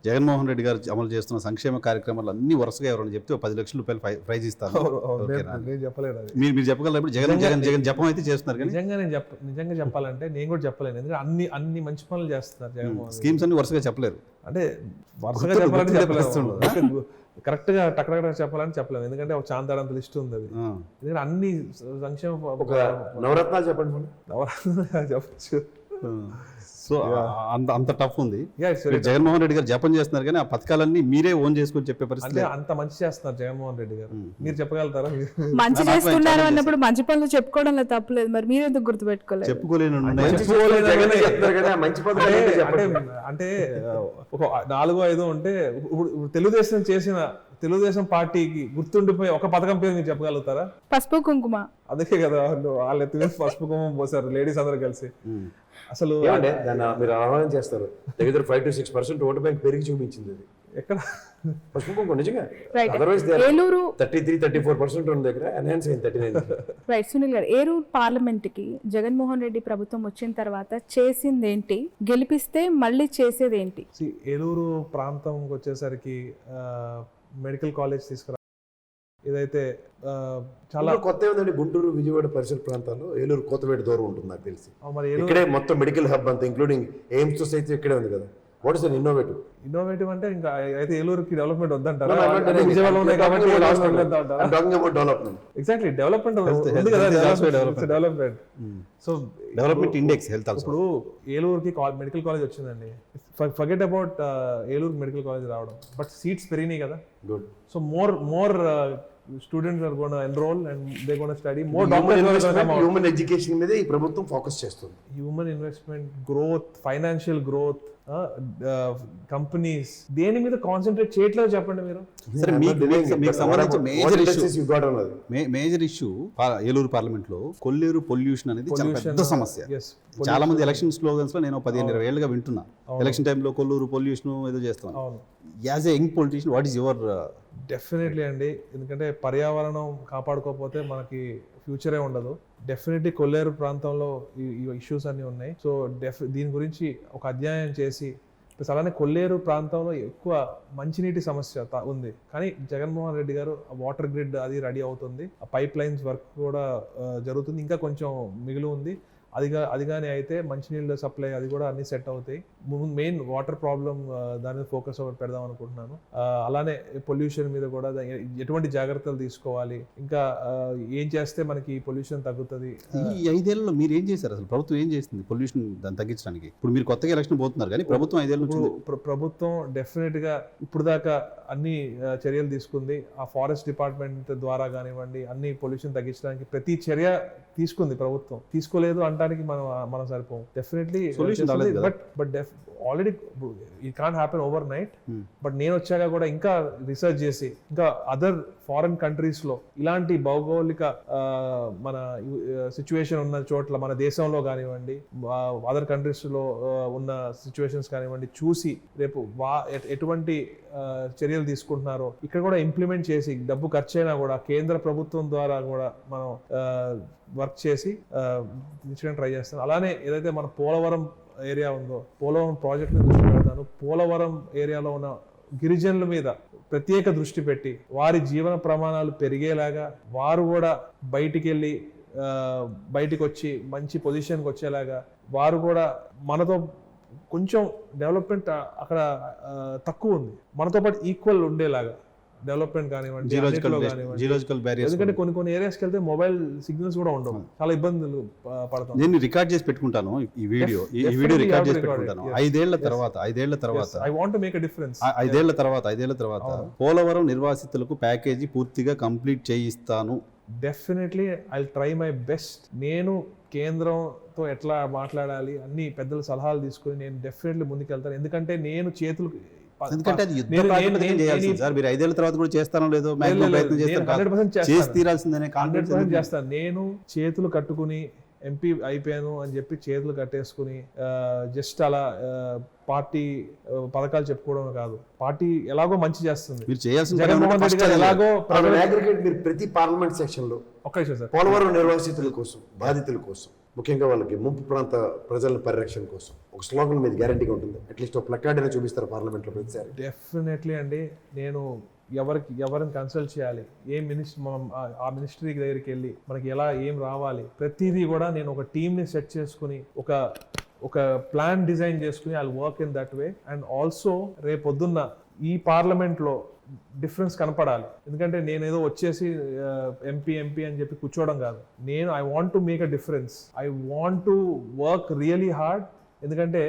జగన్మోహన్ రెడ్డి గారు అమలు చేస్తున్న సంక్షేమ కార్యక్రమాలు అన్ని వరుసగా ఎవరైనా చెప్తే 10 లక్షల రూపాయలు ప్రైజ్ ఇస్తాను. నేను చెప్పలేదు అది. మీరు చెప్పగలరు. జగన్ జపం అయితే చేస్తున్నారు. కానీ నిజంగా చెప్పాలంటే నేను కూడా చెప్పలేను, ఎందుకంటే అన్ని మంచి పనులు చేస్తున్నారు జగన్మోహన్. స్కీమ్స్ అన్ని వరుసగా చెప్పలేరు. అంటే వరుసగా చెప్పాలంటే చెప్పలేదు, కరెక్ట్ గా టక్కడగా చెప్పాలని చెప్పలేము, ఎందుకంటే ఒక చాందాడంత లిస్ట్ ఉంది అది. ఎందుకంటే అన్ని సంక్షేమ నవరత్నాలు చెప్పండి. నవరత్నాలు చెప్పచ్చు. సో అంత టఫ్ ఉంది. జగన్మోహన్ రెడ్డి గారు జపం చేస్తున్నారు, కానీ ఆ పథకాలన్నీ మీరే ఓన్ చేసుకొని చెప్పే పరిస్థితి. అంత మంచి చేస్తున్నారు జగన్మోహన్ రెడ్డి గారు. మీరు చెప్పగలుగుతారా? మంచి చేస్తున్నారు అన్నప్పుడు మంచి పనులు చెప్పుకోవడంలో తప్పలేదు, మరి మీరు ఎందుకు గుర్తుపెట్టుకోలేదు? చెప్పుకోలేను అంటే ఒక 4-5 ఉంటే తెలుగుదేశం చేసిన తెలుగుదేశం పార్టీకి గుర్తుండిపోయి ఒక పథకం పేరు మీరు చెప్పగలుగుతారా? పసుపు కుంకుమ. అదే కదా వాళ్ళు ఎత్తుగా పసుపు కుంకుమ పోసారు లేడీస్ అందరూ కలిసి. అసలు మీరు ఆహ్వానం చేస్తారు, దగ్గర 5-6% ఓటు బ్యాంక్ పెరిగి చూపించింది అది. ఎక్కడ పసుపు కుంకుమ నిజంగా. ఏలూరు 33-34% ఉన్న దగ్గర ఎన్హాన్స్ అయింది 39. రైట్. సునీల్ గారు, ఏలూరు పార్లమెంట్ కి జగన్మోహన్ రెడ్డి ప్రభుత్వం వచ్చిన తర్వాత చేసిందేంటి, గెలిపిస్తే మళ్ళీ చేసేదేంటి? ఏలూరు ప్రాంతంకి వచ్చేసరికి మెడికల్ కాలేజ్ తీసుకురా, ఇదైతే చాలా కొత్త ఉందండి. గుంటూరు, విజయవాడ పరిసర ప్రాంతాల్లో ఏలూరు కోతవేట దూరం ఉంటుంది నాకు తెలిసి. ఇక్కడే మొత్తం మెడికల్ హబ్ అంతా ఇంక్లూడింగ్ ఎయిమ్స్ తో సైతం ఇక్కడే ఉంది కదా. వాట్ ఇస్ అన్ ఇన్నోవేటివ్ అంటే ఇంకా అయితే ఏలూరుకి డెవలప్మెంట్ వద్దంటారు. ఎగ్జాక్ట్లీ డెవలప్మెంట్ ఉంది కదా, development. So development index health. ఇప్పుడు ఏలూరుకి మెడికల్ కాలేజ్ వచ్చిందండి, forget about Eluru medical college రావడం, బట్ సీట్స్ పెరిగినాయి కదా. Good. So more students are going to enroll and they're going to study more. Human education మీద ఈ ప్రభుత్వం ఫోకస్ చేస్తుంది. Human investment, growth, financial growth, companies దేని మీద కాన్సన్ట్రేట్ చేయట్లేదు చెప్పండి మీరు. మేజర్ ఇష్యూ ఏలూరు పార్లమెంట్ లో కొల్లేరు పొల్యూషన్ అనేది చాలా పెద్ద సమస్య. చాలా మంది ఎలక్షన్ స్లోగన్స్ లో నేను 15-20 ఏళ్ళుగా వింటున్నా, ఎలక్షన్ టైంలో కొల్లూరు పొల్యూషన్ ఏదో చేస్తాను. As a young politician what is your? Definitely అండి, ఎందుకంటే పర్యావరణం కాపాడుకోకపోతే మనకి ఫ్యూచరే ఉండదు. డెఫినెట్లీ కొల్లేరు ప్రాంతంలో ఈ ఇష్యూస్ అన్నీ ఉన్నాయి. సో దీని గురించి ఒక అధ్యయనం చేసి, ప్లస్ అలానే కొల్లేరు ప్రాంతంలో ఎక్కువ మంచినీటి సమస్య ఉంది. కానీ జగన్మోహన్ రెడ్డి గారు వాటర్ గ్రిడ్ అది రెడీ అవుతుంది, ఆ పైప్ లైన్స్ వర్క్ కూడా జరుగుతుంది, ఇంకా కొంచెం మిగిలి ఉంది. అది కానీ అయితే మంచినీళ్ళ సప్లై అది కూడా అన్ని సెట్ అవుతాయి. మెయిన్ వాటర్ ప్రాబ్లం దాని మీద ఫోకస్ పెడదాం అనుకుంటున్నాను. అలానే పొల్యూషన్ మీద కూడా ఎటువంటి జాగ్రత్తలు తీసుకోవాలి, ఇంకా ఏం చేస్తే మనకి పొల్యూషన్ తగ్గుతుంది. ఈ 5 ఏళ్లలో మీరు ఏం చేశారు? అసలు ప్రభుత్వం ఏం చేస్తుంది పొల్యూషన్ దాన్ని తగ్గించడానికి? ఇప్పుడు మీరు కొత్తగా ఎలక్షన్ పోతున్నారు కానీ ప్రభుత్వం 5 ఏళ్ళ నుంచి ప్రభుత్వం డెఫినెట్ గా ఇప్పుడు దాకా అన్ని చర్యలు తీసుకుంది. ఆ ఫారెస్ట్ డిపార్ట్మెంట్ ద్వారా కానివ్వండి, అన్ని పొల్యూషన్ తగ్గించడానికి ప్రతి చర్య తీసుకుంది ప్రభుత్వం. తీసుకోలేదు అంటానికి మనం సరిపోం. Definitely but already it can't happen over night. But నేను వచ్చాక కూడా ఇంకా రీసెర్చ్ చేసి ఇంకా అదర్ ఫారెన్ కంట్రీస్ లో ఇలాంటి భౌగోళిక మన సిచ్యువేషన్ ఉన్న చోట్ల మన దేశంలో కానివ్వండి, అదర్ కంట్రీస్ లో ఉన్న సిచ్యువేషన్స్ కానివ్వండి చూసి రేపు ఎటువంటి చర్యలు తీసుకుంటున్నారో ఇక్కడ కూడా ఇంప్లిమెంట్ చేసి డబ్బు ఖర్చు అయినా కూడా కేంద్ర ప్రభుత్వం ద్వారా కూడా మనం వర్క్ చేసి ట్రై చేస్తాం. అలానే ఏదైతే మన పోలవరం ఏరియా ఉందో పోలవరం ప్రాజెక్ట్ని దృష్టి పెడతాను. పోలవరం ఏరియాలో ఉన్న గిరిజనుల మీద ప్రత్యేక దృష్టి పెట్టి వారి జీవన ప్రమాణాలు పెరిగేలాగా వారు కూడా బయటికి వచ్చి మంచి పొజిషన్కి వచ్చేలాగా వారు కూడా మనతో కొంచెం డెవలప్మెంట్ అక్కడ తక్కువ ఉంది, మనతో పాటు ఈక్వల్ ఉండేలాగా డెవలప్మెంట్ కానివ్వండి, ఎందుకంటే కొన్ని ఏరియాస్కి వెళ్తే మొబైల్ సిగ్నల్స్ కూడా ఉండవు, చాలా ఇబ్బందులు పడతాం. నేను రికార్డ్ చేసి పెట్టుకుంటాను ఈ వీడియో రికార్డ్ చేసి పెట్టుకుంటాను. 5 ఏళ్ల తర్వాత I want to make a difference. 5 ఏళ్ల తర్వాత పోలవరం నిర్వాసితులకు ప్యాకేజీ పూర్తిగా కంప్లీట్ చేయిస్తాను. Definitely I try my best. నేను కేంద్రంతో ఎట్లా మాట్లాడాలి అన్ని పెద్దల సలహాలు తీసుకుని నేను డెఫినెట్లీ ముందుకెళ్తాను. ఎందుకంటే నేను చేతులు ఎందుకంటే అది యుద్ధ ప్రాతిపదికన చేయాల్సింది సార్. మీరు 5 ఏళ్ల తర్వాత కూడా చేస్తానో లేదో ప్రయత్నం చేసి తీరాల్సిందనే కాన్ఫిడెన్స్ చేస్తాను. నేను చేతులు కట్టుకుని ఎంపీ అయిపోయాను అని చెప్పి చేతులు కట్టేసుకుని జస్ట్ అలా పార్టీ పథకాలు చెప్పుకోవడం కాదు, పార్టీ ఎలాగో మంచి చేస్తుంది. మీరు చేయాల్సిన జగన్మోహన్ రెడ్డి గారు ఎలాగో మీరు ప్రతి పార్లమెంట్ సెక్షన్ లో పోలవరం నిర్వాసితుల కోసం, బాధితుల కోసం, ముఖ్యంగా వాళ్ళకి ముంపు ప్రాంత ప్రజల పరిరక్షణ కోసం ఒక స్లోగన్ మీద గ్యారంటీగా ఉంటుంది. అట్లీస్ట్ ఒక ప్లకార్డ్ అయినా చూపిస్తారు పార్లమెంట్లో ప్రతిసారి. డెఫినెట్లీ అండి. నేను ఎవరిని కన్సల్ట్ చేయాలి, ఏ ఆ మినిస్ట్రీ దగ్గరికి వెళ్ళి మనకి ఎలా ఏం రావాలి ప్రతిదీ కూడా నేను ఒక టీమ్ని సెట్ చేసుకుని ఒక ప్లాన్ డిజైన్ చేసుకుని I work in that way. And also రేపొద్దున్న ఈ పార్లమెంట్లో డిఫరెన్స్ కనపడాలి. ఎందుకంటే నేను ఏదో వచ్చేసి ఎంపీ అని చెప్పి కూర్చోవడం కాదు. నేను I want to make a difference. I want to work really hard. ఎందుకంటే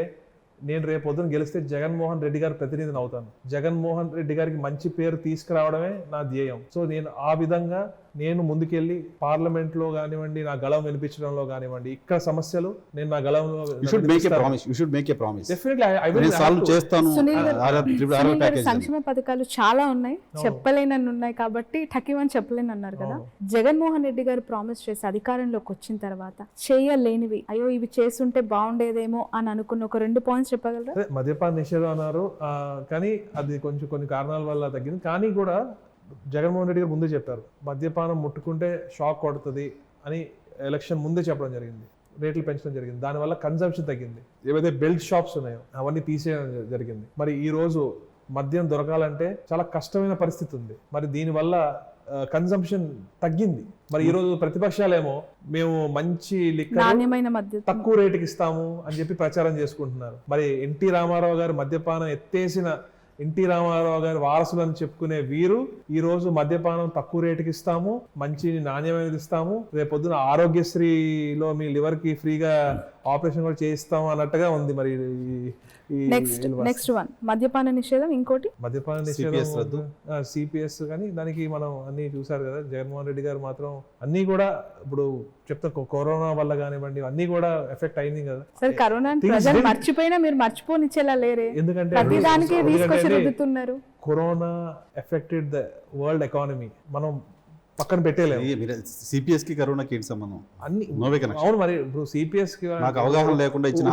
నేను రేపు పొద్దున గెలిస్తే జగన్మోహన్ రెడ్డి గారి ప్రతినిధిని అవుతాను. జగన్మోహన్ రెడ్డి గారికి మంచి పేరు తీసుకురావడమే నా ధ్యేయం. సో నేను ఆ విధంగా నేను ముందుకెళ్ళి పార్లమెంట్లో కానివ్వండి, నా గళం వినిపించడంలో కానివ్వండి, ఇక్కడ సమస్యలు నేను నా గళంలో సంక్షేమ పథకాలు చాలా ఉన్నాయి, చెప్పలేనని ఉన్నాయి కాబట్టి ఠకివని చెప్పలేని అన్నారు కదా. జగన్మోహన్ రెడ్డి గారు ప్రామిస్ చేసి అధికారంలోకి వచ్చిన తర్వాత చేయలేనివి, అయ్యో ఇవి చేస్తుంటే బాగుండేదేమో అని అనుకున్న ఒక 2 పాయింట్స్ చెప్పగలరా? మద్యపాన నిషేధం అన్నారు కానీ అది కొంచెం కొన్ని కారణాల వల్ల తగ్గింది. కానీ కూడా జగన్మోహన్ రెడ్డి గారు ముందే చెప్పారు మద్యపానం ముట్టుకుంటే షాక్ కొడుతుంది అని ఎలక్షన్ ముందే చెప్పడం జరిగింది. రేట్లు పెంచడం జరిగింది, దానివల్ల కన్సంప్షన్ తగ్గింది. ఏవైతే బెల్ట్ షాప్స్ ఉన్నాయో అవన్నీ తీసేయడం జరిగింది. మరి ఈ రోజు మద్యం దొరకాలంటే చాలా కష్టమైన పరిస్థితి ఉంది. మరి దీనివల్ల కన్సంప్షన్ తగ్గింది. మరి ఈ రోజు ప్రతిపక్షాలేమో మేము మంచి నాణ్యమైన మద్యం తక్కువ రేటుకి ఇస్తాము అని చెప్పి ప్రచారం చేసుకుంటున్నారు. మరి ఎన్టీ రామారావు గారు మద్యపానం ఎత్తేసిన ఎన్టీ రామారావు గారి వారసులని చెప్పుకునే వీరు ఈ రోజు మద్యపానం తక్కువ రేటుకి ఇస్తాము, మంచి నాణ్యమైనది ఇస్తాము, రేపొద్దున ఆరోగ్యశ్రీలో మీ లివర్ కి ఫ్రీగా ఆపరేషన్ కూడా చేయిస్తాము అన్నట్టుగా ఉంది. మరి నెక్స్ట్ వన్ మద్యపాన నిషేధం, ఇంకోటి మద్యపాన నిషేధం సిపిఎస్. కానీ దానికి మనం అన్ని చూసారు కదా, జగన్మోహన్ రెడ్డి గారు మాత్రం అన్ని కూడా ఇప్పుడు చెప్తా కరోనా వల్ల కానివ్వండి అన్ని కూడా ఎఫెక్ట్ అయింది కదా. సరే కరోనా ప్రజలు మర్చిపోయినా మీరు మర్చిపోనిచ్చేలా లేరే, ఎందుకంటే ప్రతిదానికి తీసుకొచ్చి రుద్దుతున్నారు. Corona affected the world economy, మనం పక్కన పెట్టేలేము. సిపిఎస్ కి కరోనాకి ఏంటి సంబంధం? అన్ని అవును. మరి ఇప్పుడు సిపిఎస్ కి నాకు అవగాహన లేకుండా ఇచ్చిన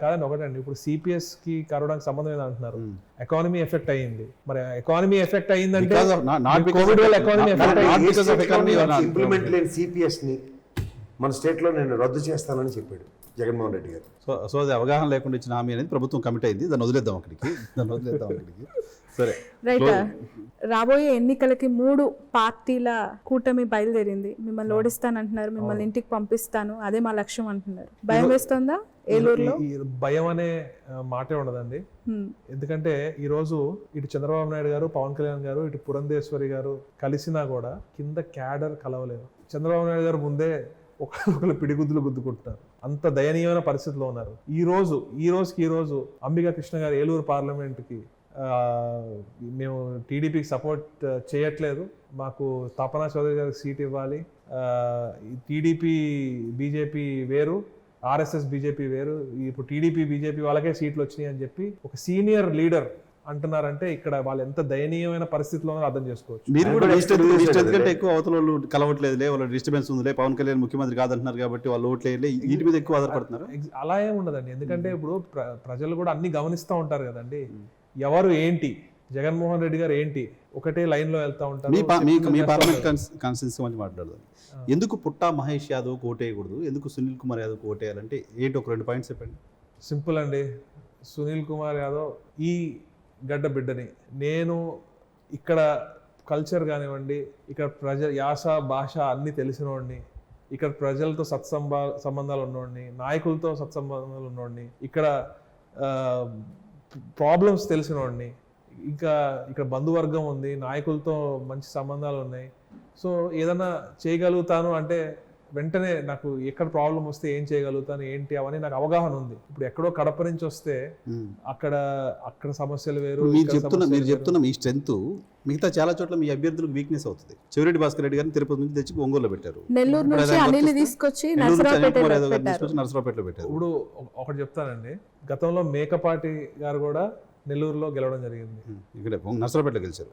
కాదండి ఒకటండి, ఇప్పుడు సిపిఎస్ కి కరోనాకి సంబంధం ఏదో అంటున్నారు. ఎకానమీ ఎఫెక్ట్ అయ్యింది. మరి ఎకానమీ ఎఫెక్ట్ అయ్యిందంటే కోవిడ్ వల్ల ఎకానమీ ఇంప్లిమెంట్ లేని సిపిఎస్ ని మన స్టేట్లో నేను రద్దు చేస్తానని చెప్పాడు జగన్మోహన్ రెడ్డి గారు. సో అది అవగాహన లేకుండా ఇచ్చిన హామీ అనేది ప్రభుత్వం కమిట్ అయింది. దాన్ని వదిలేద్దాం అక్కడికి. సరే, రైట్. రాబోయే ఎన్నికలకి 3 పార్టీల కూటమి బయలుదేరింది. మిమ్మల్ని ఓడిస్తానంటున్నారు, మిమ్మల్ని ఇంటికి పంపిస్తాను, అదే మా లక్ష్యం అంటున్నారు. భయం వేస్తుందా ఏలూరులో? ఈ భయం అనే మాటే ఉండదండి. ఎందుకంటే ఈ రోజు ఇటు చంద్రబాబు నాయుడు గారు, పవన్ కళ్యాణ్ గారు, ఇటు పురంధేశ్వరి గారు కలిసినా కూడా కింద క్యాడర్ కలవలేదు. చంద్రబాబు నాయుడు గారు ముందే ఒకళ్ళు పిడిగుద్దులు గుద్దుకుంటున్నారు. అంత దయనీయమైన పరిస్థితిలో ఉన్నారు. ఈ రోజు అంబికా కృష్ణ గారు ఏలూరు పార్లమెంట్కి మేము టీడీపీకి సపోర్ట్ చేయట్లేదు, మాకు తపనా చౌదరి గారికి సీట్ ఇవ్వాలి, టీడీపీ బీజేపీ వేరు, ఆర్ఎస్ఎస్ బీజేపీ వేరు, ఇప్పుడు టీడీపీ బీజేపీ వాళ్ళకే సీట్లు వచ్చినాయి అని చెప్పి ఒక సీనియర్ లీడర్ అంటున్నారంటే ఇక్కడ వాళ్ళు ఎంత దయనీయమైన పరిస్థితిలో అర్థం చేసుకోవచ్చు. మీరు కూడా కంటే ఎక్కువ అవతల వాళ్ళు కలవట్లేదులే, వాళ్ళ డిస్టర్బెన్స్ ఉందిలే, పవన్ కళ్యాణ్ ముఖ్యమంత్రి కాదంటున్నారు కాబట్టి వాళ్ళు ఓట్లేదులే, వీటి మీద ఎక్కువ ఆధారపడుతున్నారు. అలా ఏమి ఉండదండి. ఎందుకంటే ఇప్పుడు ప్రజలు కూడా అన్ని గమనిస్తూ ఉంటారు కదండి. ఎవరు ఏంటి, జగన్మోహన్ రెడ్డి గారు ఏంటి, ఒకటే లైన్ లో వెళ్తా ఉంటారు. మీ పార్లమెంట్ కాన్స్టిట్యూన్సీ గురించి మాట్లాడదాం. ఎందుకు పుట్టా మహేష్ యాదవ్ ఓటేయకూడదు, ఎందుకు సునీల్ కుమార్ యాదవ్ ఓటేయాలంటే ఏంటి, ఒక 2 పాయింట్స్ చెప్పండి. సింపుల్ అండి. సునీల్ కుమార్ యాదవ్ ఈ గడ్డ బిడ్డని, నేను ఇక్కడ కల్చర్ కానివ్వండి, ఇక్కడ యాస భాష అన్నీ తెలిసిన వాడిని, ఇక్కడ ప్రజలతో సంబంధాలు ఉన్నవాడిని, నాయకులతో సత్సంబంధాలు ఉన్నవాడిని, ఇక్కడ ప్రాబ్లమ్స్ తెలిసిన వాడిని, ఇంకా ఇక్కడ బంధువర్గం ఉంది, నాయకులతో మంచి సంబంధాలు ఉన్నాయి. సో ఏదైనా చేయగలుగుతాను అంటే వెంటనే నాకు ఎక్కడ ప్రాబ్లం వస్తే ఏం చేయగలుగుతాను ఏంటి అవన్నీ నాకు అవగాహన ఉంది. ఇప్పుడు ఎక్కడో కడప నుంచి వస్తే అక్కడ సమస్యలు వేరు. మీరు చెప్తున్న మీ స్ట్రెంత్ మిగతా చాలా చోట్ల మీ అభ్యర్థులకు వీక్నెస్ అవుతుంది. చెవిరెడ్డి భాస్కర్ రెడ్డి గారిని తిరుపతి నుంచి తెచ్చి ఒంగోలులో పెట్టారు, నెల్లూరు నుంచి అనిల్ తీసుకొచ్చి నరసరావుపేటలో పెట్టారు. ఇప్పుడు ఒకటి చెప్తానండి, గతంలో మేకపాటి గారు కూడా నెల్లూరులో గెలవడం జరిగింది, ఇక్కడ నరసరావుపేటలో గెలిచారు.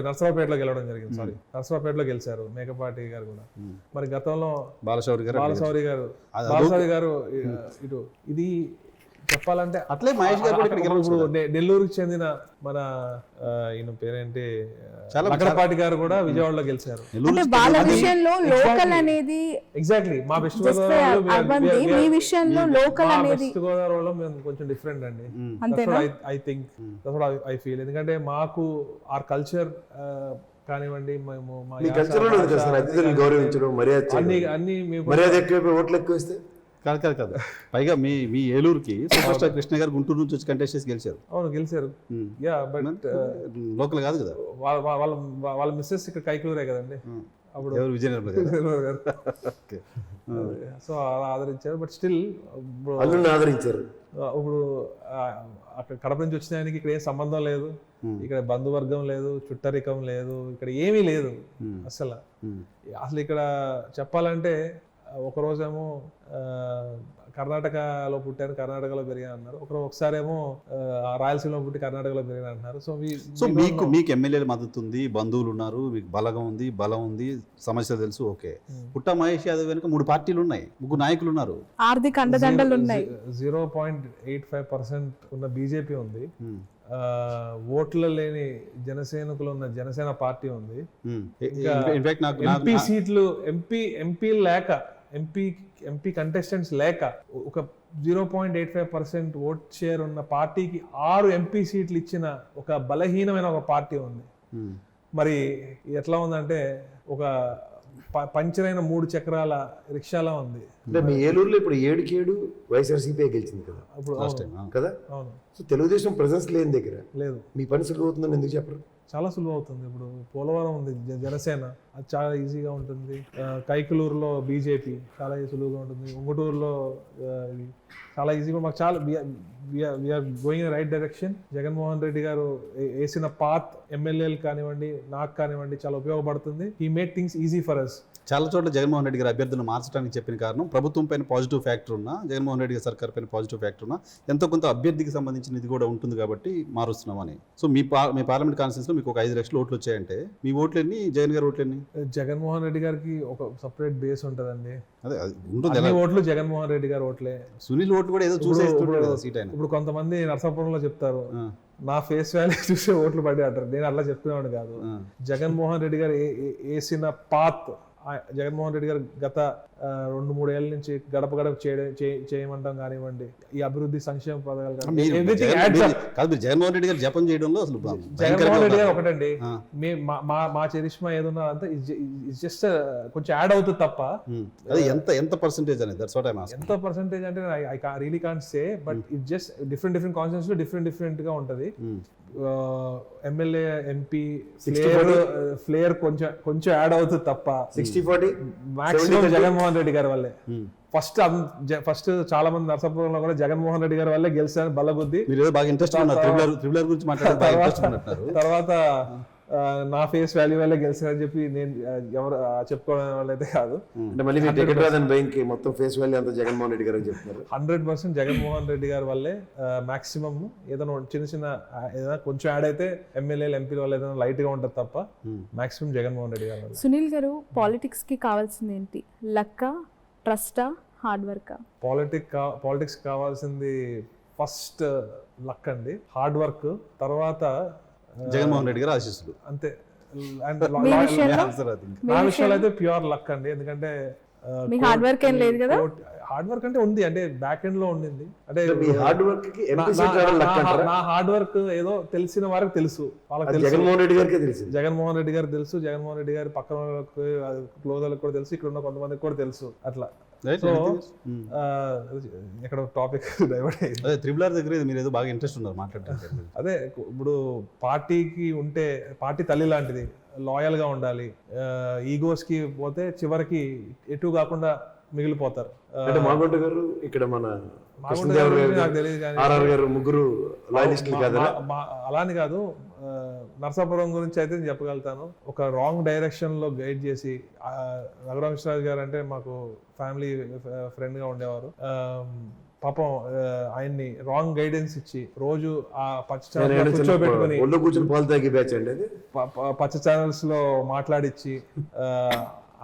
నరసరావుపేటలో గెలవడం జరిగింది, నరసరావుపేటలో గెలిచారు మేకపాటి గారు కూడా. మరి గతంలో బాలశౌరి గారు ఇటు ఇది చెప్పాలంటే అట్లే మహేష్ గారు ఇప్పుడు నెల్లూరుకి చెందిన మన ఈయన పేరేంటి లగడపాటి గారు కూడా విజయవాడలో గెలిచారు. ఎగ్జాక్ట్లీ మా వెస్ట్ గోదావరిలో మేము కొంచెం డిఫరెంట్ అండి. ఐ థింక్ ఐ ఫీల్, ఎందుకంటే మాకు ఆర్ కల్చర్ కానివ్వండి, మేము కాదు. పైగా మీ ఏలూరుకి సూపర్ స్టార్ కృష్ణ గారు గుంటూరు నుంచి వచ్చి కంటెస్ట్ చేసి గెలిచారు. అవును గెలిచారు. యా బట్ లోకల్ కాదు కదా, వాళ్ళ మిస్సెస్ ఇక్కడ కైకలూరే కదండి. అప్పుడు విజయనగరం గారు. సో అలా ఆదరించారు. బట్ స్టిల్ ఆదరించారు. ఇప్పుడు అక్కడ కడప నుంచి వచ్చిన ఆయనకి ఇక్కడ ఏం సంబంధం లేదు, ఇక్కడ బంధువర్గం లేదు, చుట్టరికం లేదు, ఇక్కడ ఏమీ లేదు అసలు ఇక్కడ చెప్పాలంటే ఒకరోజేమో కర్ణాటకలో పుట్టాను, కర్ణాటకలో పెరిగాను అన్నారు, ఒకసారేమో రాయలసీమలో పుట్టి కర్ణాటకలో పెరిగాను అంటున్నారు. సో మీకు ఎమ్మెల్యేల మద్దతు ఉంది, బంధువులు ఉన్నారు, మీకు బలగం ఉంది, బలం ఉంది, సమస్యలు తెలుసు. ఓకే, పుట్టా మహేష్ యాదవ్ వెనుక 3 పార్టీలు ఉన్నాయి, 3 నాయకులు ఉన్నారు, ఆర్థిక అండదండలు ఉన్నాయి, 0.85% ఉన్న బీజేపీ ఉంది, ఓట్ల లేని జనసేనకులు ఉన్న జనసేన పార్టీ ఉంది. ఎంపీ సీట్లు ఎంపీ లేక ఎంపీ కంటెస్టెంట్స్ లేక ఒక 0.85% ఓట్ షేర్ ఉన్న పార్టీకి 6 ఎంపీ సీట్లు ఇచ్చిన ఒక బలహీనమైన ఒక పార్టీ ఉంది. మరి ఎట్లా ఉందంటే ఒక పంచర్ అయిన 3 చక్రాల రిక్షాలా ఉంది. అంటే మీ ఏలూరులో ఇప్పుడు 7కి 7 వైఎస్ఆర్సీపీ గెలిచింది కదా కదా. అవును. సో తెలుగుదేశం ప్రెజెన్స్ లేని దగ్గర లేదు, మీ పని సులువు అవుతుందని ఎందుకు చెప్పరు? చాలా సులువు అవుతుంది. ఇప్పుడు పోలవరం ఉంది, జనసేన, అది చాలా ఈజీగా ఉంటుంది. కైకలూరులో బీజేపీ చాలా సులువుగా ఉంటుంది. ఉంగుటూరులో చాలా ఈజీగా, మాకు చాలా we are going in right direction. Jaganmohan Reddy గారు వేసిన పాత్ ఎమ్మెల్యేలు కానివ్వండి, నాకు కానివ్వండి, చాలా ఉపయోగపడుతుంది. He made things easy for us. చాలా చోట్ల జగన్మోహన్ రెడ్డి గారు అభ్యర్థులను మార్చడానికి చెప్పిన కారణం ప్రభుత్వం పైన పాజిటివ్ ఫ్యాక్టర్ ఉన్నా, జగన్మోహన్ రెడ్డి గారి సర్కార్ పైన పాజిటివ్ ఫ్యాక్టర్ ఉన్నా, ఎంతో కొంత అభ్యర్థికి సంబంధించిన ఇది కూడా ఉంటుంది కాబట్టి మారుస్తున్నామని. సో మీ పార్లమెంట్ కాన్స్టిట్యూన్సీలో మీకు ఒక 5 లక్షల ఓట్లు వచ్చాయంటే మీ ఓట్లన్నీ, జగన్ గారి ఓట్లన్నీ? జగన్మోహన్ రెడ్డి గారికి ఒక సపరేట్ బేస్ ఉంటుందండి. అదే ఉంటుంది, ఓట్లు జగన్మోహన్ రెడ్డి గారి ఓట్లే. సునీల్ ఓట్లు కూడా ఏదో సీట్ అయినా. ఇప్పుడు కొంతమంది నరసాపురంలో చెప్తారు నా ఫేస్ వాల్యూ చూసే ఓట్లు పడి అంటారు. నేను అట్లా చెప్తున్నాను కాదు. జగన్మోహన్ రెడ్డి గారు వేసిన పాత్, జగన్మోహన్ రెడ్డి గారు గత 2-3 ఏళ్ళ నుంచి గడప గడప చేయమంటాం కానివ్వండి, ఈ అభివృద్ధి సంక్షేమ పథకాలు కాదు, మీరు జగన్మోహన్ రెడ్డి గారు జపం చేయడంలో అసలు జగన్మోహన్ రెడ్డి గారు ఒకటండి, మా చరిష్మా ఏదన్నా అంతా జస్ట్ కొంచెం యాడ్ అవుతుంది తప్ప అది ఎంత పర్సెంటేజ్ అనేది, that's what I am asking. ఎంత పర్సెంటేజ్ అంటే I really can't say, but it just different కాన్స్టిట్యూన్సీలో డిఫరెంట్ గా ఉంటది. ఎమ్మెల్యే ఎంపీ ఫ్లేయర్ కొంచెం యాడ్ అవుతుంది తప్ప 60-40 మాక్సిమం జగన్మోహన్ రెడ్డి గారి వల్లే. ఫస్ట్ చాలా మంది నరసాపురంలో కూడా జగన్మోహన్ రెడ్డి గారి వల్లే గెలిచారు బల్లగుద్ది. మీరు బాగా ఇంట్రెస్ట్ త్రిబులర్ గురించి మాట్లాడారు. తర్వాత నా ఫేస్ వాల్యూ వల్లే గెలిచారని చెప్పి నేను ఎవరు చెప్పుకోవడం వాళ్ళైతే కాదు. అంటే మళ్ళీ మీ టికెట్ రాదని భయంకి మొత్తం ఫేస్ వాల్యూ అంతా జగన్మోహన్ రెడ్డి గారు చెప్తున్నారు. 100% జగన్మోహన్ రెడ్డి గారి వల్లే మాక్సిమం. ఏదైనా చిన్న ఏదైనా కొంచెం యాడ్ అయితే ఎమ్మెల్యేలు ఎంపీల వల్ల ఏదైనా లైట్ గా ఉంటుంది తప్ప మాక్సిమం జగన్మోహన్ రెడ్డి గారి వల్ల. సునీల్ గారు, పాలిటిక్స్ కి కావాల్సింది ఏంటి? లక్క, ట్రస్టా, హార్డ్ వర్క్? పాలిటిక్స్ కావాల్సింది ఫస్ట్ లక్ అండి, హార్డ్ వర్క్, తర్వాత జగన్మోహన్ రెడ్డి గారు ఆశీస్సులు, అంతే. అండ్ మీ విషయంలో? నా విషయంలో అయితే ప్యూర్ లక్ అండి. ఎందుకంటే మీ హార్డ్ వర్క్ ఏం లేదు కదా? హార్డ్ వర్క్ అంటే ఉంది, అంటే బ్యాక్ ఎండ్ లో ఉండింది. అంటే మీ హార్డ్ వర్క్ కి నా హార్డ్ వర్క్ ఏదో తెలిసిన వారికి తెలుసు, వాళ్ళకి తెలుసు. జగన్మోహన్ రెడ్డి గారికి తెలుసు, జగన్మోహన్ రెడ్డి గారు తెలుసు, జగన్మోహన్ రెడ్డి గారి పక్కన వాళ్ళకి క్లోజ్ వాళ్ళకి కూడా తెలుసు, ఇక్కడ ఉన్న కొంతమందికి కూడా తెలుసు. అట్లా సో ఇక్కడ టాపిక్ డైవర్ట్ అయ్యింది. అదే త్రిబులర్ దగ్గర మీరు ఏదో బాగా ఇంట్రెస్ట్ ఉన్నారు మాట్లాడటానికి. అదే ఇప్పుడు పార్టీకి ఉంటే పార్టీ తల్లి లాంటిది, లాయల్ గా ఉండాలి. ఈగోస్ కి పోతే చివరికి ఎటు కాకుండా మిగిలిపోతారు. అంటే మాగుంట గారు ఇక్కడ మన నాకు తెలియదు కానీ ఆర్ఆర్ గారు ముగ్గురు లాయలిస్టులు కదా? అలాని కాదు, నరసాపురం గురించి అయితే నేను చెప్పగలుగుతాను. ఒక రాంగ్ డైరెక్షన్ లో గైడ్ చేసి, రఘురామకృష్ణరాజు గారు అంటే మాకు ఫ్యామిలీ ఫ్రెండ్ గా ఉండేవారు. పాపం ఆయన్ని రాంగ్ గైడెన్స్ ఇచ్చి రోజు ఆ పచ్చ ఛానల్ కూర్చోబెట్టుకుని కూర్చొని పాలు తాగి బ్యాచ్ అండి అది. పచ్చ ఛానల్స్ లో మాట్లాడిచ్చి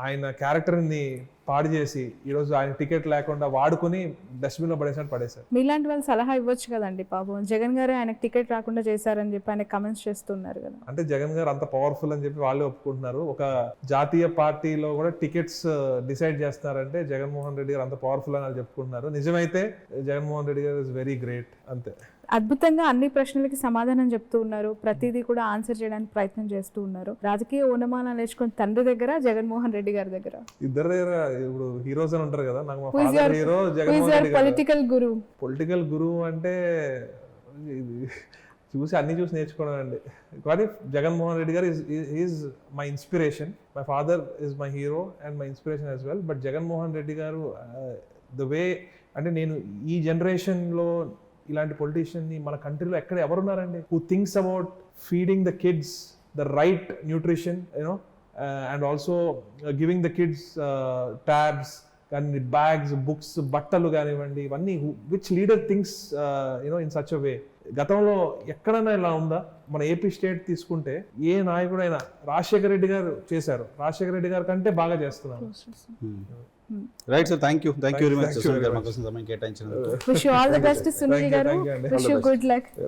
ఆయన క్యారెక్టర్ ని పాడు చేసి ఈరోజు ఆయన టికెట్ లేకుండా వాడుకుని డస్ట్బిన్ లో పడేశారు. మీలాంటి వాళ్ళు సలహా ఇవ్వచ్చు కదండి. పాపం జగన్ గారే ఆయనకు టికెట్ రాకుండా చేశారని చెప్పి ఆయన కమెంట్స్ చేస్తున్నారు కదా. అంటే జగన్ గారు అంత పవర్ఫుల్ అని చెప్పి వాళ్ళే ఒప్పుకుంటున్నారు. ఒక జాతీయ పార్టీలో కూడా టికెట్స్ డిసైడ్ చేస్తున్నారంటే జగన్మోహన్ రెడ్డి గారు అంత పవర్ఫుల్ అని వాళ్ళు చెప్పుకుంటున్నారు. నిజమైతే జగన్మోహన్ రెడ్డి గారు ఇస్ వెరీ గ్రేట్, అంతే. అద్భుతంగా అన్ని ప్రశ్నలకి సమాధానం చెప్తూ ఉన్నారు, ప్రతిదీ కూడా ఆన్సర్ చేయడానికి ప్రయత్నం చేస్తూ ఉన్నారు. రాజకీయ ఓనమానాలు నేర్చుకుని తండ్రి దగ్గర, జగన్మోహన్ రెడ్డి గారి దగ్గర, ఇద్దరు దగ్గర ఇప్పుడు హీరోస్ అని ఉంటారు కదా. నాకు మా ఫాదర్ హీరో, జగన్మోహన్ రెడ్డి గారు పొలిటికల్ గురువు అంటే అన్ని చూసి నేర్చుకోవడం అండి. కానీ జగన్మోహన్ రెడ్డి గారు is my inspiration. My father is my hero and my inspiration as well. But Jaganmohan Reddy గారు ద వే, అంటే నేను ఈ జనరేషన్లో ఇలాంటి పొలిటీషియన్ ని మన కంట్రీలో ఎక్కడ ఎవరున్నారండి who thinks about feeding the kids the right nutrition, you know, and also giving the kids tabs కానీ, బ్యాగ్స్, బుక్స్, బట్టలు కానివ్వండి, ఇవన్నీ which leader thinks you know in such a way. గతంలో ఎక్కడైనా ఇలా ఉందా? మన ఏపీ స్టేట్ తీసుకుంటే ఏ నాయకుడైనా రాజశేఖర రెడ్డి గారు చేశారు, రాజశేఖర రెడ్డి గారి కంటే బాగా చేస్తున్నారు. Right sir, thank you very much. సమయం కేటాయించినందుకు. Wish you all the best Sunil garu. Wish you good luck.